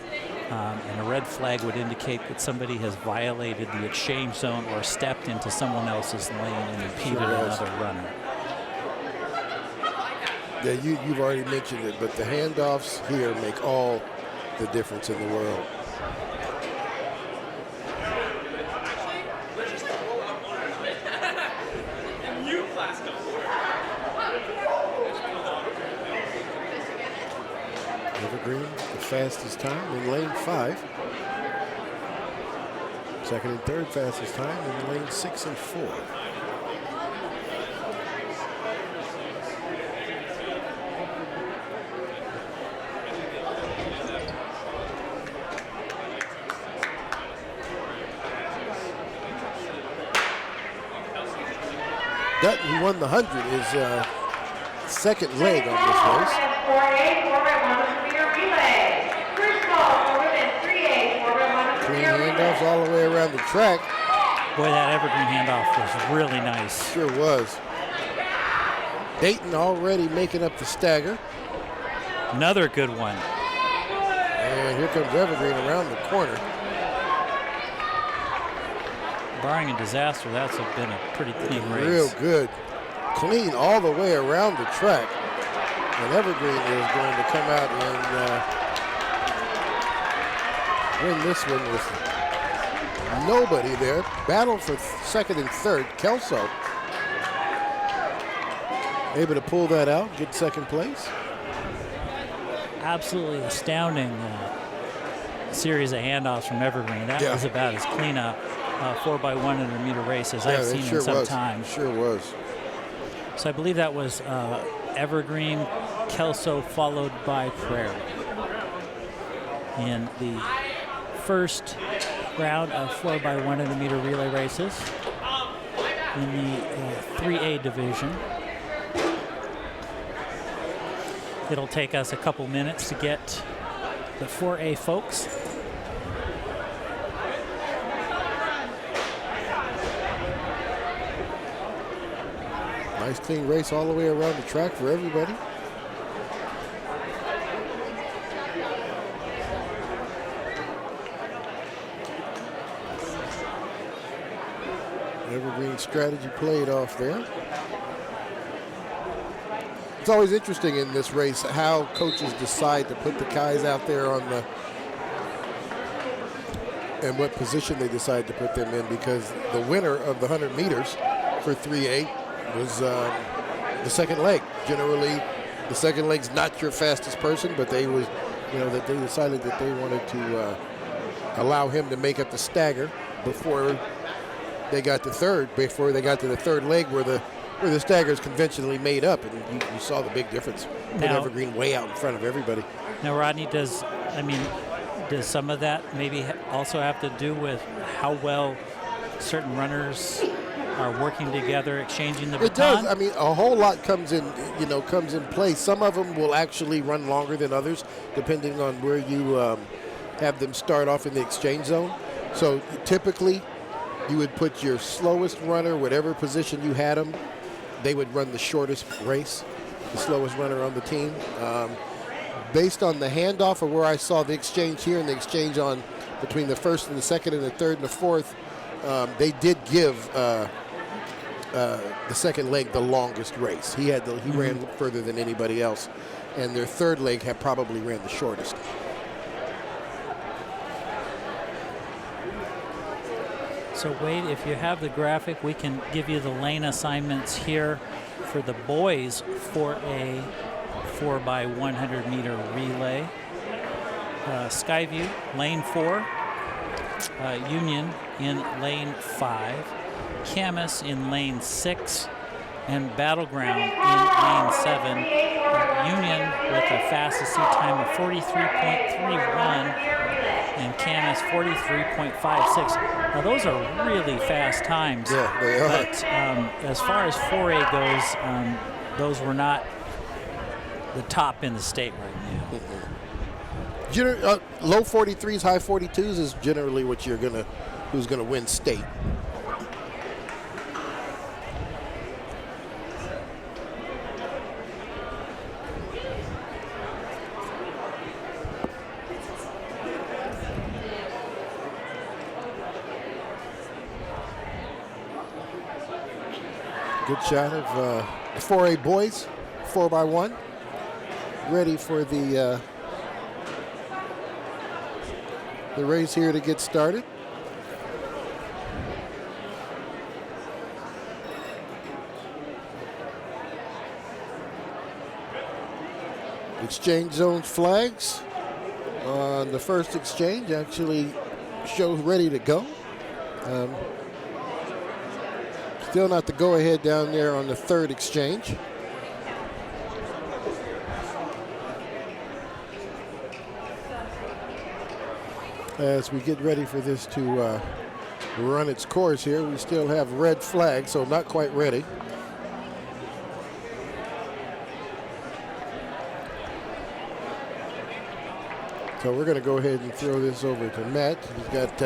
And a red flag would indicate that somebody has violated the exchange zone or stepped into someone else's lane and impeded another runner. Yeah, you've already mentioned it, but the handoffs here make all the difference in the world. Evergreen, the fastest time in lane 5. Second and third fastest time in lane 6 and 4. Dutton, who won the 100, is second leg on this race. 4A 4x100 meter relay. First call for women 3A 4x100 Clean meter handoffs relay. all the way around the track. Boy, that Evergreen handoff was really nice. Sure was. Dayton already making up the stagger. Another good one. And here comes Evergreen around the corner. Barring a disaster, that's been a pretty clean race. Real good. Clean all the way around the track. And Evergreen is going to come out and win this one with nobody there. Battle for second and third. Kelso able to pull that out, get second place. Absolutely astounding series of handoffs from Evergreen. That was about as clean a 4x100 meter race as I've seen in some time. Sure was. So I believe that was Evergreen, Kelso, followed by Prairie. In the first round of 4x100 meter relay races in the 3A division. It'll take us a couple minutes to get the 4A folks. Nice clean race all the way around the track for everybody. Evergreen strategy played off there. It's always interesting in this race how coaches decide to put the guys out there on and what position they decide to put them in, because the winner of the 100 meters for 3.8 was the second leg. Generally, the second leg's not your fastest person, but they was, that they decided that they wanted to allow him to make up the stagger before they got to third, before they got to the third leg where the stagger is conventionally made up, and you saw the big difference. Put Evergreen way out in front of everybody. Now, Rodney, does some of that maybe also have to do with how well certain runners are working together, exchanging the baton? It does. I mean, a whole lot comes in play. Some of them will actually run longer than others, depending on where you have them start off in the exchange zone. So typically, you would put your slowest runner, whatever position you had them, they would run the shortest race, the slowest runner on the team. Based on the handoff of where I saw the exchange here and the exchange on between the first and the second and the third and the fourth, they did give the second leg the longest race. He ran further than anybody else, and their third leg had probably ran the shortest. So Wade, if you have the graphic, we can give you the lane assignments here for the boys for a 4x100 meter relay. Skyview, lane 4. Union in lane 5. Camas in lane 6. And Battleground in lane 7. Union with a fastest seat time of 43.31. And Camas 43.56. Now those are really fast times. Yeah, they are. But as far as 4A goes, those were not the top in the state right now. Low 43s, high 42s is generally what who's gonna win state. Good shot of the 4A boys, 4x1, ready for the race here to get started. Exchange zone flags on the first exchange actually shows ready to go. Still not the go-ahead down there on the third exchange. As we get ready for this to run its course here, we still have red flags, so not quite ready. So we're going to go ahead and throw this over to Matt. He's got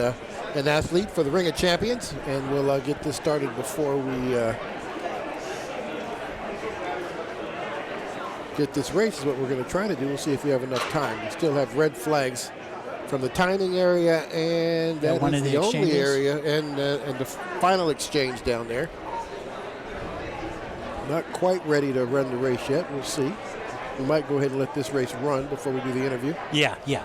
an athlete for the Ring of Champions, and we'll get this started before we get this race is what we're going to try to do. We'll see if we have enough time. We still have red flags from the timing area, and that is the only area, and the final exchange down there. Not quite ready to run the race yet. We'll see. We might go ahead and let this race run before we do the interview. Yeah.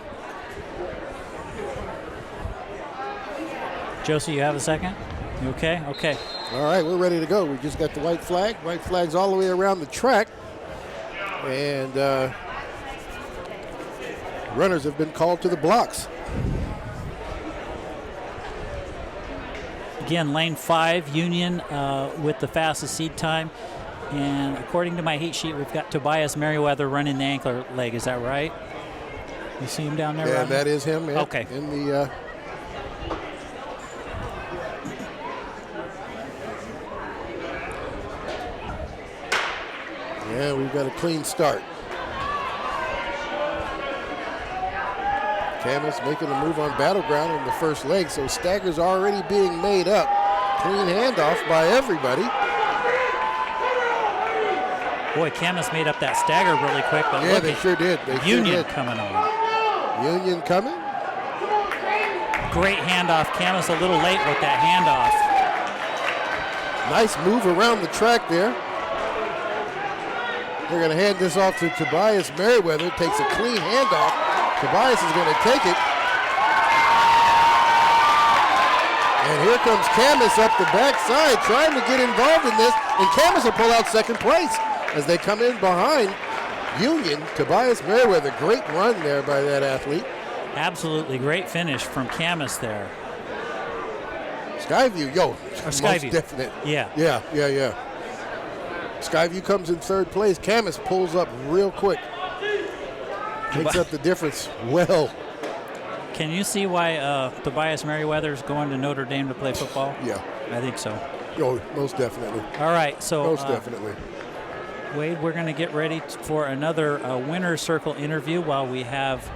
Josie, you have a second? You okay? Okay. All right, we're ready to go. We just got the white flag. White flag's all the way around the track. And runners have been called to the blocks. Again, lane 5, Union with the fastest seed time. And according to my heat sheet, we've got Tobias Merriweather running the ankle leg. Is that right? You see him down there? Yeah, Rodney? that is him. Yeah, okay. In the yeah, we've got a clean start. Camas making a move on Battleground in the first leg, so stagger's already being made up. Clean handoff by everybody. Boy, Camas made up that stagger really quick, but yeah, look they sure did. Union coming on. Union coming. Great handoff. Camas a little late with that handoff. Nice move around the track there. They're going to hand this off to Tobias Merriweather. Takes a clean handoff. Tobias is going to take it. here comes Camus up the backside trying to get involved in this, and Camus will pull out second place as they come in behind Union. Tobias Merriweather, great run there by that athlete. Absolutely great finish from Camus there. Skyview, Or Skyview. most definite. Yeah. Yeah. Skyview comes in third place. Camus pulls up real quick. Makes up the difference well. Can you see why Tobias Merriweather is going to Notre Dame to play football? Yeah. I think so. Oh, most definitely. All right, so Most definitely. Wade, we're going to get ready for another winner's circle interview while we have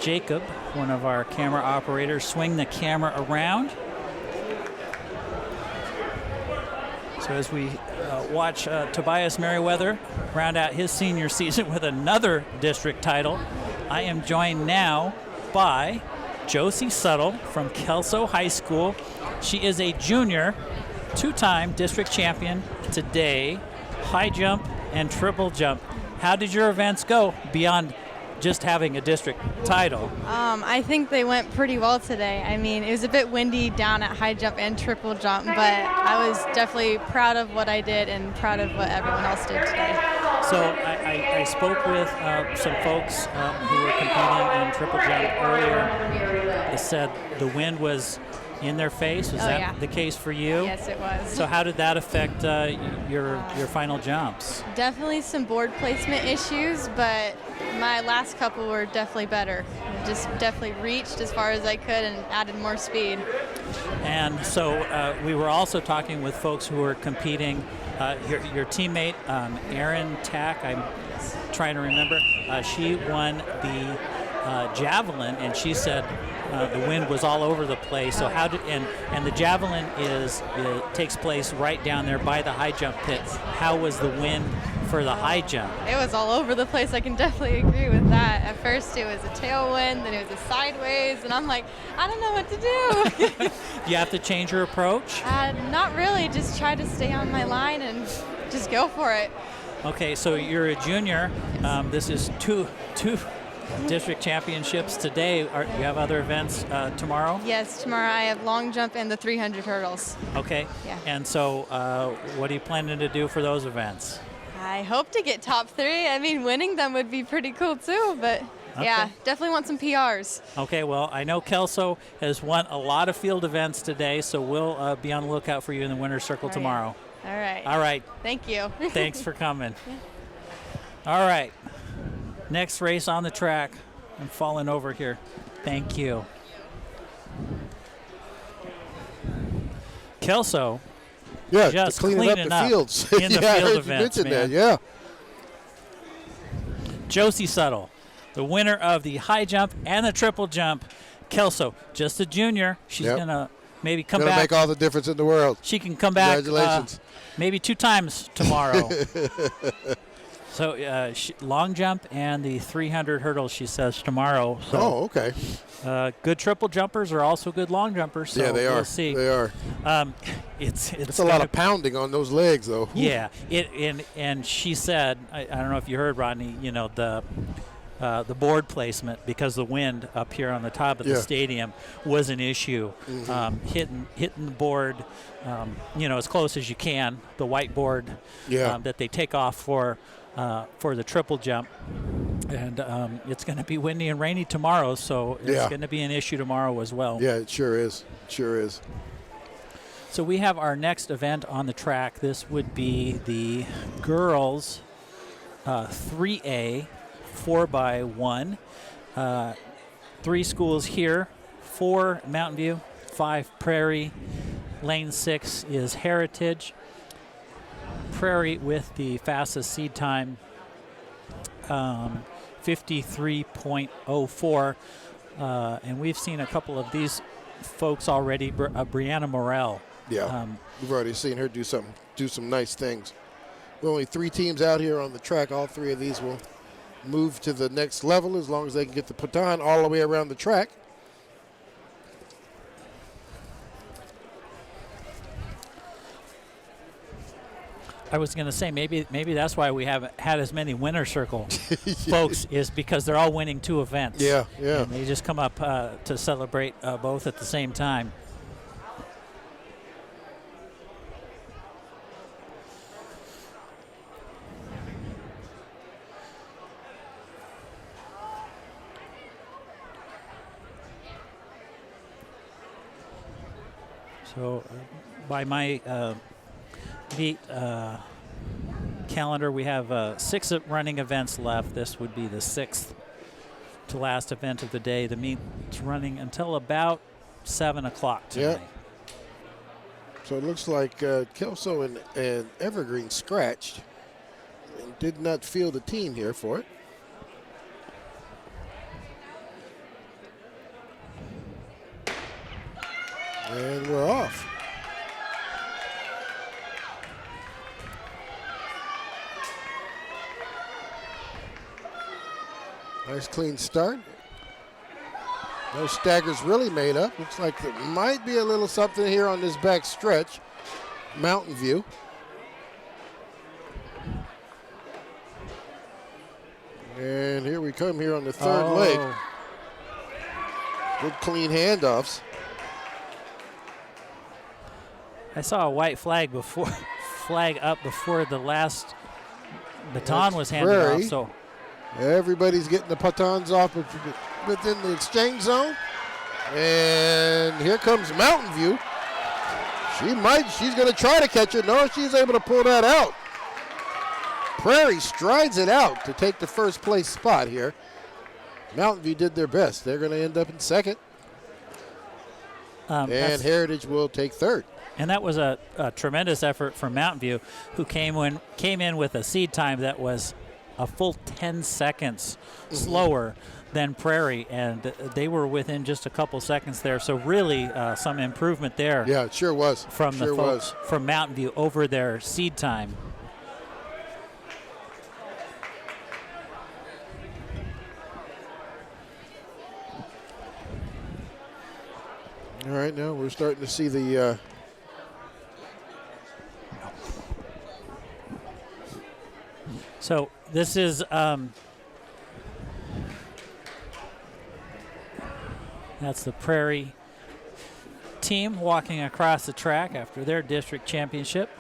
Jacob, one of our camera operators, swing the camera around. So as we watch Tobias Merriweather round out his senior season with another district title, I am joined now by Josie Suttle from Kelso High School. She is a junior, two-time district champion today, high jump and triple jump. How did your events go beyond just having a district title? I think they went pretty well today. I mean, it was a bit windy down at high jump and triple jump, but I was definitely proud of what I did and proud of what everyone else did today. So I spoke with some folks who were competing in triple jump earlier. They said the wind was in their face. Was that the case for you? Yes, it was. So how did that affect your final jumps? Definitely some board placement issues, but my last couple were definitely better. Just definitely reached as far as I could and added more speed. And so we were also talking with folks who were competing. Your teammate, Erin Tack, I'm trying to remember, she won the javelin, and she said the wind was all over the place. So how did and the javelin takes place right down there by the high jump pits. How was the wind for the high jump? It was all over the place. I can definitely agree with that. At first it was a tailwind, then it was a sideways, and I'm like, I don't know what to do. Do you have to change your approach? Not really. Just try to stay on my line and just go for it. Okay, so you're a junior. This is two district championships today. You have other events tomorrow? Yes, tomorrow I have long jump and the 300 hurdles. Okay. Yeah. And so what are you planning to do for those events? I hope to get top 3. I mean, winning them would be pretty cool too, but yeah, definitely want some PRs. Okay, well, I know Kelso has won a lot of field events today, so we'll be on the lookout for you in the winner's circle tomorrow. All right. All right. Thank you. Thanks for coming. All right. Next race on the track. I'm falling over here. Thank you. Kelso. Yeah, just cleaning up the fields. In the I field heard events, you mention man. that, yeah. Josie Suttle, the winner of the high jump and the triple jump. Kelso, just a junior. She's going to maybe come back. Going to make all the difference in the world. She can come back maybe 2 times tomorrow. So long jump and the 300 hurdles, she says, tomorrow. So, okay. Good triple jumpers are also good long jumpers. So yeah, they we'll are. See. They are. It's a lot of pounding on those legs, though. Yeah. And she said, I don't know if you heard, Rodney, you know, the board placement, because the wind up here on the top of the stadium was an issue. Hitting the board, as close as you can, the whiteboard that they take off for the triple jump. And it's going to be windy and rainy tomorrow, so it's going to be an issue tomorrow as well. Yeah, it sure is. It sure is. So we have our next event on the track. This would be the girls 3A 4x1. 3 schools here, 4 Mountain View, 5 Prairie. Lane 6 is Heritage. Prairie with the fastest seed time, 53.04. And we've seen a couple of these folks already. Brianna Morell. Yeah, we've already seen her do some nice things. With only 3 teams out here on the track, all 3 of these will move to the next level as long as they can get the baton all the way around the track. I was going to say maybe that's why we haven't had as many winner circle folks, is because they're all winning 2 events. Yeah. And they just come up to celebrate both at the same time. So by my beat calendar, we have 6 running events left. This would be the 6th to last event of the day. The meet's running until about 7 o'clock tonight. Yep. So it looks like Kelso and Evergreen scratched and did not field the team here for it. And we're off. Nice clean start. No staggers really made up. Looks like there might be a little something here on this back stretch. Mountain View. And here we come here on the third leg. Good clean handoffs. I saw a white flag up before the last baton was handed Prairie. off. So Everybody's getting the batons off within the exchange zone. And here comes Mountain View. She's going to try to catch it. No, she's able to pull that out. Prairie strides it out to take the first place spot here. Mountain View did their best. They're going to end up in second. And Heritage will take third. And that was a tremendous effort from Mountain View, who came in with a seed time that was a full 10 seconds slower than Prairie, and they were within just a couple seconds there. So really some improvement there. Yeah, it sure was. From the folks from Mountain View over their seed time. All right, now we're starting to see the So this is that's the Prairie team walking across the track after their district championship.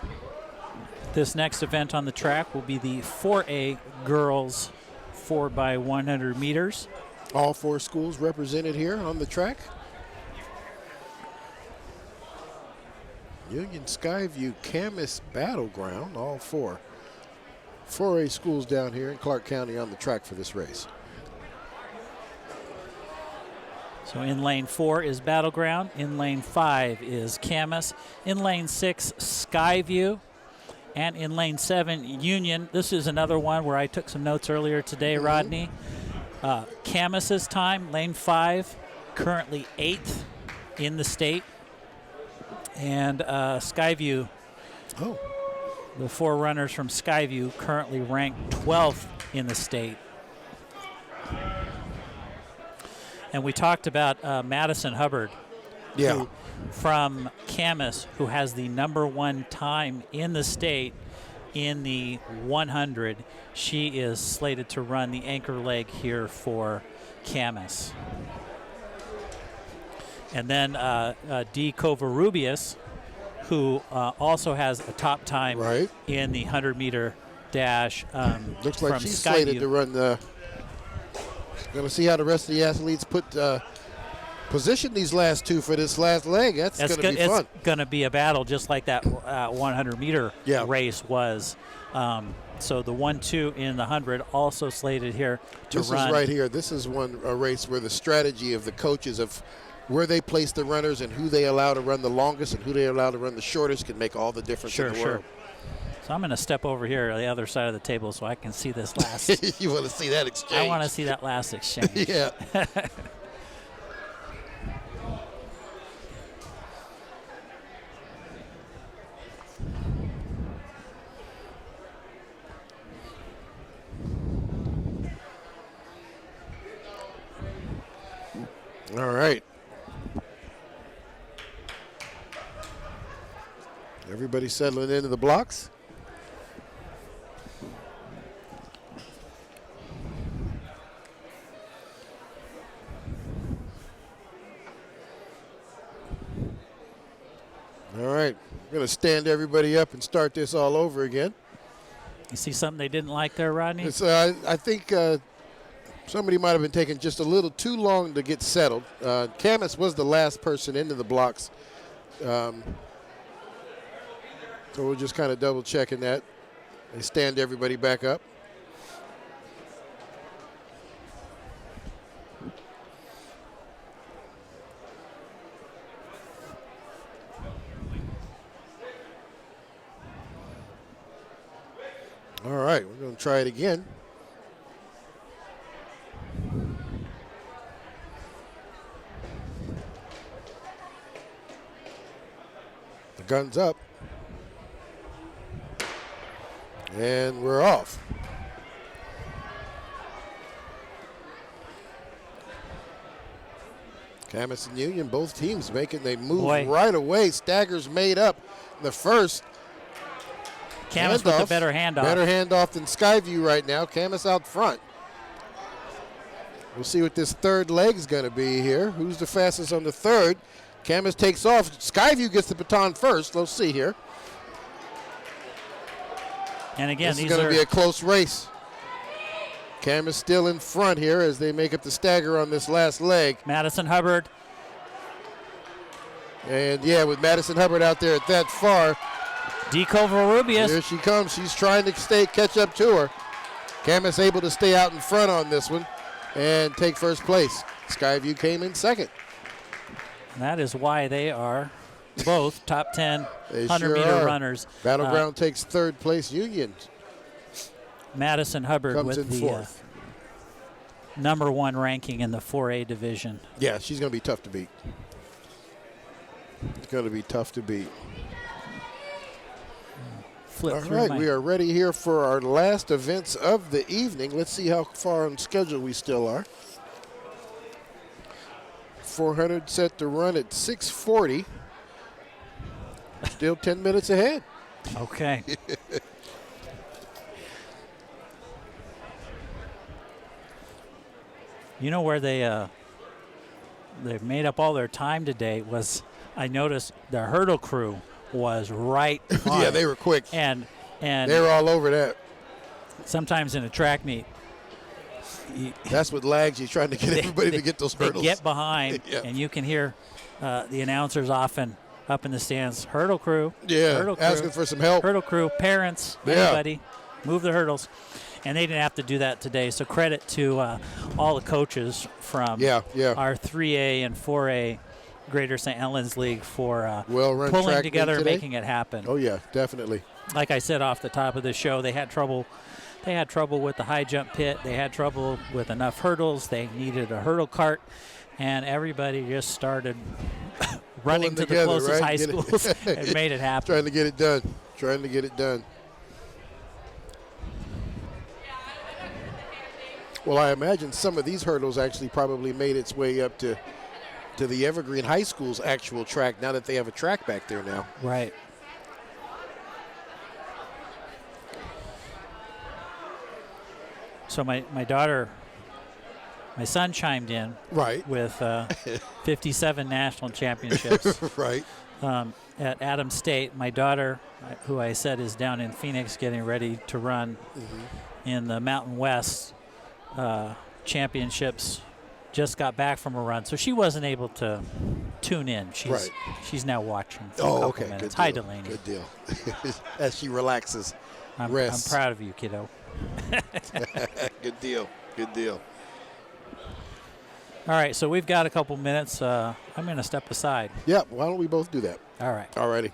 This next event on the track will be the 4A girls 4x100 meters. All 4 schools represented here on the track. Union Skyview Camas Battleground, all 4. 4A schools down here in Clark County on the track for this race. So in lane 4 is Battleground. In lane 5 is Camas. In lane 6, Skyview. And in lane 7, Union. This is another one where I took some notes earlier today, Rodney. Camas's time, lane 5, currently 8th in the state. And Skyview. The 4 runners from Skyview currently ranked 12th in the state. And we talked about Madison Hubbard from Camas, who has the #1 time in the state in the 100. She is slated to run the anchor leg here for Camas. And then D. Covarrubias, who also has a top time in the 100-meter dash. Looks like from she's Skyview. slated to run the. Going to see how the rest of the athletes position these last 2 for this last leg. That's going to be fun. It's going to be a battle, just like that 100-meter race was. So the 1-2 in the 100 also slated here to run. This is right here. This is a race where the strategy of the coaches of where they place the runners and who they allow to run the longest and who they allow to run the shortest can make all the difference in the world. So I'm going to step over here on the other side of the table so I can see this last. You want to see that exchange? I want to see that last exchange. Yeah. All right. Everybody settling into the blocks. All right, we're going to stand everybody up and start this all over again. You see something they didn't like there, Rodney? I think somebody might have been taking just a little too long to get settled. Camas was the last person into the blocks So we're just kind of double checking that. They stand everybody back up. All right, we're going to try it again. The gun's up. And we're off. Camas and Union, both teams they move right away. Staggers made up in the first. Camas with a better handoff. Better handoff than Skyview right now. Camas out front. We'll see what this third leg's going to be here. Who's the fastest on the third? Camas takes off. Skyview gets the baton first. Let's see here. And again, this is going to be a close race. Camas still in front here as they make up the stagger on this last leg. Madison Hubbard. And yeah, with Madison Hubbard out there at that far. Deco Rubius. Here she comes. She's trying to catch up to her. Camas able to stay out in front on this one and take first place. Skyview came in second. And that is why they are both top 10 100-meter runners. Battleground takes third place. Union Madison Hubbard comes with in the fourth. #1 ranking in the 4A division. Yeah, she's going to be tough to beat. It's going to be tough to beat. All right, we are ready here for our last events of the evening. Let's see how far on schedule we still are. 400 set to run at 6:40. Still 10 minutes ahead. Okay. You know where they made up all their time today was, I noticed the hurdle crew was right on. Yeah, they were quick. And they were all over that. Sometimes in a track meet, that's what lags you, trying to get everybody to get those hurdles. They get behind, yeah. And you can hear the announcers often up in the stands, hurdle crew. Yeah, hurdle crew, asking for some help. Hurdle crew, parents, anybody, move the hurdles. And they didn't have to do that today. So credit to all the coaches from our 3A and 4A Greater Saint Helens League for pulling together and making it happen. Oh, yeah, definitely. Like I said off the top of the show, they had trouble. They had trouble with the high jump pit. They had trouble with enough hurdles. They needed a hurdle cart. And everybody just started running to the closest high schools and made it happen. Trying to get it done. Trying to get it done. Well, I imagine some of these hurdles actually probably made its way up to the Evergreen High School's actual track now that they have a track back there now. Right. So my son chimed in with 57 national championships. Right. At Adams State. My daughter, who I said is down in Phoenix getting ready to run in the Mountain West championships, just got back from a run. So she wasn't able to tune in. She's now watching for a couple minutes. Hi, Delaney. Good deal. As she relaxes, I'm proud of you, kiddo. Good deal. Good deal. All right, so we've got a couple minutes. I'm going to step aside. Yeah, why don't we both do that? All right. All righty.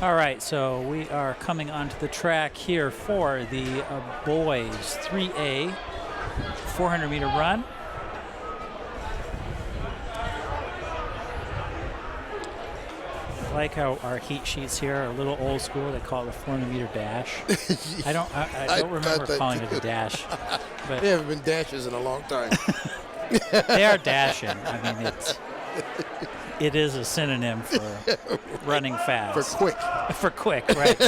All right, so we are coming onto the track here for the boys 3A 400-meter run. I like how our heat sheets here are a little old school. They call it a 400-meter dash. I don't remember calling it a dash. But They haven't been dashes in a long time. they are dashing. I mean, it is a synonym for running fast. For quick. For quick, right.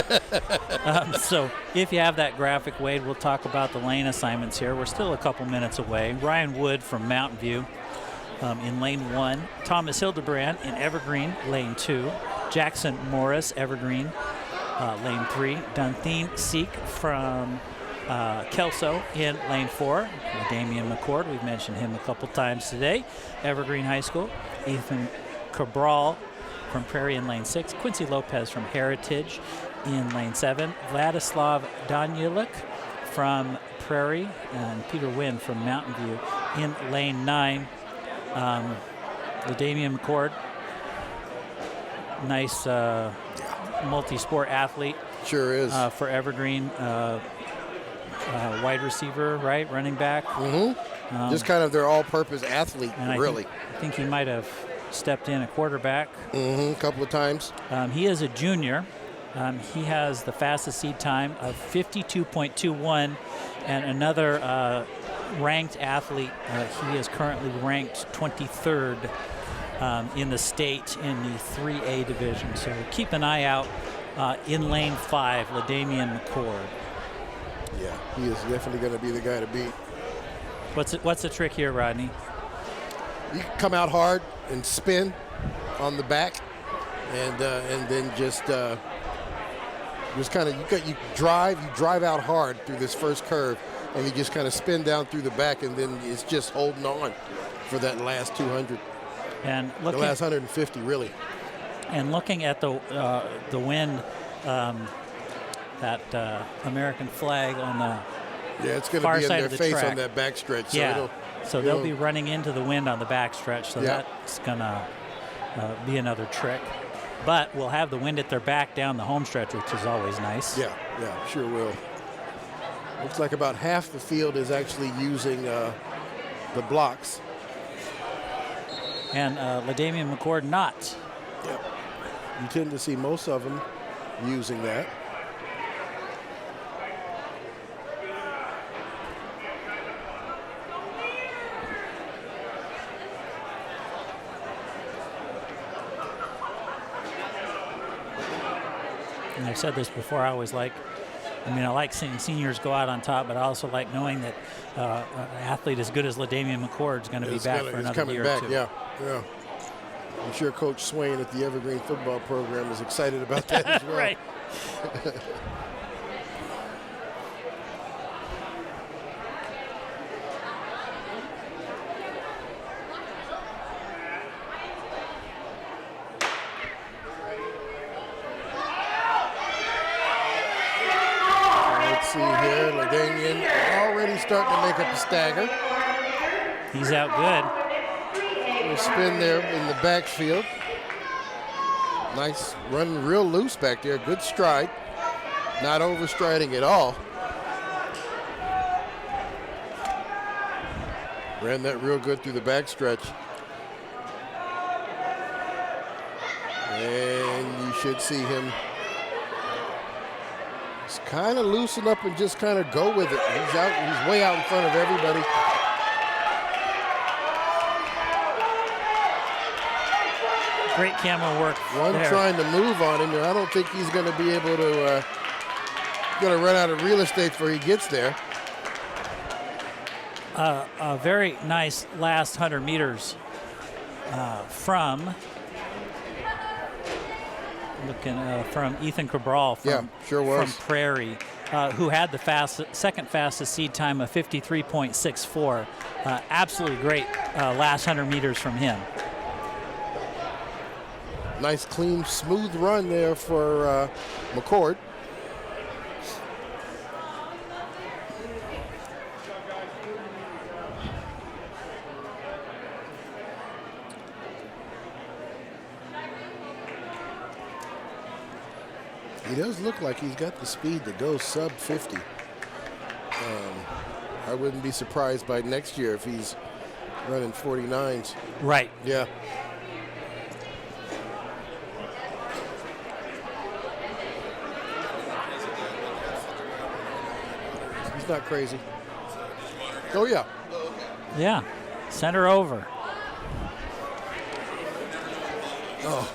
So if you have that graphic, Wade, we'll talk about the lane assignments here. We're still a couple minutes away. Ryan Wood from Mountain View in lane 1. Thomas Hildebrand in Evergreen, lane 2. Jackson Morris, Evergreen, lane 3. Dunthine Seek from Kelso in lane 4. Damian McCord, we've mentioned him a couple times today. Evergreen High School. Ethan Cabral from Prairie in lane 6. Quincy Lopez from Heritage in lane 7. Vladislav Danulik from Prairie, and Peter Wynn from Mountain View in lane 9. The Damian McCord, nice multi-sport athlete. Sure is. For Evergreen, wide receiver, right, running back. Mm-hmm. Just kind of their all-purpose athlete, and really. I think he might have stepped in a quarterback. Mm-hmm. A couple of times. He is a junior. He has the fastest seed time of 52.21, and another ranked athlete. He is currently ranked 23rd in the state in the 3A division. So keep an eye out in lane 5, LaDamian McCord. Yeah, he is definitely going to be the guy to beat. What's the trick here, Rodney? You come out hard and spin on the back, and then just kind of you drive out hard through this first curve, and you just kind of spin down through the back, and then it's just holding on for that last 200. And the last 150, really. And looking at the wind, that American flag on the it's going to far be in side their of the face track. on that backstretch. So they'll be running into the wind on the backstretch. So that's going to be another trick. But we'll have the wind at their back down the home stretch, which is always nice. Yeah, sure will. Looks like about half the field is actually using the blocks. And LaDamian McCord not. Yep. You tend to see most of them using that. And I've said this before, I like seeing seniors go out on top, but I also like knowing that an athlete as good as LaDamian McCord is going to be back for another year or two. Yeah. I'm sure Coach Swain at the Evergreen football program is excited about that as well. Right. Let's see here, LaDamian already starting to make up a stagger. He's out good. Little spin there in the backfield. Nice, running real loose back there. Good stride. Not overstriding at all. Ran that real good through the backstretch. And you should see him just kind of loosen up and just kind of go with it. He's way out in front of everybody. Great camera work. One there. trying to move on him, and I don't think he's going to be able to run out of real estate before he gets there. A very nice last 100 meters from Ethan Cabral from Prairie, who had the second fastest seed time of 53.64. Absolutely great last 100 meters from him. Nice, clean, smooth run there for McCord. He does look like he's got the speed to go sub 50. I wouldn't be surprised by next year if he's running 49s. Right. Yeah. He's not crazy. Oh, yeah. Yeah. Send her over. Oh.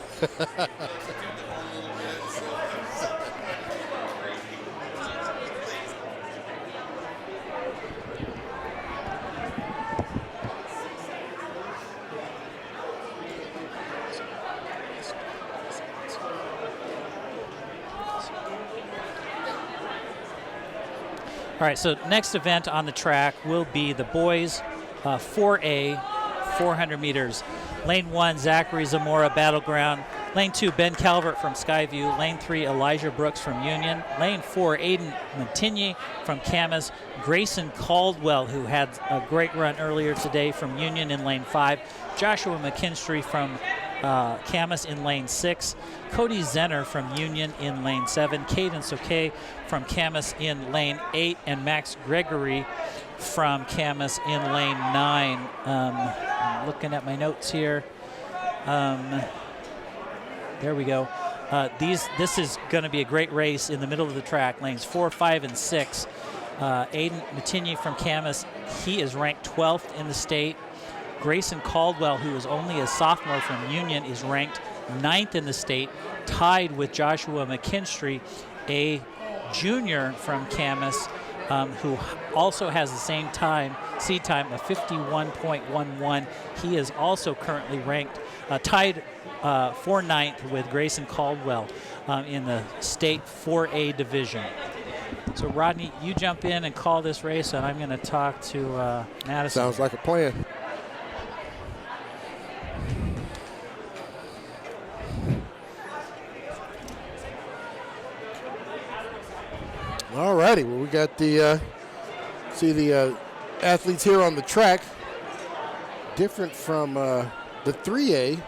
All right, so next event on the track will be the boys 4A 400 meters. Lane 1, Zachary Zamora, Battleground. Lane 2, Ben Calvert from Skyview. Lane 3, Elijah Brooks from Union. Lane 4, Aiden Montigny from Camas. Grayson Caldwell, who had a great run earlier today, from Union in Lane 5. Joshua McKinstry from Camas in Lane 6. Cody Zenner from Union in Lane 7. Caden Soke from Camas in Lane 8. And Max Gregory from Camas in Lane 9. I'm looking at my notes here. There we go. This is going to be a great race in the middle of the track. Lanes 4, 5, and 6. Aiden Montigny from Camas, he is ranked 12th in the state. Grayson Caldwell, who is only a sophomore from Union, is ranked 9th in the state, tied with Joshua McKinstry, a junior from Camas, who also has the same seed time of 51.11. He is also currently ranked, tied for 9th with Grayson Caldwell in the state 4A division. So Rodney, you jump in and call this race, and I'm going to talk to Madison. Sounds like a plan. All righty, well, we got the athletes here on the track. Different from the 3A.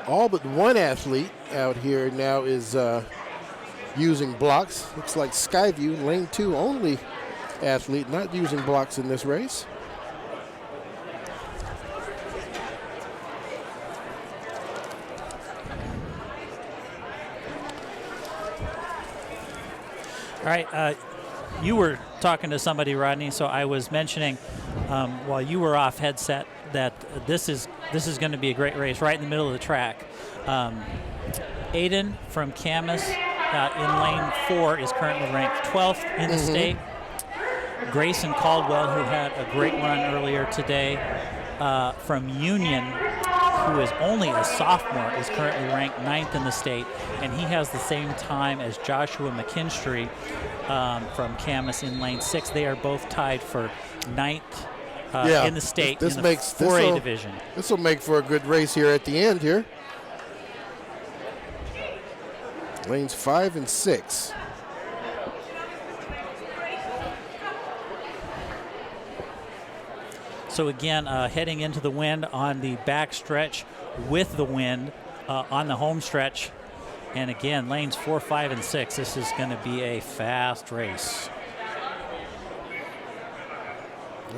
All but one athlete out here now is using blocks. Looks like Skyview, Lane 2 only athlete not using blocks in this race. All right, you were talking to somebody, Rodney, so I was mentioning while you were off headset that this is going to be a great race right in the middle of the track. Aiden from Camas in Lane 4 is currently ranked 12th in the state. Grayson Caldwell, who had a great run earlier today from Union, who is only a sophomore, is currently ranked 9th in the state, and he has the same time as Joshua McKinstry from Camas in Lane 6. They are both tied for 9th in the state in the 4A division. This will make for a good race here at the end here. Lanes 5 and 6. So again, heading into the wind on the back stretch with the wind on the home stretch. And again, lanes 4, 5, and 6. This is going to be a fast race.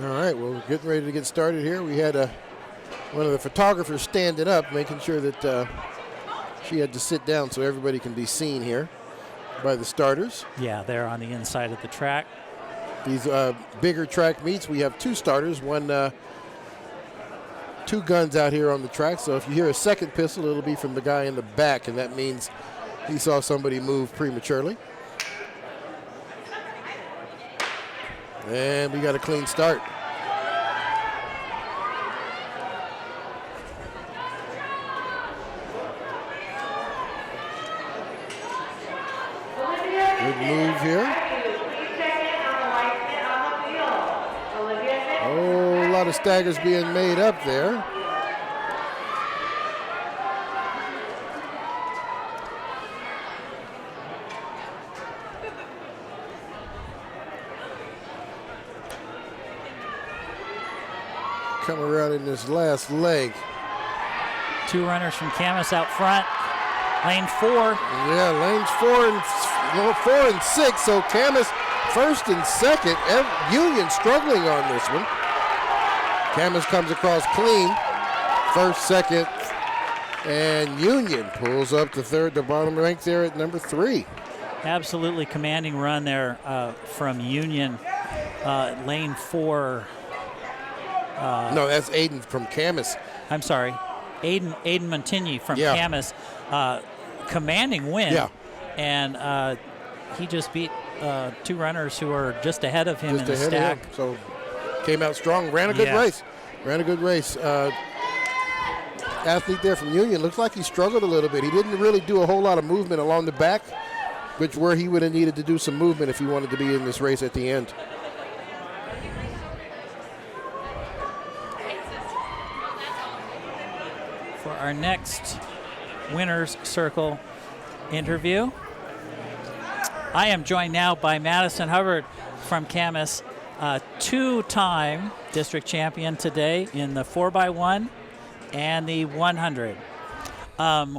All right, well, we're getting ready to get started here. We had one of the photographers standing up, making sure that she had to sit down so everybody can be seen here by the starters. Yeah, they're on the inside of the track. These bigger track meets, we have two starters, two guns out here on the track. So if you hear a second pistol, it'll be from the guy in the back, and that means he saw somebody move prematurely. And we got a clean start. Good move here. Oh, a lot of staggers being made up there. Come around in this last leg. Two runners from Camas out front. Lane 4. Yeah, lanes 4 and 6. So Camas first and second. Union struggling on this one. Camas comes across clean. First, second, and Union pulls up to third, the bottom rank there at number 3. Absolutely commanding run there from Union. Lane 4. No, that's Aiden from Camas. I'm sorry. Aiden Montigny from Camas. Commanding win. Yeah. And he just beat 2 runners who are just ahead of him in the stack. So came out strong, ran a good race. Athlete there from Union. Looks like he struggled a little bit. He didn't really do a whole lot of movement along the back, which where he would have needed to do some movement if he wanted to be in this race at the end. For our next winner's circle interview, I am joined now by Madison Hubbard from Camas, 2-time district champion today in the 4x1 and the 100.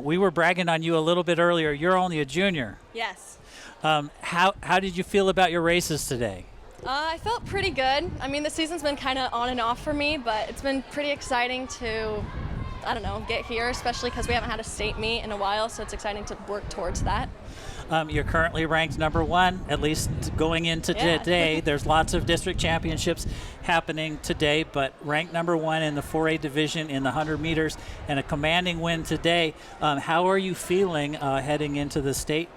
We were bragging on you a little bit earlier. You're only a junior. Yes. How did you feel about your races today? I felt pretty good. I mean, the season's been kind of on and off for me, but it's been pretty exciting to, I don't know, get here, especially because we haven't had a state meet in a while, so it's exciting to work towards that. You're currently ranked number 1, at least going into today. There's lots of district championships happening today, but ranked number 1 in the 4A division in the 100 meters and a commanding win today. How are you feeling heading into the state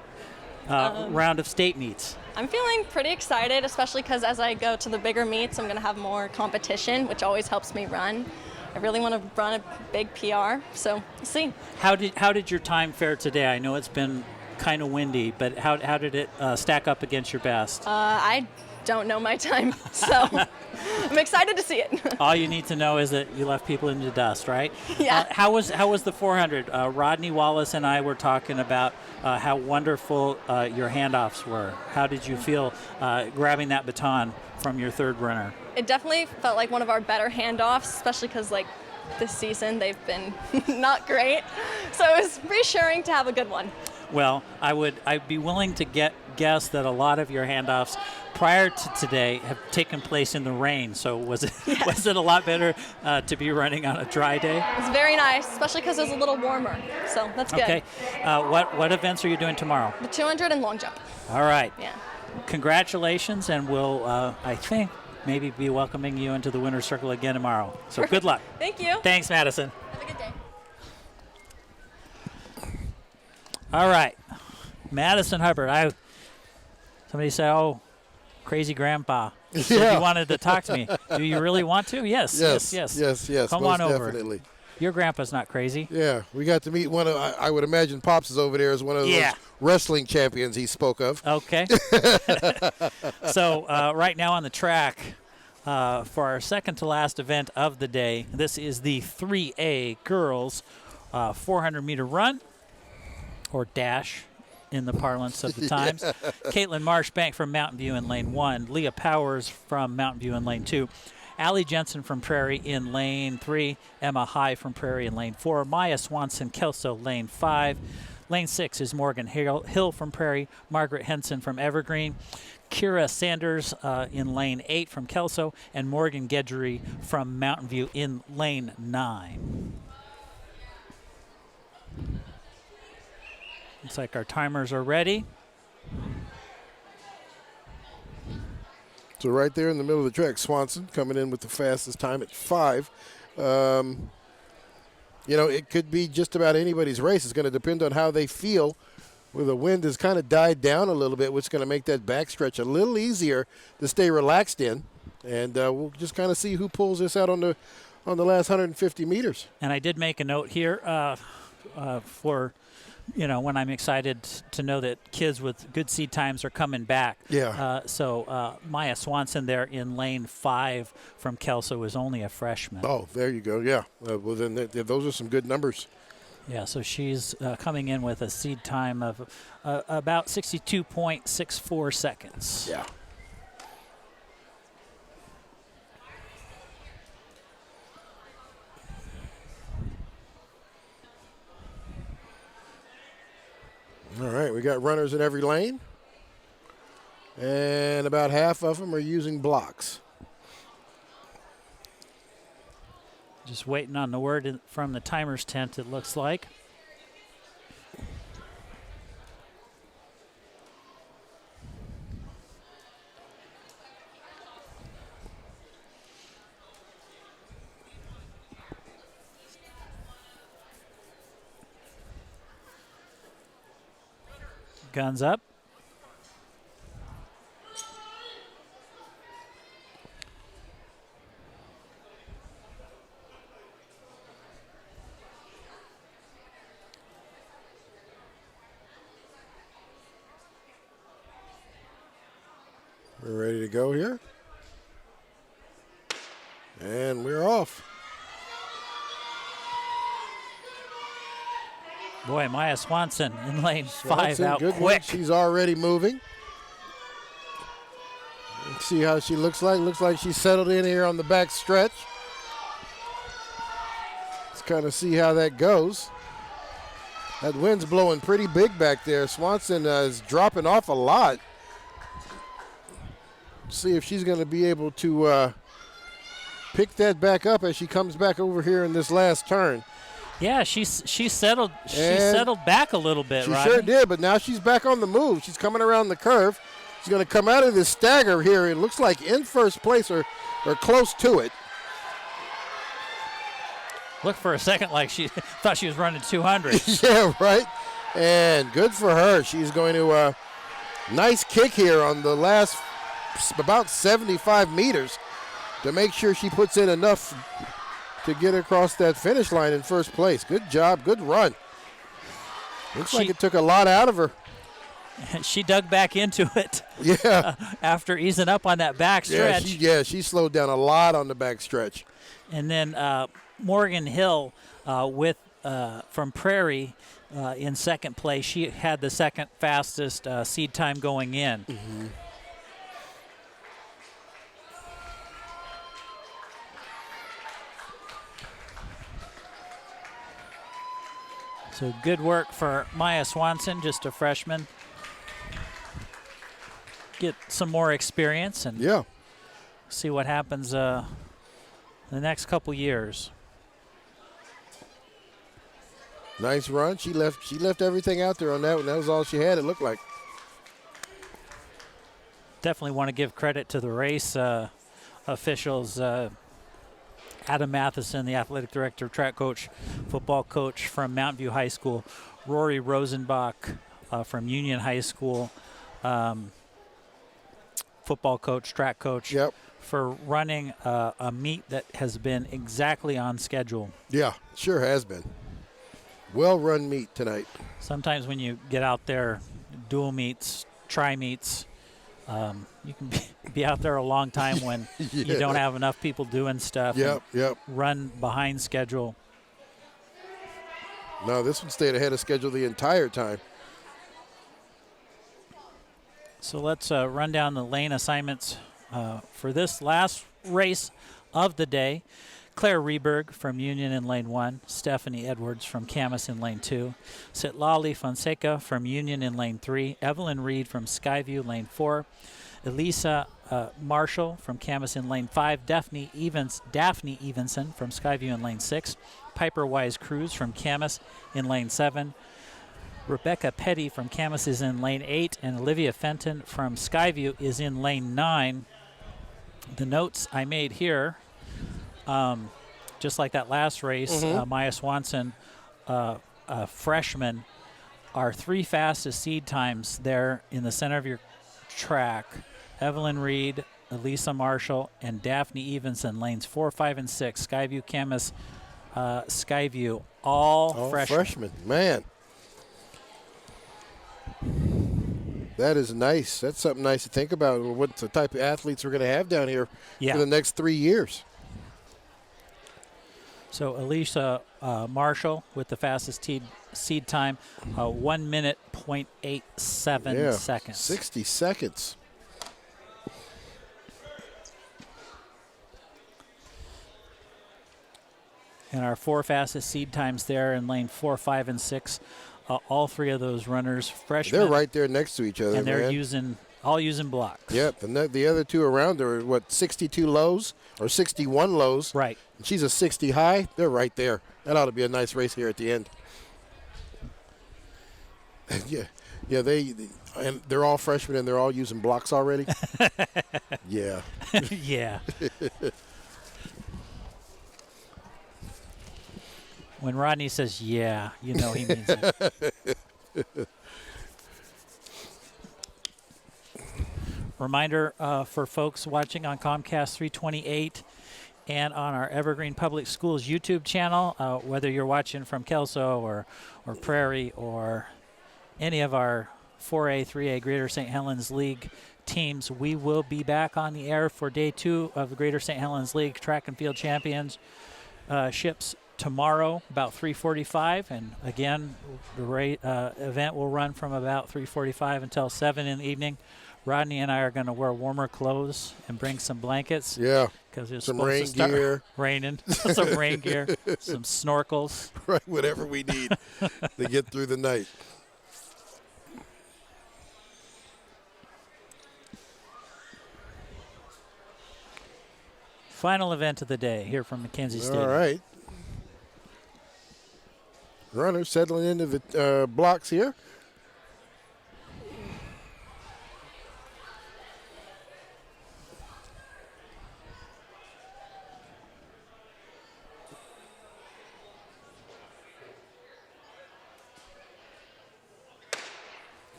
round of state meets? I'm feeling pretty excited, especially because as I go to the bigger meets, I'm going to have more competition, which always helps me run. I really want to run a big PR, so we'll see. How did your time fare today? I know it's been kind of windy, but how did it stack up against your best? I don't know my time, so I'm excited to see it. All you need to know is that you left people in the dust, right? Yeah. How was the 400? Rodney Wallace and I were talking about how wonderful your handoffs were. How did you feel grabbing that baton from your third runner? It definitely felt like one of our better handoffs, especially because this season they've been not great. So it was reassuring to have a good one. Well, I'd be willing to guess that a lot of your handoffs prior to today have taken place in the rain. So was it a lot better to be running on a dry day? It's very nice, especially because it was a little warmer. So that's good. Okay. What events are you doing tomorrow? The 200 and long jump. All right. Yeah. Congratulations, and we'll I think maybe be welcoming you into the winner's circle again tomorrow. So good luck. Thank you. Thanks, Madison. Have a good day. All right, Madison Hubbard. Somebody said, "Oh, crazy grandpa." Said you wanted to talk to me. Do you really want to? Yes. Come on over. Definitely. Your grandpa's not crazy. Yeah, we got to meet one of. I would imagine Pops is over there as one of those wrestling champions he spoke of. Okay. So right now on the track for our second to last event of the day, this is the 3A girls 400-meter run. Or dash in the parlance of the times. Caitlin Marshbank from Mountain View in lane 1. Leah Powers from Mountain View in lane 2. Allie Jensen from Prairie in lane 3. Emma High from Prairie in lane 4. Maya Swanson Kelso lane 5. Lane 6 is Morgan Hill from Prairie. Margaret Henson from Evergreen. Kira Sanders in lane 8 from Kelso. And Morgan Gedgery from Mountain View in lane 9. Looks like our timers are ready. So right there in the middle of the track, Swanson coming in with the fastest time at 5. It could be just about anybody's race. It's going to depend on how they feel. Where the wind has kind of died down a little bit, which is going to make that backstretch a little easier to stay relaxed in. And we'll just kind of see who pulls this out on the last 150 meters. And I did make a note here for when I'm excited to know that kids with good seed times are coming back. Yeah. So Maya Swanson there in lane 5 from Kelso is only a freshman. Oh, there you go. Yeah. Well, then those are some good numbers. Yeah, so she's coming in with a seed time of about 62.64 seconds. Yeah. All right, we got runners in every lane. And about half of them are using blocks. Just waiting on the word from the timer's tent, it looks like. Guns up. We're ready to go here. And we're off. Boy, Maya Swanson in lane 5 Swanson, out good quick. one. She's already moving. Let's see how she looks like. Looks like she's settled in here on the back stretch. Let's kind of see how that goes. That wind's blowing pretty big back there. Swanson is dropping off a lot. See if she's going to be able to pick that back up as she comes back over here in this last turn. Yeah, she settled. She settled back a little bit. She Rodney. sure did, but now she's back on the move. She's coming around the curve. She's going to come out of this stagger here. It looks like in first place or close to it. Looked for a second like she thought she was running 200. Yeah, right. And good for her. She's going to nice kick here on the last about 75 meters to make sure she puts in enough to get across that finish line in first place. Good job, good run. Looks like it took a lot out of her. She dug back into it. Yeah. After easing up on that back stretch. She slowed down a lot on the back stretch. And then Morgan Hill from Prairie in second place. She had the second fastest seed time going in. Mm-hmm. So good work for Maya Swanson, just a freshman. Get some more experience and see what happens the next couple years. Nice run. She left everything out there on that one. That was all she had, it looked like. Definitely want to give credit to the race officials. Adam Matheson, the athletic director, track coach, football coach from Mountain View High School. Rory Rosenbach from Union High School, football coach, track coach, for running a meet that has been exactly on schedule. Yeah, sure has been. Well-run meet tonight. Sometimes when you get out there, dual meets, tri meets, you can be out there a long time when you don't have enough people doing stuff. Run behind schedule. No, this one stayed ahead of schedule the entire time. So let's run down the lane assignments for this last race of the day. Claire Reberg from Union in lane 1, Stephanie Edwards from Camas in lane 2, Sitlali Fonseca from Union in lane 3, Evelyn Reed from Skyview lane 4, Elisa Marshall from Camas in lane 5, Daphne Evenson from Skyview in lane 6, Piper Wise Cruz from Camas in lane 7, Rebecca Petty from Camas is in lane 8, and Olivia Fenton from Skyview is in lane 9. The notes I made here, just like that last race, Maya Swanson, a freshman, our 3 fastest seed times there in the center of your track. Evelyn Reed, Elisa Marshall, and Daphne Evenson, lanes 4, 5, and 6. Skyview, Camas, Skyview, all freshmen. Man. That is nice. That's something nice to think about. What the type of athletes we're going to have down here for the next 3 years. So Elisa Marshall with the fastest seed time, 1 minute, 0.87 seconds. 60 seconds. And our 4 fastest seed times there in lane 4, 5, and 6. all three of those runners, freshmen. They're right there next to each other, and they're man. all using blocks. Yep, and the other two around are, 62 lows or 61 lows? Right. And she's a 60 high. They're right there. That ought to be a nice race here at the end. Yeah, and they're all freshmen and they're all using blocks already. Yeah. Yeah. When Rodney says "yeah," you know he means it. Reminder for folks watching on Comcast 328 and on our Evergreen Public Schools YouTube channel, whether you're watching from Kelso or Prairie or any of our 4A, 3A Greater Saint Helens League teams, we will be back on the air for day 2 of the Greater Saint Helens League Track and Field Championships tomorrow about 3:45, and again the event will run from about 3:45 until 7 in the evening. Rodney and I are going to wear warmer clothes and bring some blankets. Yeah, because it's some supposed rain to start gear, raining. Some rain gear, some snorkels. Right, whatever we need to get through the night. Final event of the day here from McKenzie Stadium. All right. Runners settling into the blocks here.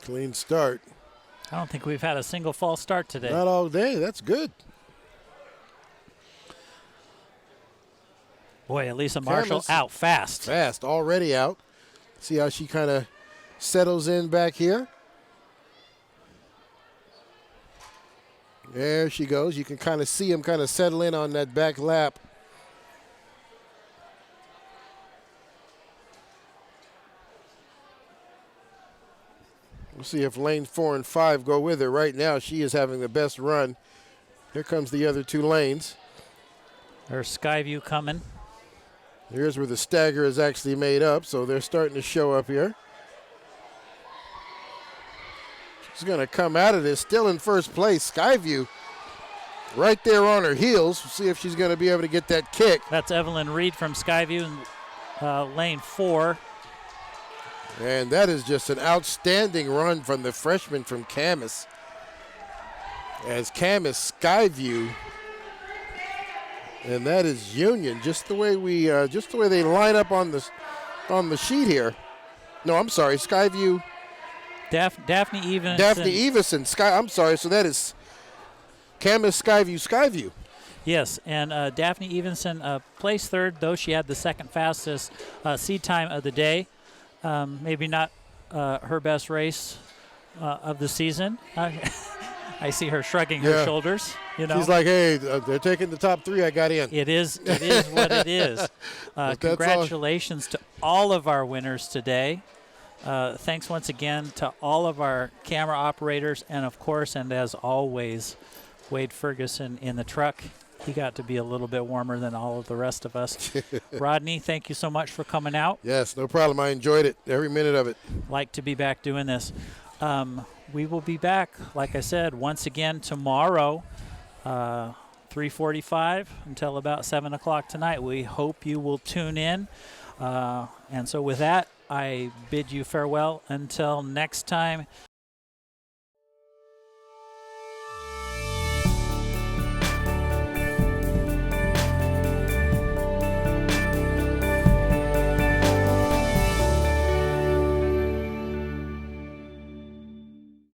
Clean start. I don't think we've had a single false start today. Not all day. That's good. Boy, Elisa Marshall out fast. Fast, already out. See how she kind of settles in back here. There she goes. You can kind of see him kind of settle in on that back lap. We'll see if lanes 4 and 5 go with her. Right now, she is having the best run. Here comes the other two lanes. There's Skyview coming. Here's where the stagger is actually made up, so they're starting to show up here. She's going to come out of this still in first place. Skyview right there on her heels. We'll see if she's going to be able to get that kick. That's Evelyn Reed from Skyview in lane 4. And that is just an outstanding run from the freshman from Camas. As Camas Skyview, and that is Union. Just the way they line up on the sheet here. No, I'm sorry, Skyview. Daphne Evenson. Daphne Evenson. I'm sorry. So that is Camas Skyview. Yes, and Daphne Evenson placed third, though she had the second fastest seed time of the day. Maybe not her best race of the season. I see her shrugging her shoulders. You know, she's like, "Hey, they're taking the top 3. I got in." It is what it is. Congratulations to all of our winners today. Thanks once again to all of our camera operators, and of course, and as always, Wade Ferguson in the truck. He got to be a little bit warmer than all of the rest of us. Rodney, thank you so much for coming out. Yes, no problem. I enjoyed it, every minute of it. Like to be back doing this. We will be back, like I said, once again tomorrow, 3:45 until about 7 o'clock tonight. We hope you will tune in. And so with that, I bid you farewell until next time.